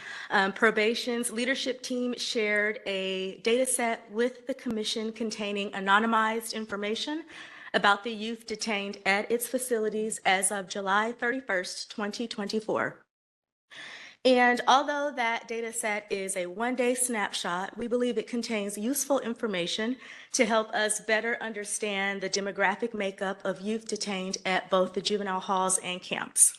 Probation's leadership team shared a data set with the commission containing anonymized information about the youth detained at its facilities as of July 31st, 2024. And although that data set is a one-day snapshot, we believe it contains useful information to help us better understand the demographic makeup of youth detained at both the juvenile halls and camps.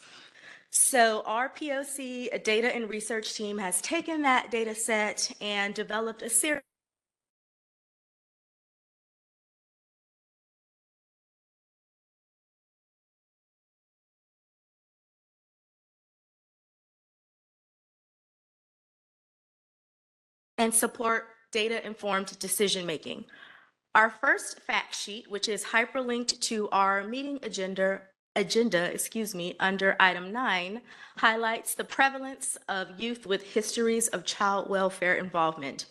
So our POC data and research team has taken that data set and developed a series and support data-informed decision-making. Our first fact sheet, which is hyperlinked to our meeting agenda, under item 9, highlights the prevalence of youth with histories of child welfare involvement.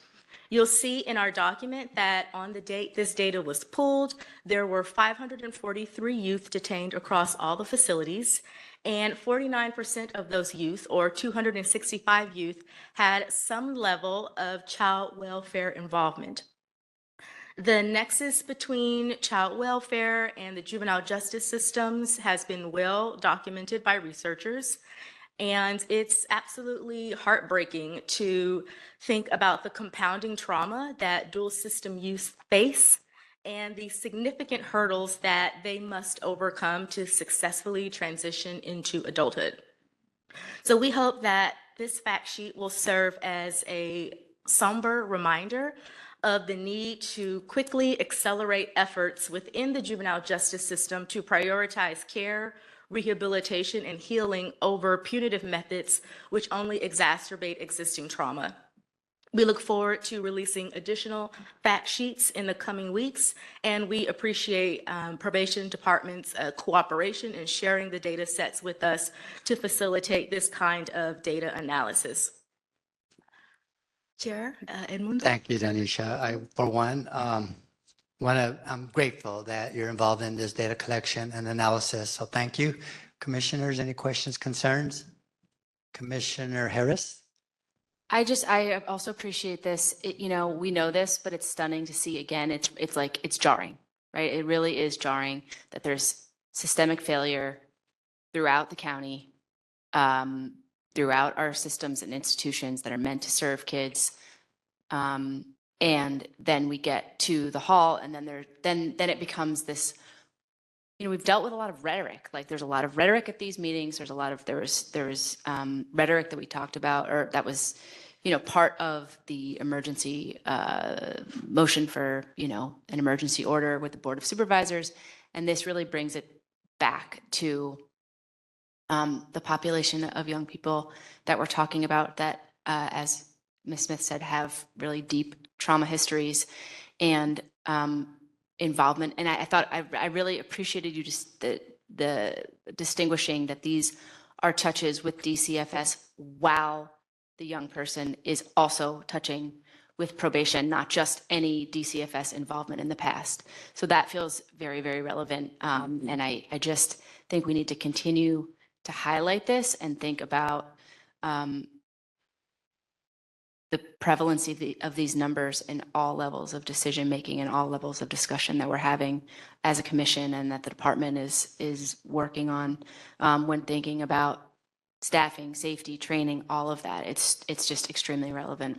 You'll see in our document that on the date this data was pulled, there were 543 youth detained across all the facilities, and 49% of those youth, or 265 youth, had some level of child welfare involvement. The nexus between child welfare and the juvenile justice systems has been well documented by researchers, and it's absolutely heartbreaking to think about the compounding trauma that dual system youth face and the significant hurdles that they must overcome to successfully transition into adulthood. So we hope that this fact sheet will serve as a somber reminder of the need to quickly accelerate efforts within the juvenile justice system to prioritize care, rehabilitation, and healing over punitive methods which only exacerbate existing trauma. We look forward to releasing additional fact sheets in the coming weeks, and we appreciate Probation Department's cooperation in sharing the data sets with us to facilitate this kind of data analysis. Chair Edmundo. Thank you, Danisha. For one, I'm grateful that you're involved in this data collection and analysis, so thank you. Commissioners, any questions, concerns? Commissioner Harris? I also appreciate this. We know this, but it's stunning to see again. It's jarring, right? It really is jarring that there's systemic failure throughout the county, throughout our systems and institutions that are meant to serve kids. And then we get to the hall, and then it becomes this. We've dealt with a lot of rhetoric. Like there's a lot of rhetoric at these meetings. There was rhetoric that we talked about, or that was, part of the emergency motion for, an emergency order with the Board of Supervisors. And this really brings it back to the population of young people that we're talking about that, as Ms. Smith said, have really deep trauma histories and involvement. And I thought I really appreciated you just the distinguishing that these are touches with DCFS while the young person is also touching with probation, not just any DCFS involvement in the past. So that feels very, very relevant. And I just think we need to continue to highlight this and think about the prevalence of these numbers in all levels of decision making and all levels of discussion that we're having as a commission and that the department is working on when thinking about staffing, safety, training, all of that. It's just extremely relevant.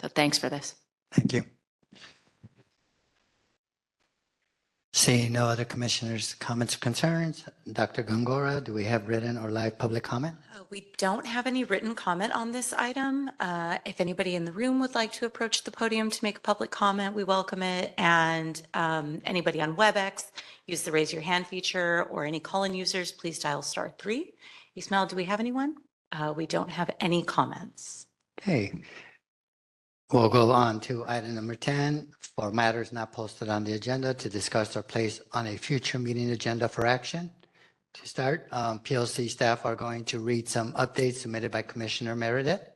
So thanks for this. Thank you. Seeing no other commissioners' comments or concerns, Dr. Gongora, do we have written or live public comment? We don't have any written comment on this item. If anybody in the room would like to approach the podium to make a public comment, we welcome it. And anybody on WebEx, use the raise your hand feature, or any call-in users, please dial *3. Ismail, do we have anyone? We don't have any comments. Okay. We'll go on to item number 10, for matters not posted on the agenda to discuss or place on a future meeting agenda for action. To start, PLC staff are going to read some updates submitted by Commissioner Meredith.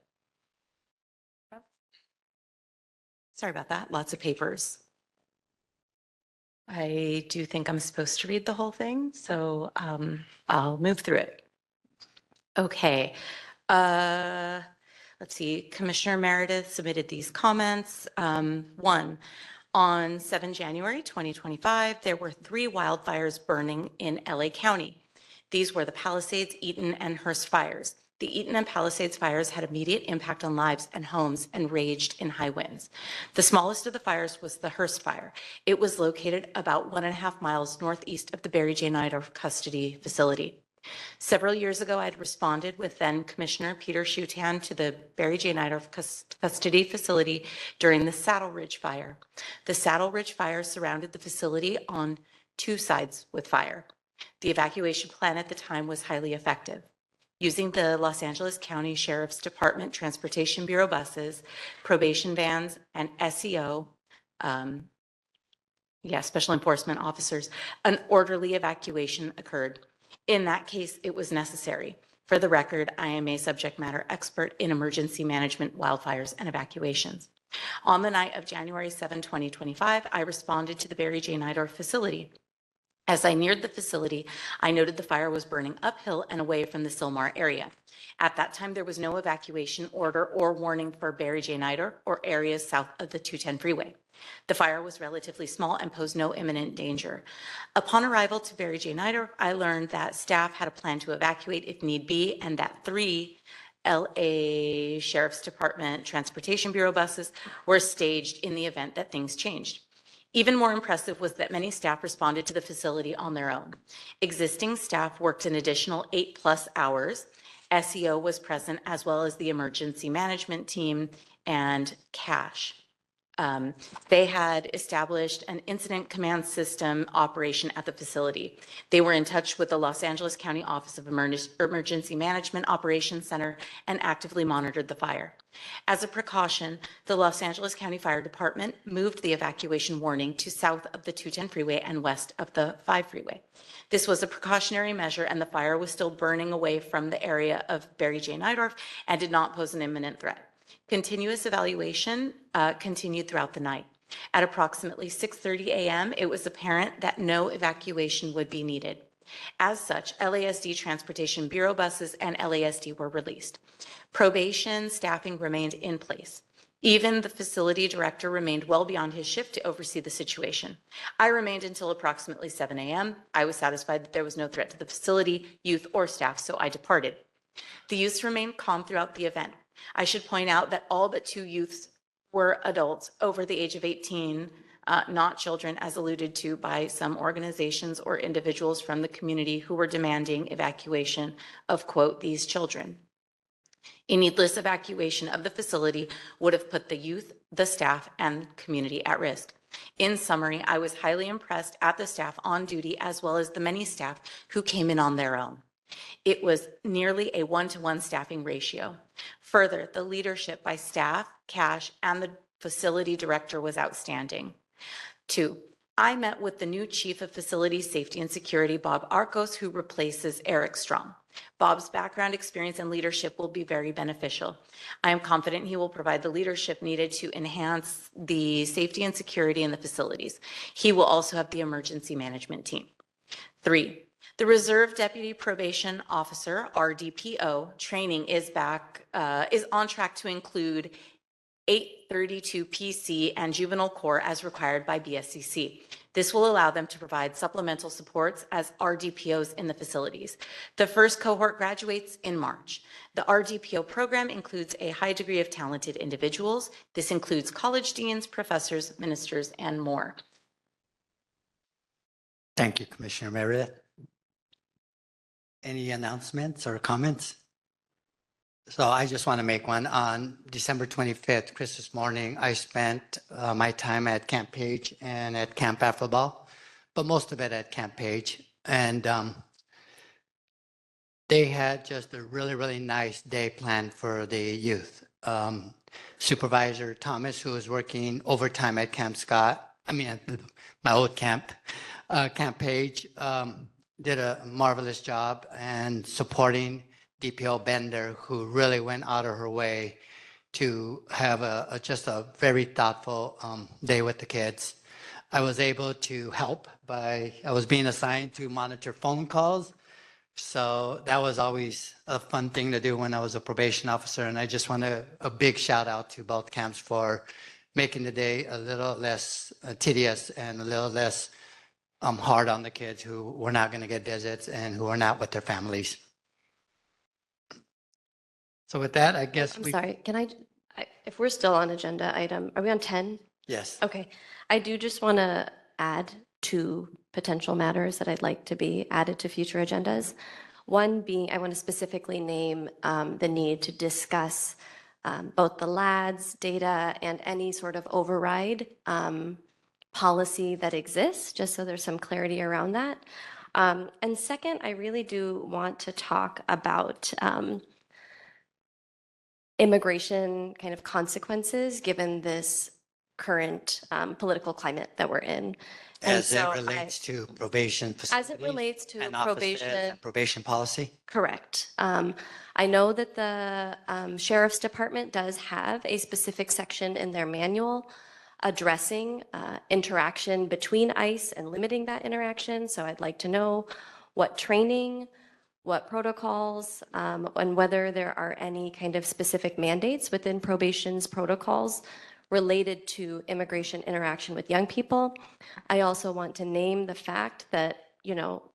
Sorry about that. Lots of papers. I do think I'm supposed to read the whole thing, so I'll move through it. Okay. Let's see. Commissioner Meredith submitted these comments. One, on 7 January 2025, there were 3 wildfires burning in LA County. These were the Palisades, Eaton, and Hearst fires. The Eaton and Palisades fires had immediate impact on lives and homes and raged in high winds. The smallest of the fires was the Hearst fire. It was located about 1.5 miles northeast of the Barry J. Neidorff custody facility. Several years ago, I had responded with then Commissioner Peter Schutan to the Barry J. Neidorff custody facility during the Saddle Ridge fire. The Saddle Ridge fire surrounded the facility on 2 sides with fire. The evacuation plan at the time was highly effective. Using the Los Angeles County Sheriff's Department Transportation Bureau buses, probation vans, and SEO, special enforcement officers, an orderly evacuation occurred. In that case, it was necessary. For the record, I am a subject matter expert in emergency management, wildfires, and evacuations. On the night of January 7, 2025, I responded to the Barry J. Neidorff facility. As I neared the facility, I noted the fire was burning uphill and away from the Sylmar area. At that time, there was no evacuation order or warning for Barry J. Neidorff or areas south of the 210 freeway. The fire was relatively small and posed no imminent danger. Upon arrival to Barry J. Neidorff, I learned that staff had a plan to evacuate if need be, and that 3 LA Sheriff's Department Transportation Bureau buses were staged in the event that things changed. Even more impressive was that many staff responded to the facility on their own. Existing staff worked an additional 8+ hours. SEO was present, as well as the emergency management team and CASH. They had established an incident command system operation at the facility. They were in touch with the Los Angeles County Office of Emergency Management Operations Center and actively monitored the fire. As a precaution, the Los Angeles County Fire Department moved the evacuation warning to south of the 210 freeway and west of the 5 freeway. This was a precautionary measure, and the fire was still burning away from the area of Barry J. Neidorff and did not pose an imminent threat. Continuous evaluation continued throughout the night. At approximately 6:30 a.m., it was apparent that no evacuation would be needed. As such, LASD Transportation Bureau buses and LASD were released. Probation staffing remained in place. Even the facility director remained well beyond his shift to oversee the situation. I remained until approximately 7 a.m. I was satisfied that there was no threat to the facility, youth, or staff, so I departed. The youths remained calm throughout the event. I should point out that all but 2 youths were adults over the age of 18, not children, as alluded to by some organizations or individuals from the community who were demanding evacuation of, quote, these children. A needless evacuation of the facility would have put the youth, the staff, and community at risk. In summary, I was highly impressed at the staff on duty as well as the many staff who came in on their own. It was nearly a 1-to-1 staffing ratio. Further, the leadership by staff, CASH, and the facility director was outstanding. 2, I met with the new Chief of Facility Safety and Security, Bob Arcos, who replaces Eric Strong. Bob's background, experience, and leadership will be very beneficial. I am confident he will provide the leadership needed to enhance the safety and security in the facilities. He will also have the emergency management team. 3, the Reserve Deputy Probation Officer, RDPO, training is on track to include 832 PC and juvenile core as required by BSCC. This will allow them to provide supplemental supports as RDPOs in the facilities. The first cohort graduates in March. The RDPO program includes a high degree of talented individuals. This includes college deans, professors, ministers, and more. Thank you, Commissioner Meredith. Any announcements or comments? So I just want to make one. On December 25th, Christmas morning, I spent my time at Camp Page and at Camp Affabal, but most of it at Camp Page. And they had just a really, really nice day planned for the youth. Supervisor Thomas, who was working overtime at Camp Scott, my old camp, Camp Page, did a marvelous job and supporting DPO Bender, who really went out of her way to have just a very thoughtful day with the kids. I was able to help I was being assigned to monitor phone calls. So that was always a fun thing to do when I was a probation officer. And I just want a big shout out to both camps for making the day a little less tedious and a little less hard on the kids who were not going to get visits and who are not with their families. So with that, I guess I'm sorry, if we're still on agenda item, are we on 10? Yes. Okay, I do just want to add 2 potential matters that I'd like to be added to future agendas. One being, I want to specifically name the need to discuss both the LADS data and any sort of override policy that exists, just so there's some clarity around that. And second, I really do want to talk about immigration kind of consequences given this current political climate that we're in. And As it so relates to probation as it relates to and offices probation, and probation policy? correct. I know that the Sheriff's Department does have a specific section in their manual addressing interaction between ICE and limiting that interaction. So I'd like to know what training, what protocols, and whether there are any kind of specific mandates within probation's protocols related to immigration interaction with young people. I also want to name the fact that,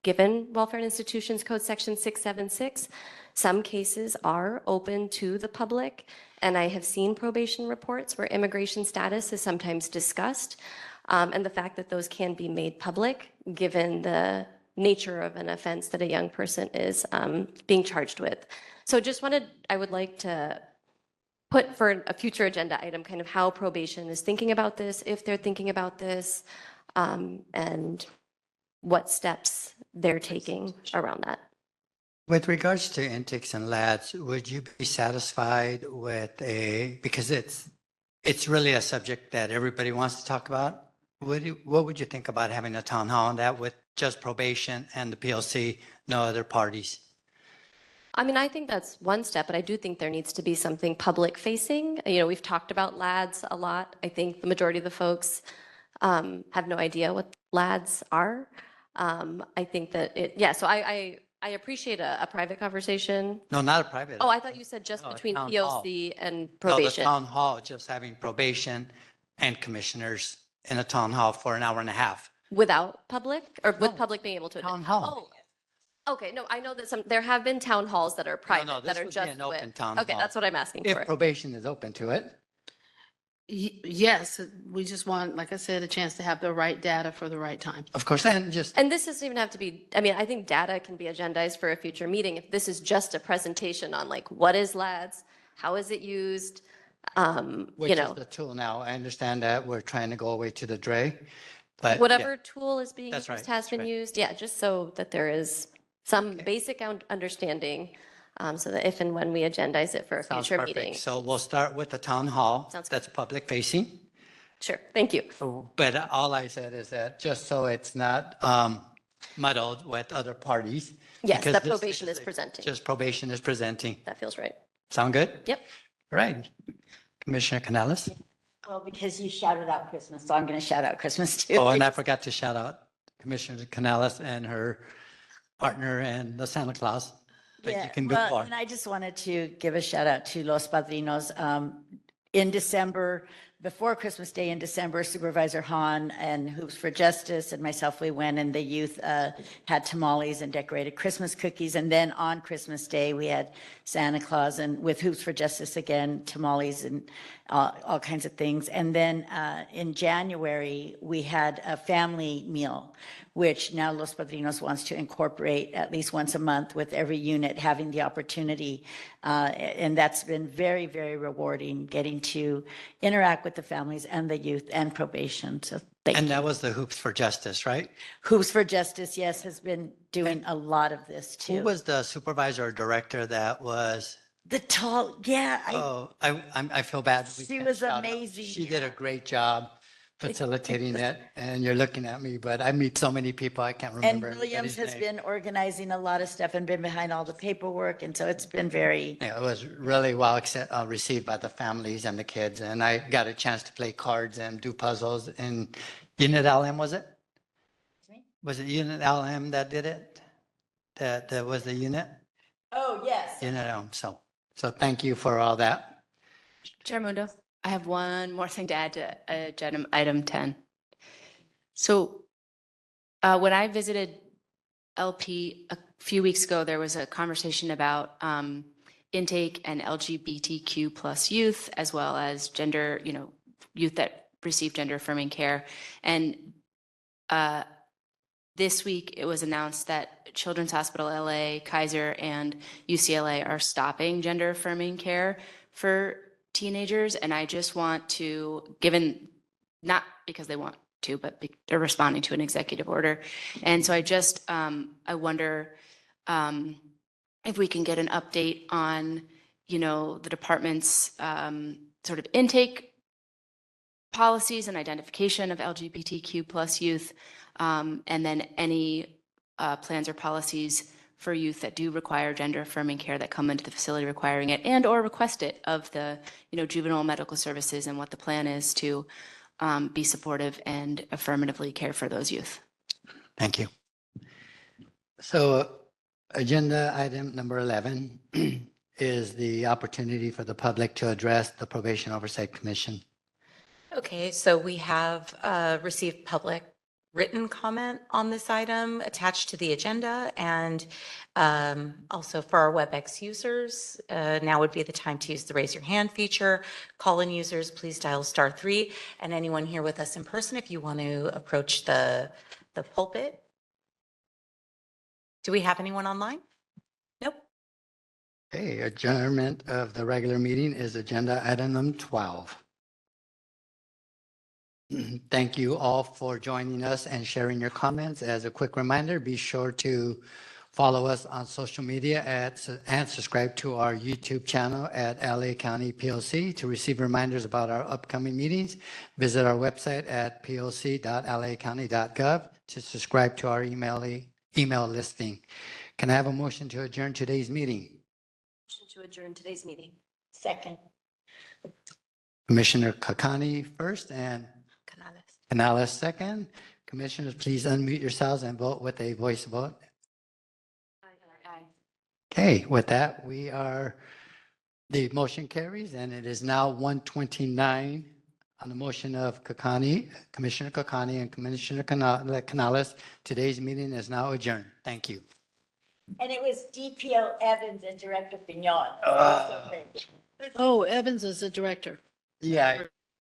given Welfare and Institutions Code Section 676, some cases are open to the public, and I have seen probation reports where immigration status is sometimes discussed, and the fact that those can be made public, given the nature of an offense that a young person is being charged with. So I would like to put for a future agenda item kind of how probation is thinking about this, if they're thinking about this, and what steps they're taking around that. With regards to intakes and LADs, would you be satisfied with because it's really a subject that everybody wants to talk about? What would you think about having a town hall on that with just probation and the PLC, no other parties? I think that's one step, but I do think there needs to be something public facing. We've talked about LADs a lot. I think the majority of the folks have no idea what LADs are. I think that so I appreciate a private conversation. No, not a private. Oh, I thought you said just between PLC and probation. No, the town hall, just having probation and commissioners in a town hall for an hour and a half. Without public, or with public being able to attend? Town hall. Oh, okay. No, I know that there have been town halls that are private, that are just an open with. town Okay, hall. that's what I'm asking If for. probation is open to it. Yes, we just want, like I said, a chance to have the right data for the right time. Of course, and this doesn't even have to be, I think data can be agendized for a future meeting. If this is just a presentation on like, what is LADS? How is it used? Which is the tool now. I understand that we're trying to go away to the DRE, but. Whatever tool is being That's used right, has been used. Yeah, just so that there is some basic understanding, so that if and when we agendize it for a Sounds future perfect. meeting. So we'll start with the town hall. Sounds good. That's public facing. Sure, thank you. But all I said is that just so it's not muddled with other parties. Yes, because that this probation is presenting. Just probation is presenting. That feels right. Sound good? Yep. Right. Commissioner Canales? Well, because you shouted out Christmas, so I'm going to shout out Christmas too. Oh, and I forgot to shout out Commissioner Canales and her partner and the Santa Claus. But you can go well, more. and I just wanted to give a shout out to Los Padrinos. in December, before Christmas Day in December, Supervisor Hahn and Hoops for Justice and myself, we went and the youth had tamales and decorated Christmas cookies. And then on Christmas Day, we had Santa Claus and with Hoops for Justice again, tamales and all kinds of things. And then in January, we had a family meal, which now Los Padrinos wants to incorporate at least once a month with every unit having the opportunity. And that's been very, very rewarding, getting to interact with the families and the youth and probation. So thank And you. that was the Hoops for Justice, right? Hoops for Justice, yes, has been doing a lot of this Who too. was the supervisor or director that was? The tall, yeah, I feel bad. We she can't was shout out. amazing. She did a great job facilitating it, and you're looking at me, but I meet so many people, I can't And remember Williams everybody's has name. been organizing a lot of stuff and been behind all the paperwork. And so it's been very, Yeah, it was really well received by the families and the kids, and I got a chance to play cards and do puzzles. And Unit LM, was it? Was it Unit LM that did it? That was the unit? oh, yes. Unit LM, so thank you for all that. Chair Mundo, I have one more thing to add to agenda item 10. So when I visited LP a few weeks ago, there was a conversation about intake and LGBTQ plus youth, as well as gender, youth that receive gender affirming care. And this week it was announced that Children's Hospital LA, Kaiser, and UCLA are stopping gender affirming care for teenagers. And I just want to, given, not because they want to, but they're responding to an executive order. And so I just, I wonder if we can get an update on, the department's sort of intake policies and identification of LGBTQ plus youth, and then any plans or policies for youth that do require gender affirming care that come into the facility requiring it and or request it of the, juvenile medical services, and what the plan is to be supportive and affirmatively care for those youth. Thank you. So agenda item number 11 is the opportunity for the public to address the Probation Oversight Commission. Okay, so we have received public written comment on this item attached to the agenda, and also for our WebEx users, now would be the time to use the raise your hand feature. Call-in users, please dial *3, and anyone here with us in person, if you want to approach the pulpit. Do we have anyone online? Nope. Okay, adjournment of the regular meeting is agenda item number 12. Thank you all for joining us and sharing your comments. As a quick reminder, be sure to follow us on social media and subscribe to our YouTube channel at LA County POC to receive reminders about our upcoming meetings. Visit our website at poc.lacounty.gov to subscribe to our email listing. Can I have a motion to adjourn today's meeting? Motion to adjourn today's meeting. Second. Commissioner Kakani first and Canales second. Commissioners, please unmute yourselves and vote with a voice vote. Okay, with that, the motion carries, and it is now 1:29 on the motion of Commissioner Kakani and Commissioner Canales. Today's meeting is now adjourned. Thank you. And it was DPO Evans and Director Pignon. Oh, Evans is the director. Yeah.